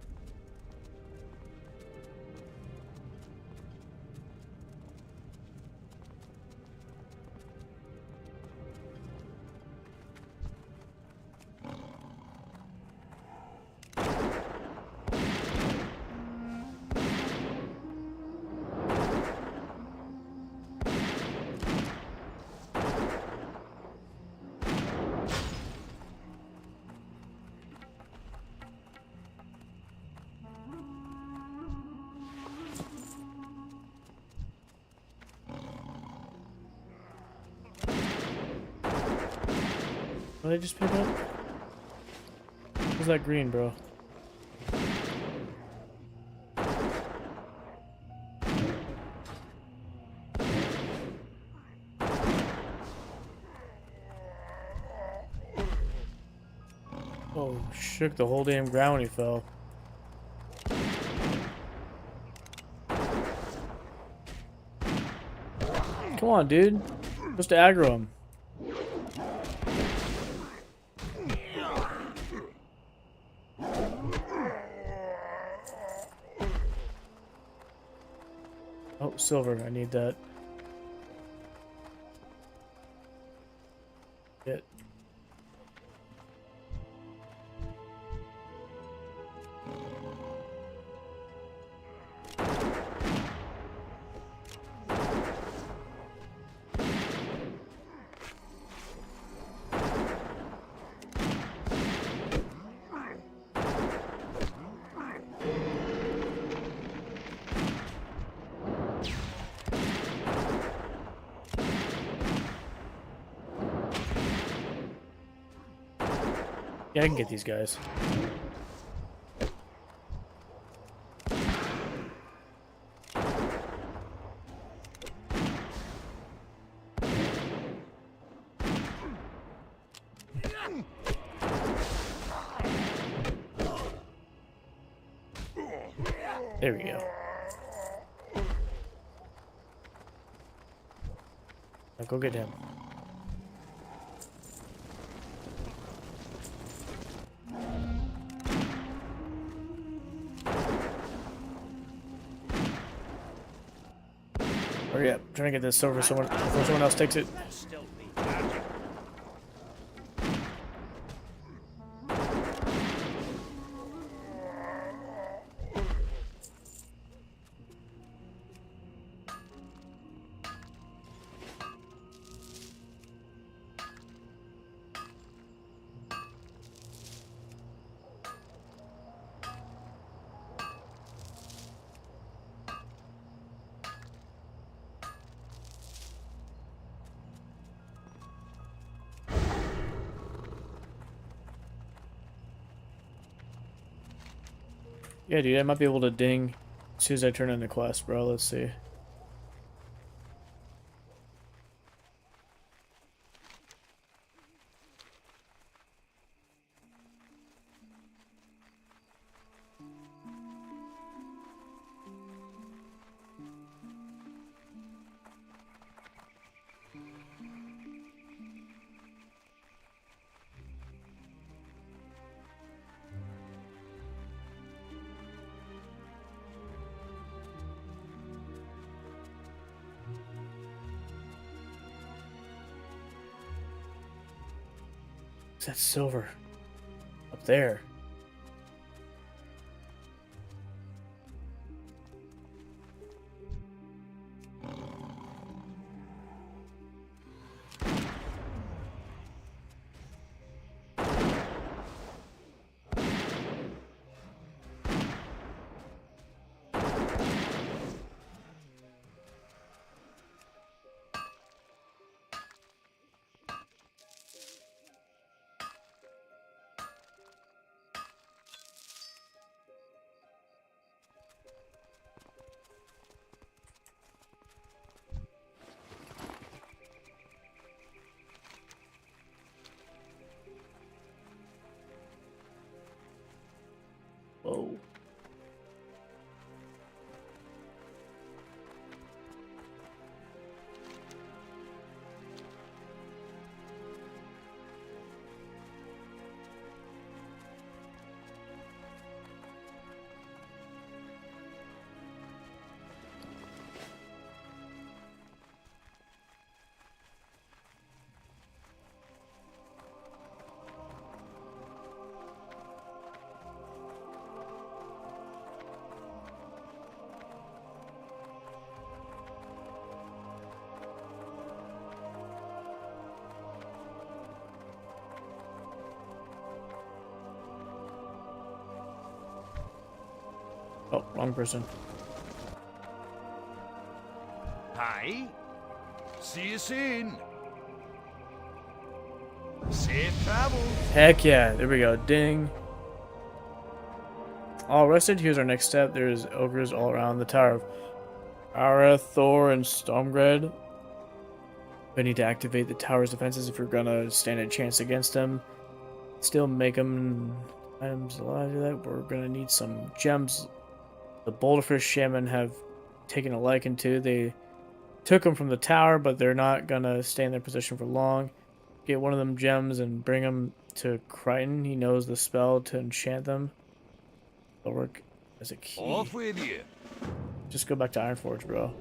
What did I just pick up? What's that green, bro? Oh, shook the whole damn ground when he fell. Come on, dude. Supposed to aggro him. Oh, silver. I need that. Shit. Yeah, I can get these guys. There we go. Now go get him. Hurry up. I'm trying to get this silver before someone else takes it. Still be magic. Yeah, dude, I might be able to ding as soon as I turn in the quest, bro. Let's see. What's that silver? Up there. Whoa. Oh, wrong person. Hi. See you soon. Safe travels. Heck yeah, there we go. Ding. All rested. Here's our next step. There's ogres all around the Tower of Ara, Thor, and Stormgred. We need to activate the tower's defenses if we're gonna stand a chance against them. Still make them items alive to that. We're gonna need some gems. The Boulderfish Shaman have taken a liking to. They took them from the tower, but they're not gonna stay in their position for long. Get one of them gems and bring them to Crichton. He knows the spell to enchant them. They'll work as a key. Off with you. Just go back to Ironforge, bro.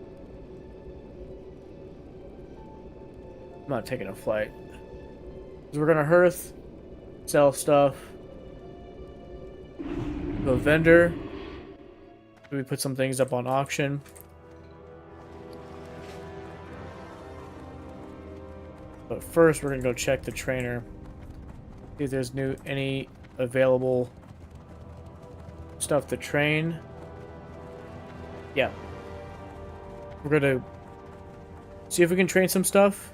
I'm not taking a flight. So we're gonna hearth, sell stuff. The vendor. We put some things up on auction. But first, we're gonna go check the trainer. See if there's any available stuff to train. Yeah. We're gonna see if we can train some stuff.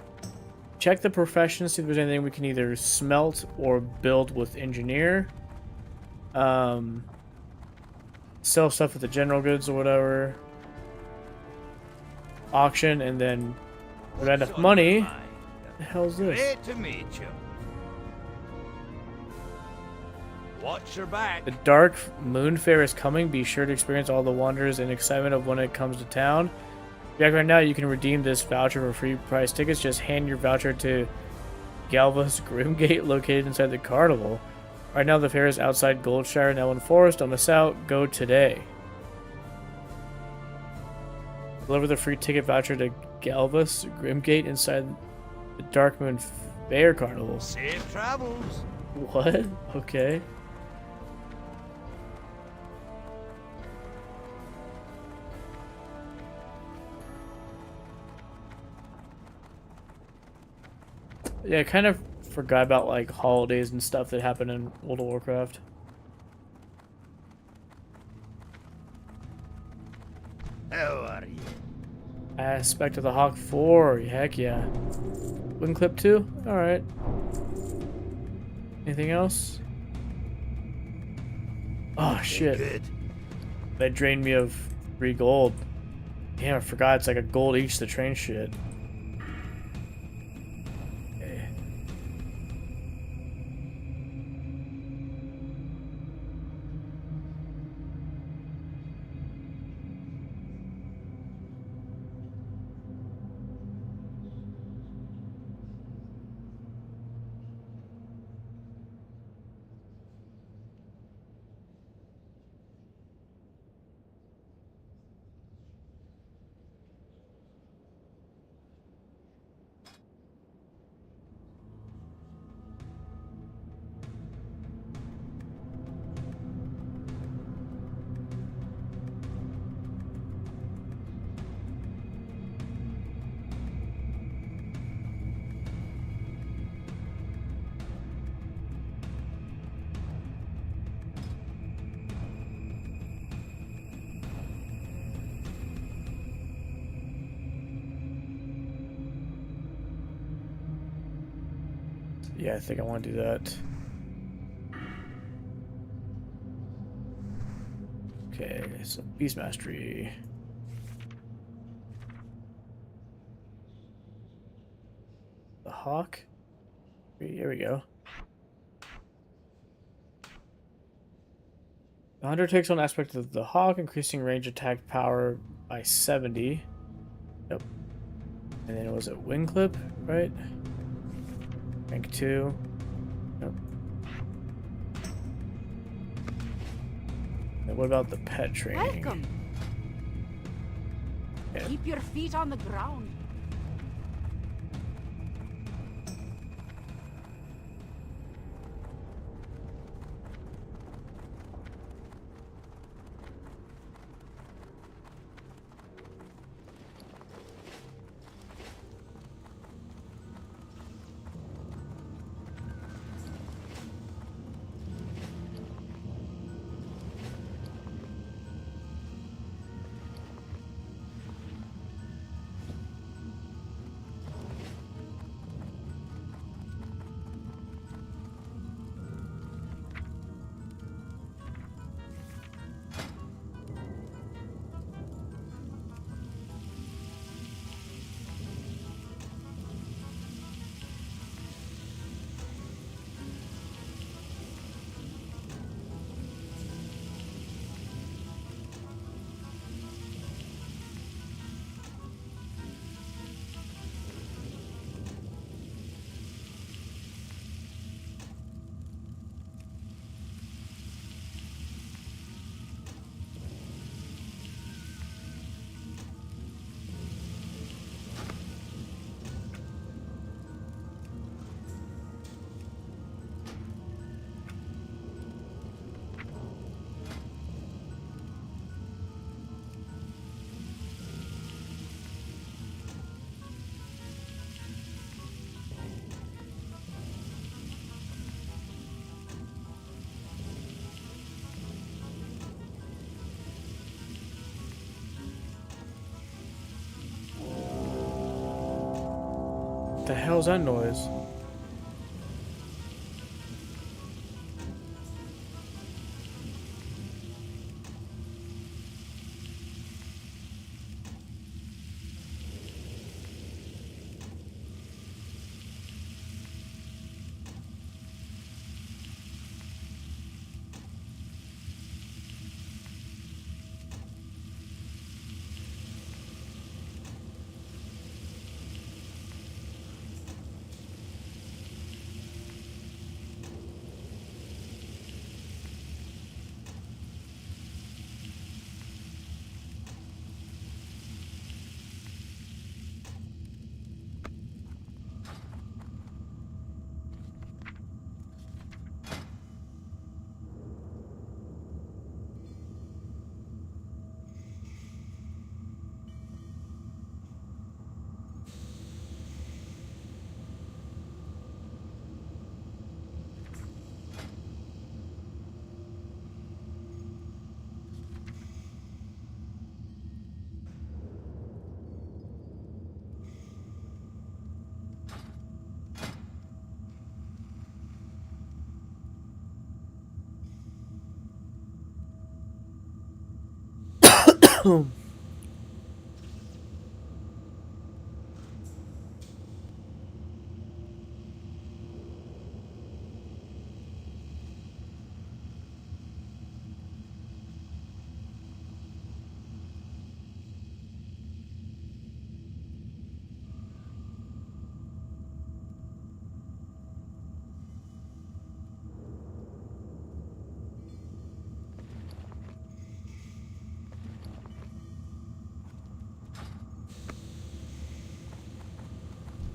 Check the professions, see if there's anything we can either smelt or build with engineer. Sell stuff at the general goods or whatever. Auction, and then we got enough money. What the hell's this? Great to meet you. Watch your back. The Dark Moon Fair is coming. Be sure to experience all the wonders and excitement of when it comes to town. Back right now, you can redeem this voucher for free price tickets. Just hand your voucher to Galva's Grimgate, located inside the carnival. Right now, the fair is outside Goldshire and Elwyn Forest. Don't miss out. Go today. Deliver the free ticket voucher to Galva's Grimgate inside the Dark Moon Fair Carnival. Safe travels. What? Okay. Yeah, I kind of forgot about like holidays and stuff that happen in World of Warcraft. How are you? Aspect of the Hawk 4. Heck yeah. Wing clip 2? Alright. Anything else? Oh shit. Good. That drained me of 3 gold. Damn, I forgot it's like a gold each to train shit. Okay. Yeah, I think I want to do that. Okay, so Beast Mastery. The Hawk. Here we go. The Hunter takes on aspect of the Hawk, increasing range attack power by 70. Yep. And then was it Wing Clip, right? Rank 2. Yep. And what about the pet training? Welcome. Yeah. Keep your feet on the ground. What the hell's that noise?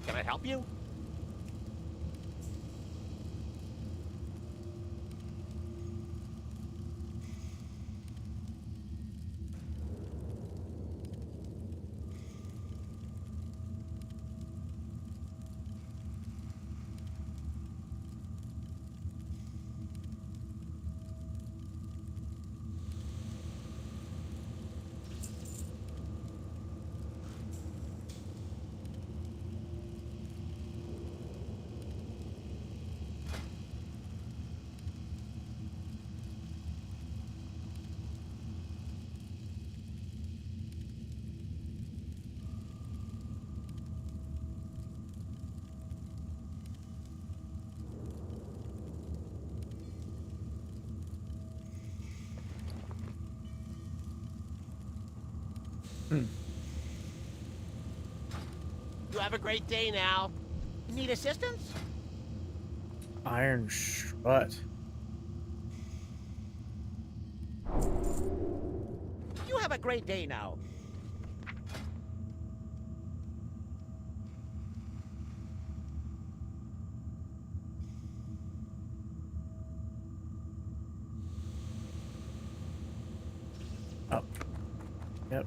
Can I help you? You have a great day now. Need assistance? Iron strut. You have a great day now. Oh. Yep.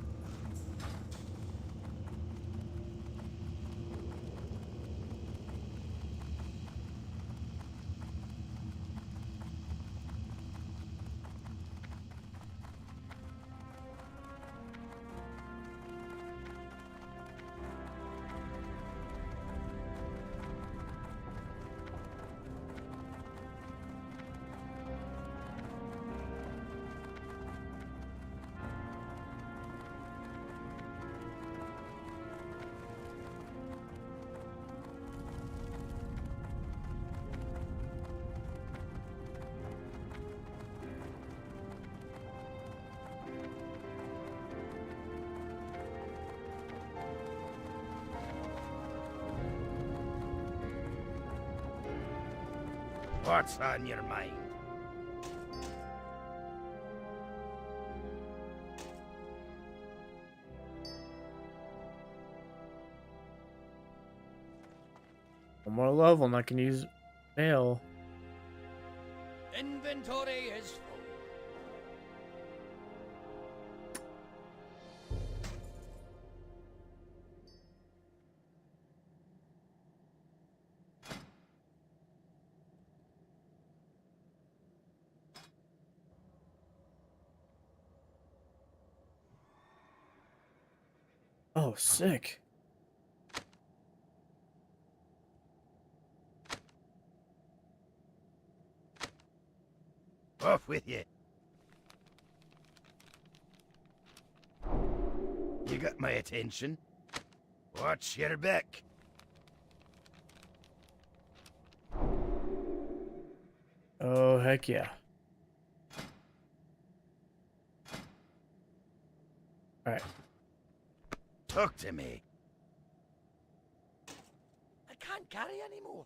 What's on your mind? One more level and I can use mail. Inventory is full. Oh, sick. Off with you. You got my attention. Watch your back. Oh, heck yeah. Alright. Talk to me. I can't carry anymore.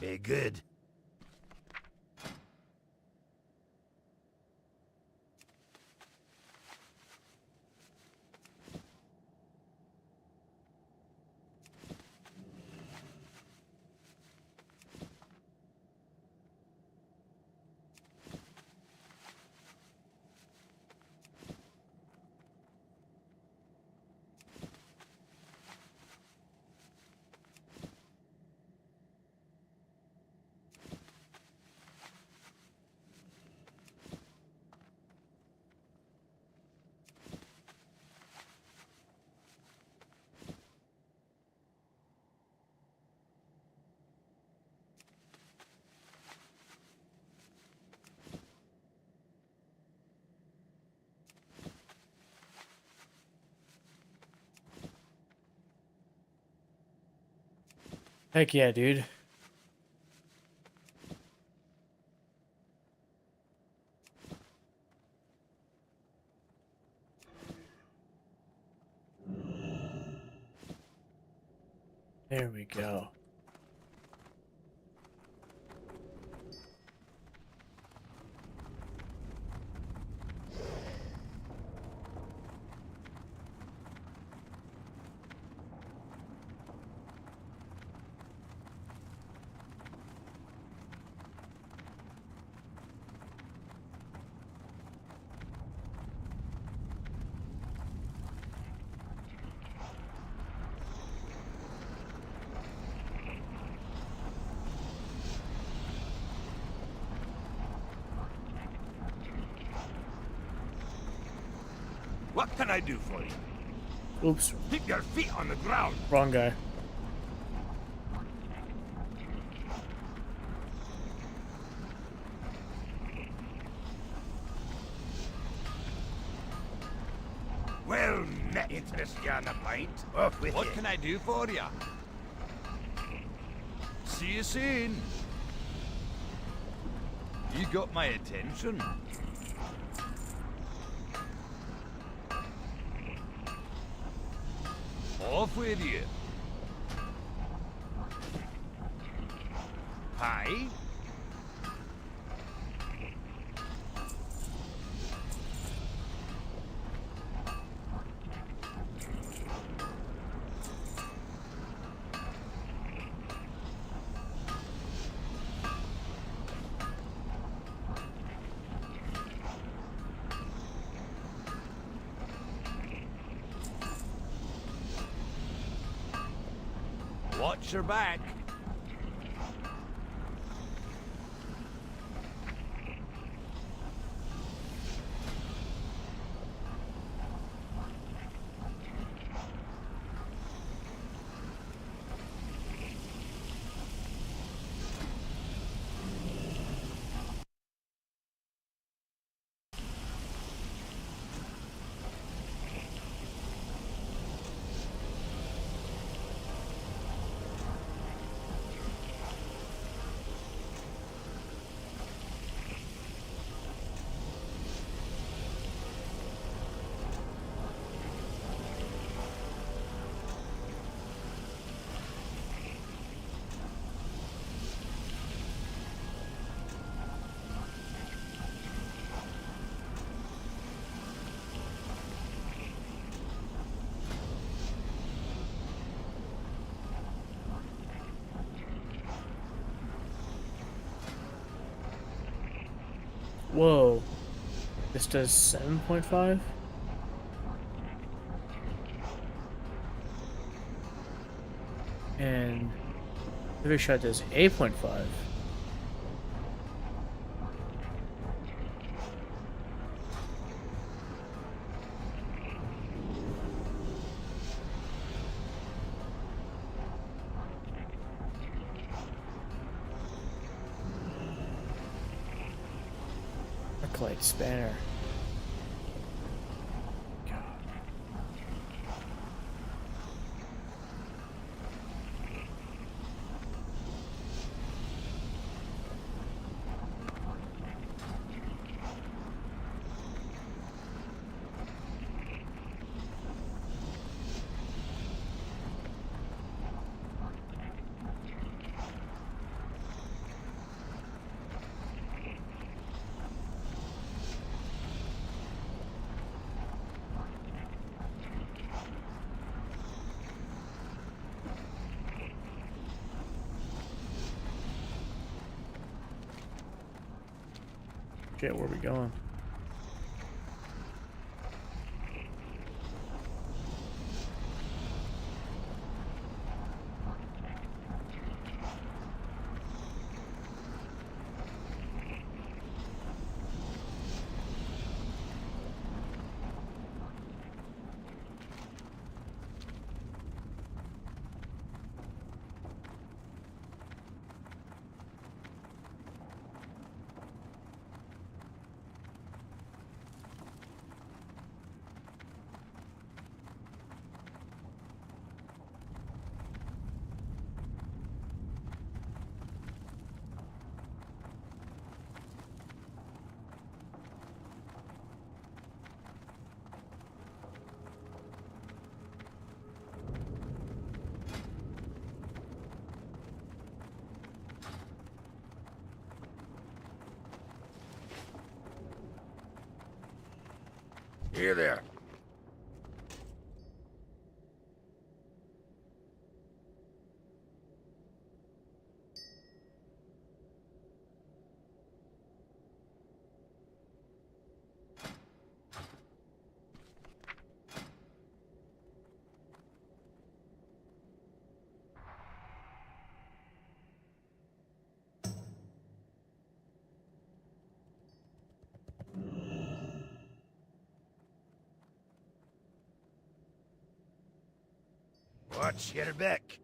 Be good. Heck yeah, dude. There we go. What can I do for you? Oops, Keep your feet on the ground. wrong guy. Interest you on a pint? Off with what can I do for you? See you soon. You got my attention. Off with you. Hi. Watch your back. Whoa. This does 7.5? And the big shot does 8.5. Arclight spanner. Shit, where are we going? Here there. Watch your back.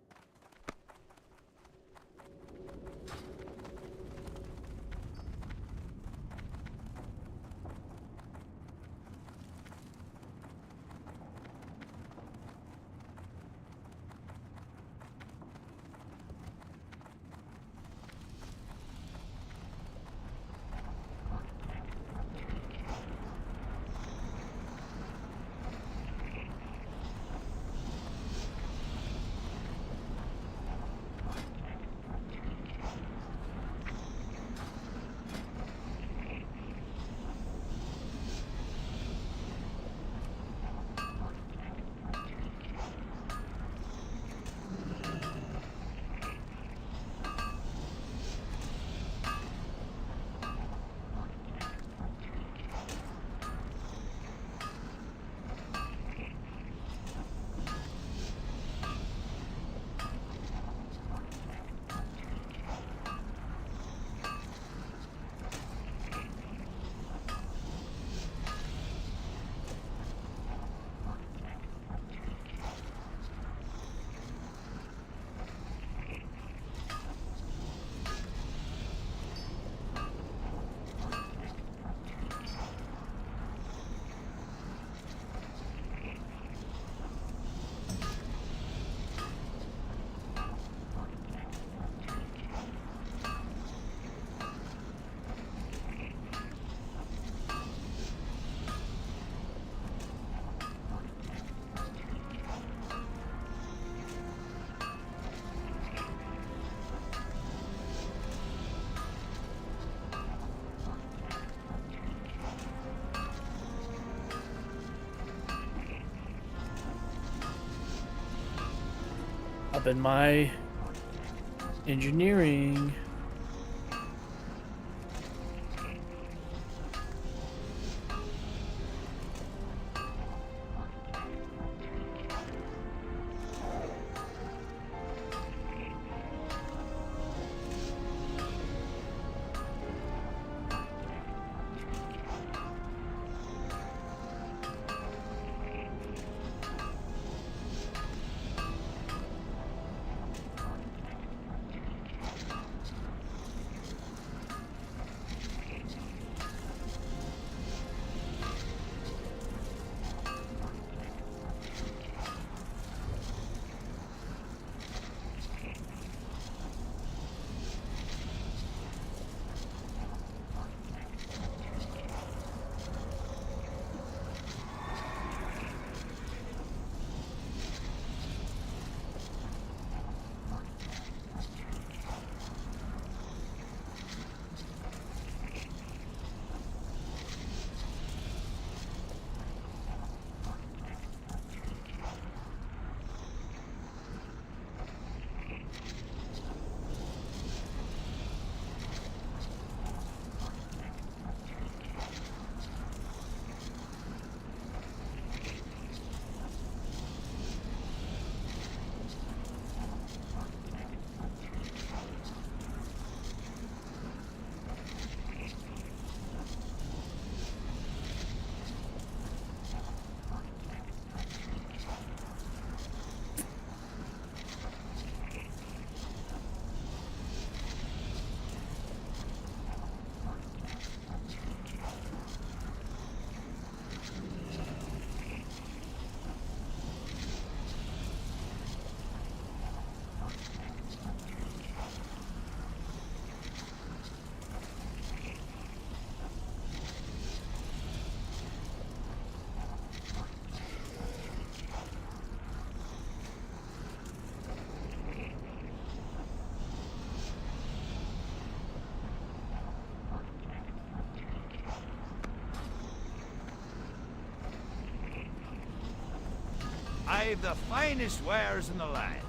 Upping my engineering. I've the finest wares in the land.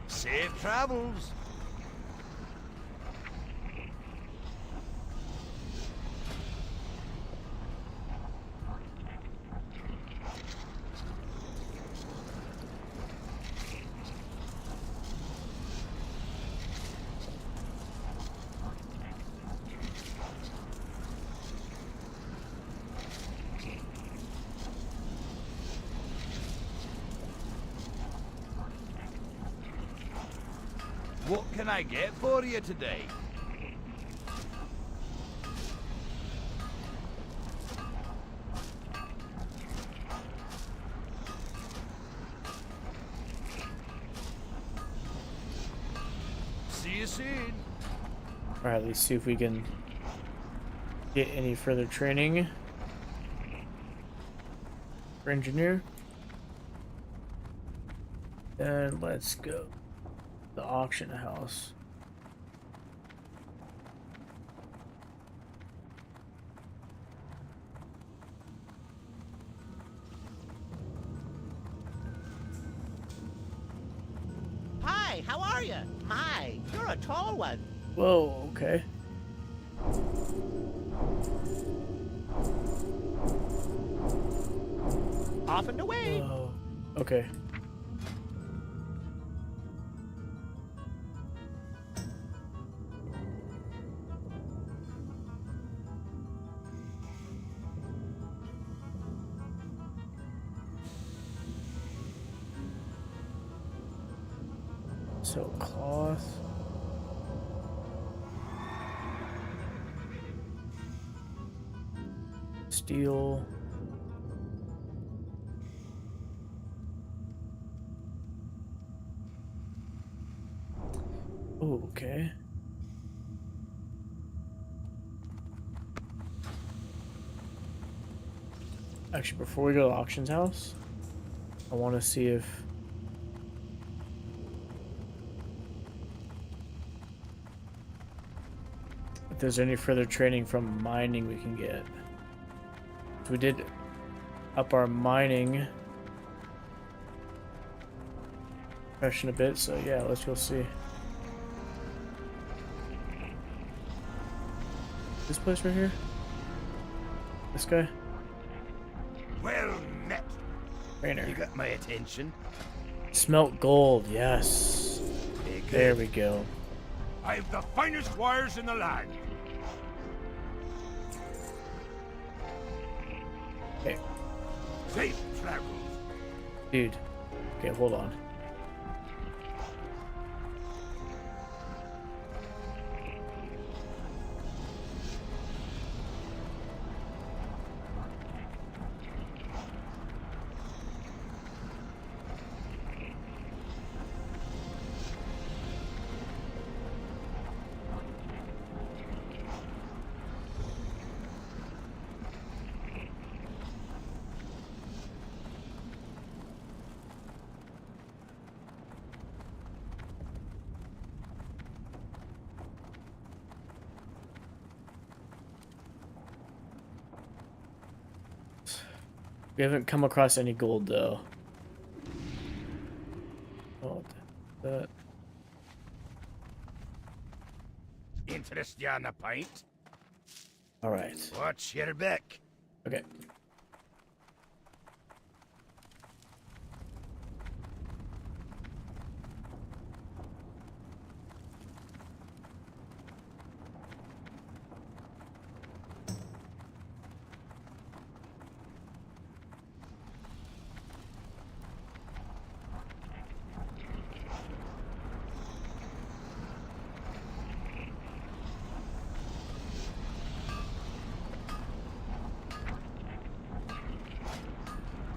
Safe travels. What can I get for you today? See you soon. Alright, let's see if we can get any further training for engineer. And let's go. The auction house. Hi, how are you? My, you're a tall one. Whoa, okay. Off and away. Whoa. Okay. So cloth. Steel. Oh, okay. Actually, before we go to auction's house, I want to see if there's any further training from mining we can get. So we did up our mining profession a bit, so yeah, let's go see. This place right here? This guy? Well met. Trainer. You got my attention. Smelt gold, yes. There we go. I have the finest wires in the land. Okay. Safe travels. Dude. Okay, hold on. We haven't come across any gold though. Oh, that. Interest you on a pint? All right. Watch your back. Okay.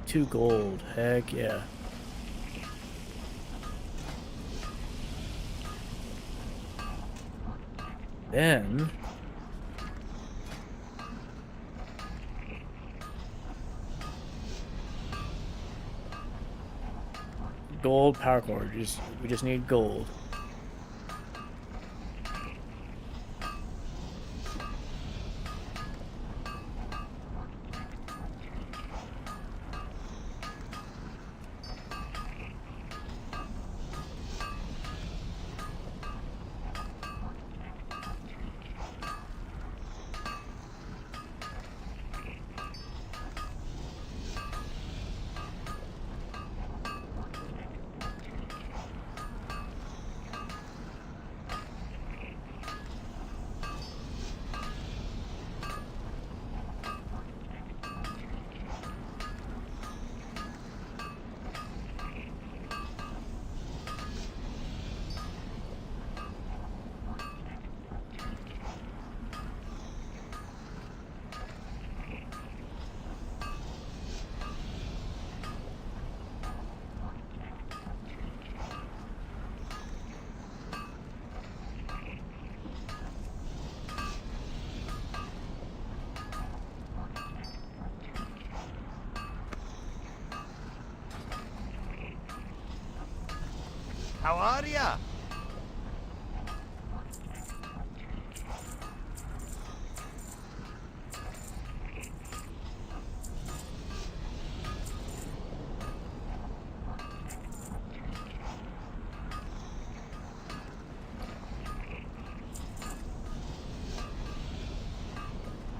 Two gold. Heck yeah. Then gold power core. We just need gold. How are ya?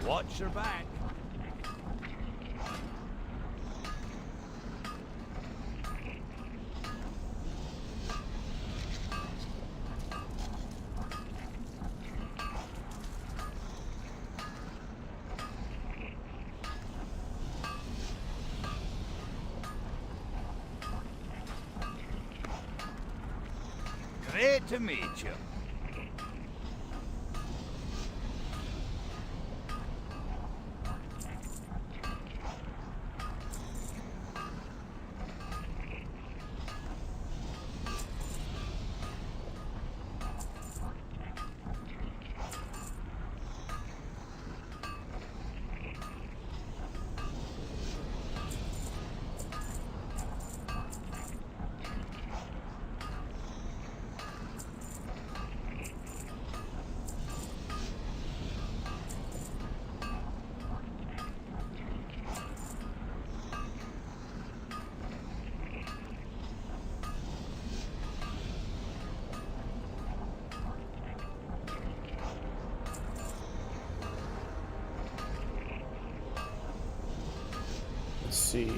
Watch your back. Great to meet you. see.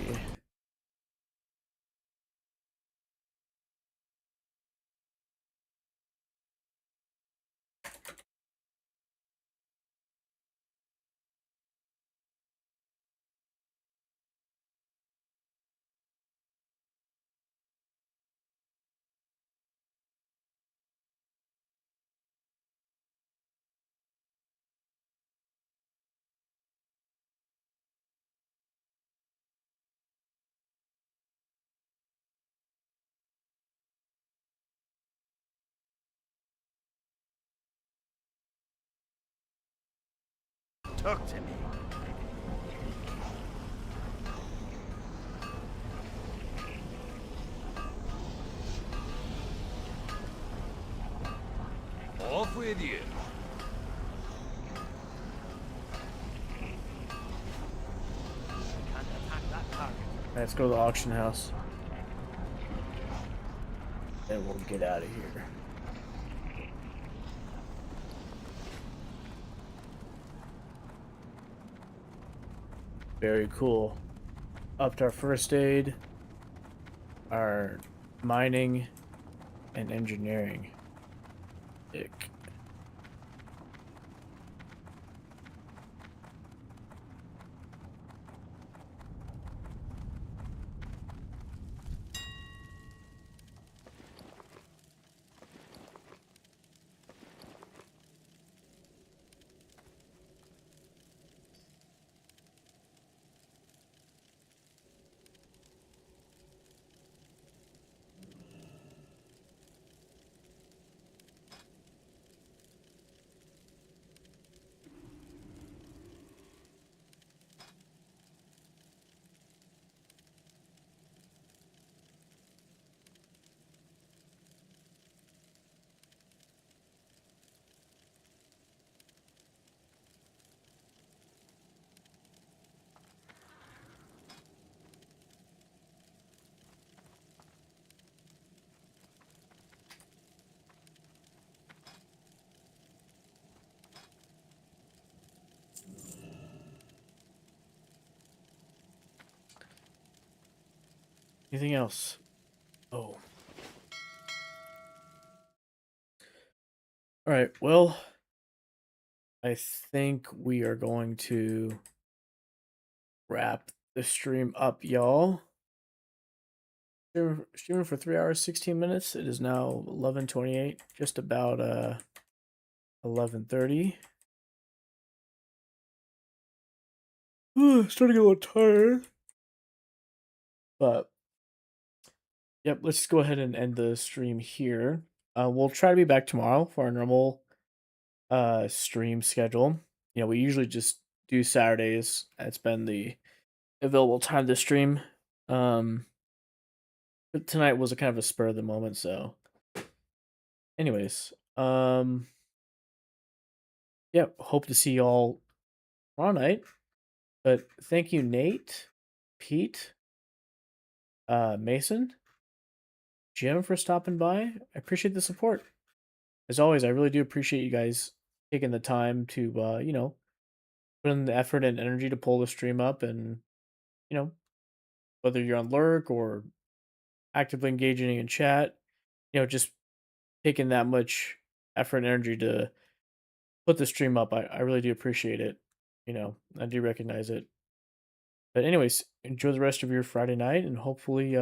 Talk to me. Off with you. Can't attack that target. Let's go to the auction house. And we'll get out of here. Very cool. Upped our first aid, our mining, and engineering. Sick. Anything else? Oh. All right. Well, I think we are going to wrap the stream up, y'all. Streaming for 3 hours, 16 minutes. It is now 11:28, just about 11:30. Starting to get a little tired. But yep, let's just go ahead and end the stream here. We'll try to be back tomorrow for our normal stream schedule. You know, we usually just do Saturdays. That's been the available time to stream. But tonight was a kind of a spur of the moment, so anyways, yeah, hope to see y'all tomorrow night. But thank you, Nate, Pete, Mason, Jim, for stopping by. I appreciate the support. As always, I really do appreciate you guys taking the time to you know, put in the effort and energy to pull the stream up, and you know, whether you're on lurk or actively engaging in chat, you know, just taking that much effort and energy to put the stream up. I really do appreciate it. You know, I do recognize it. But anyways, enjoy the rest of your Friday night, and hopefully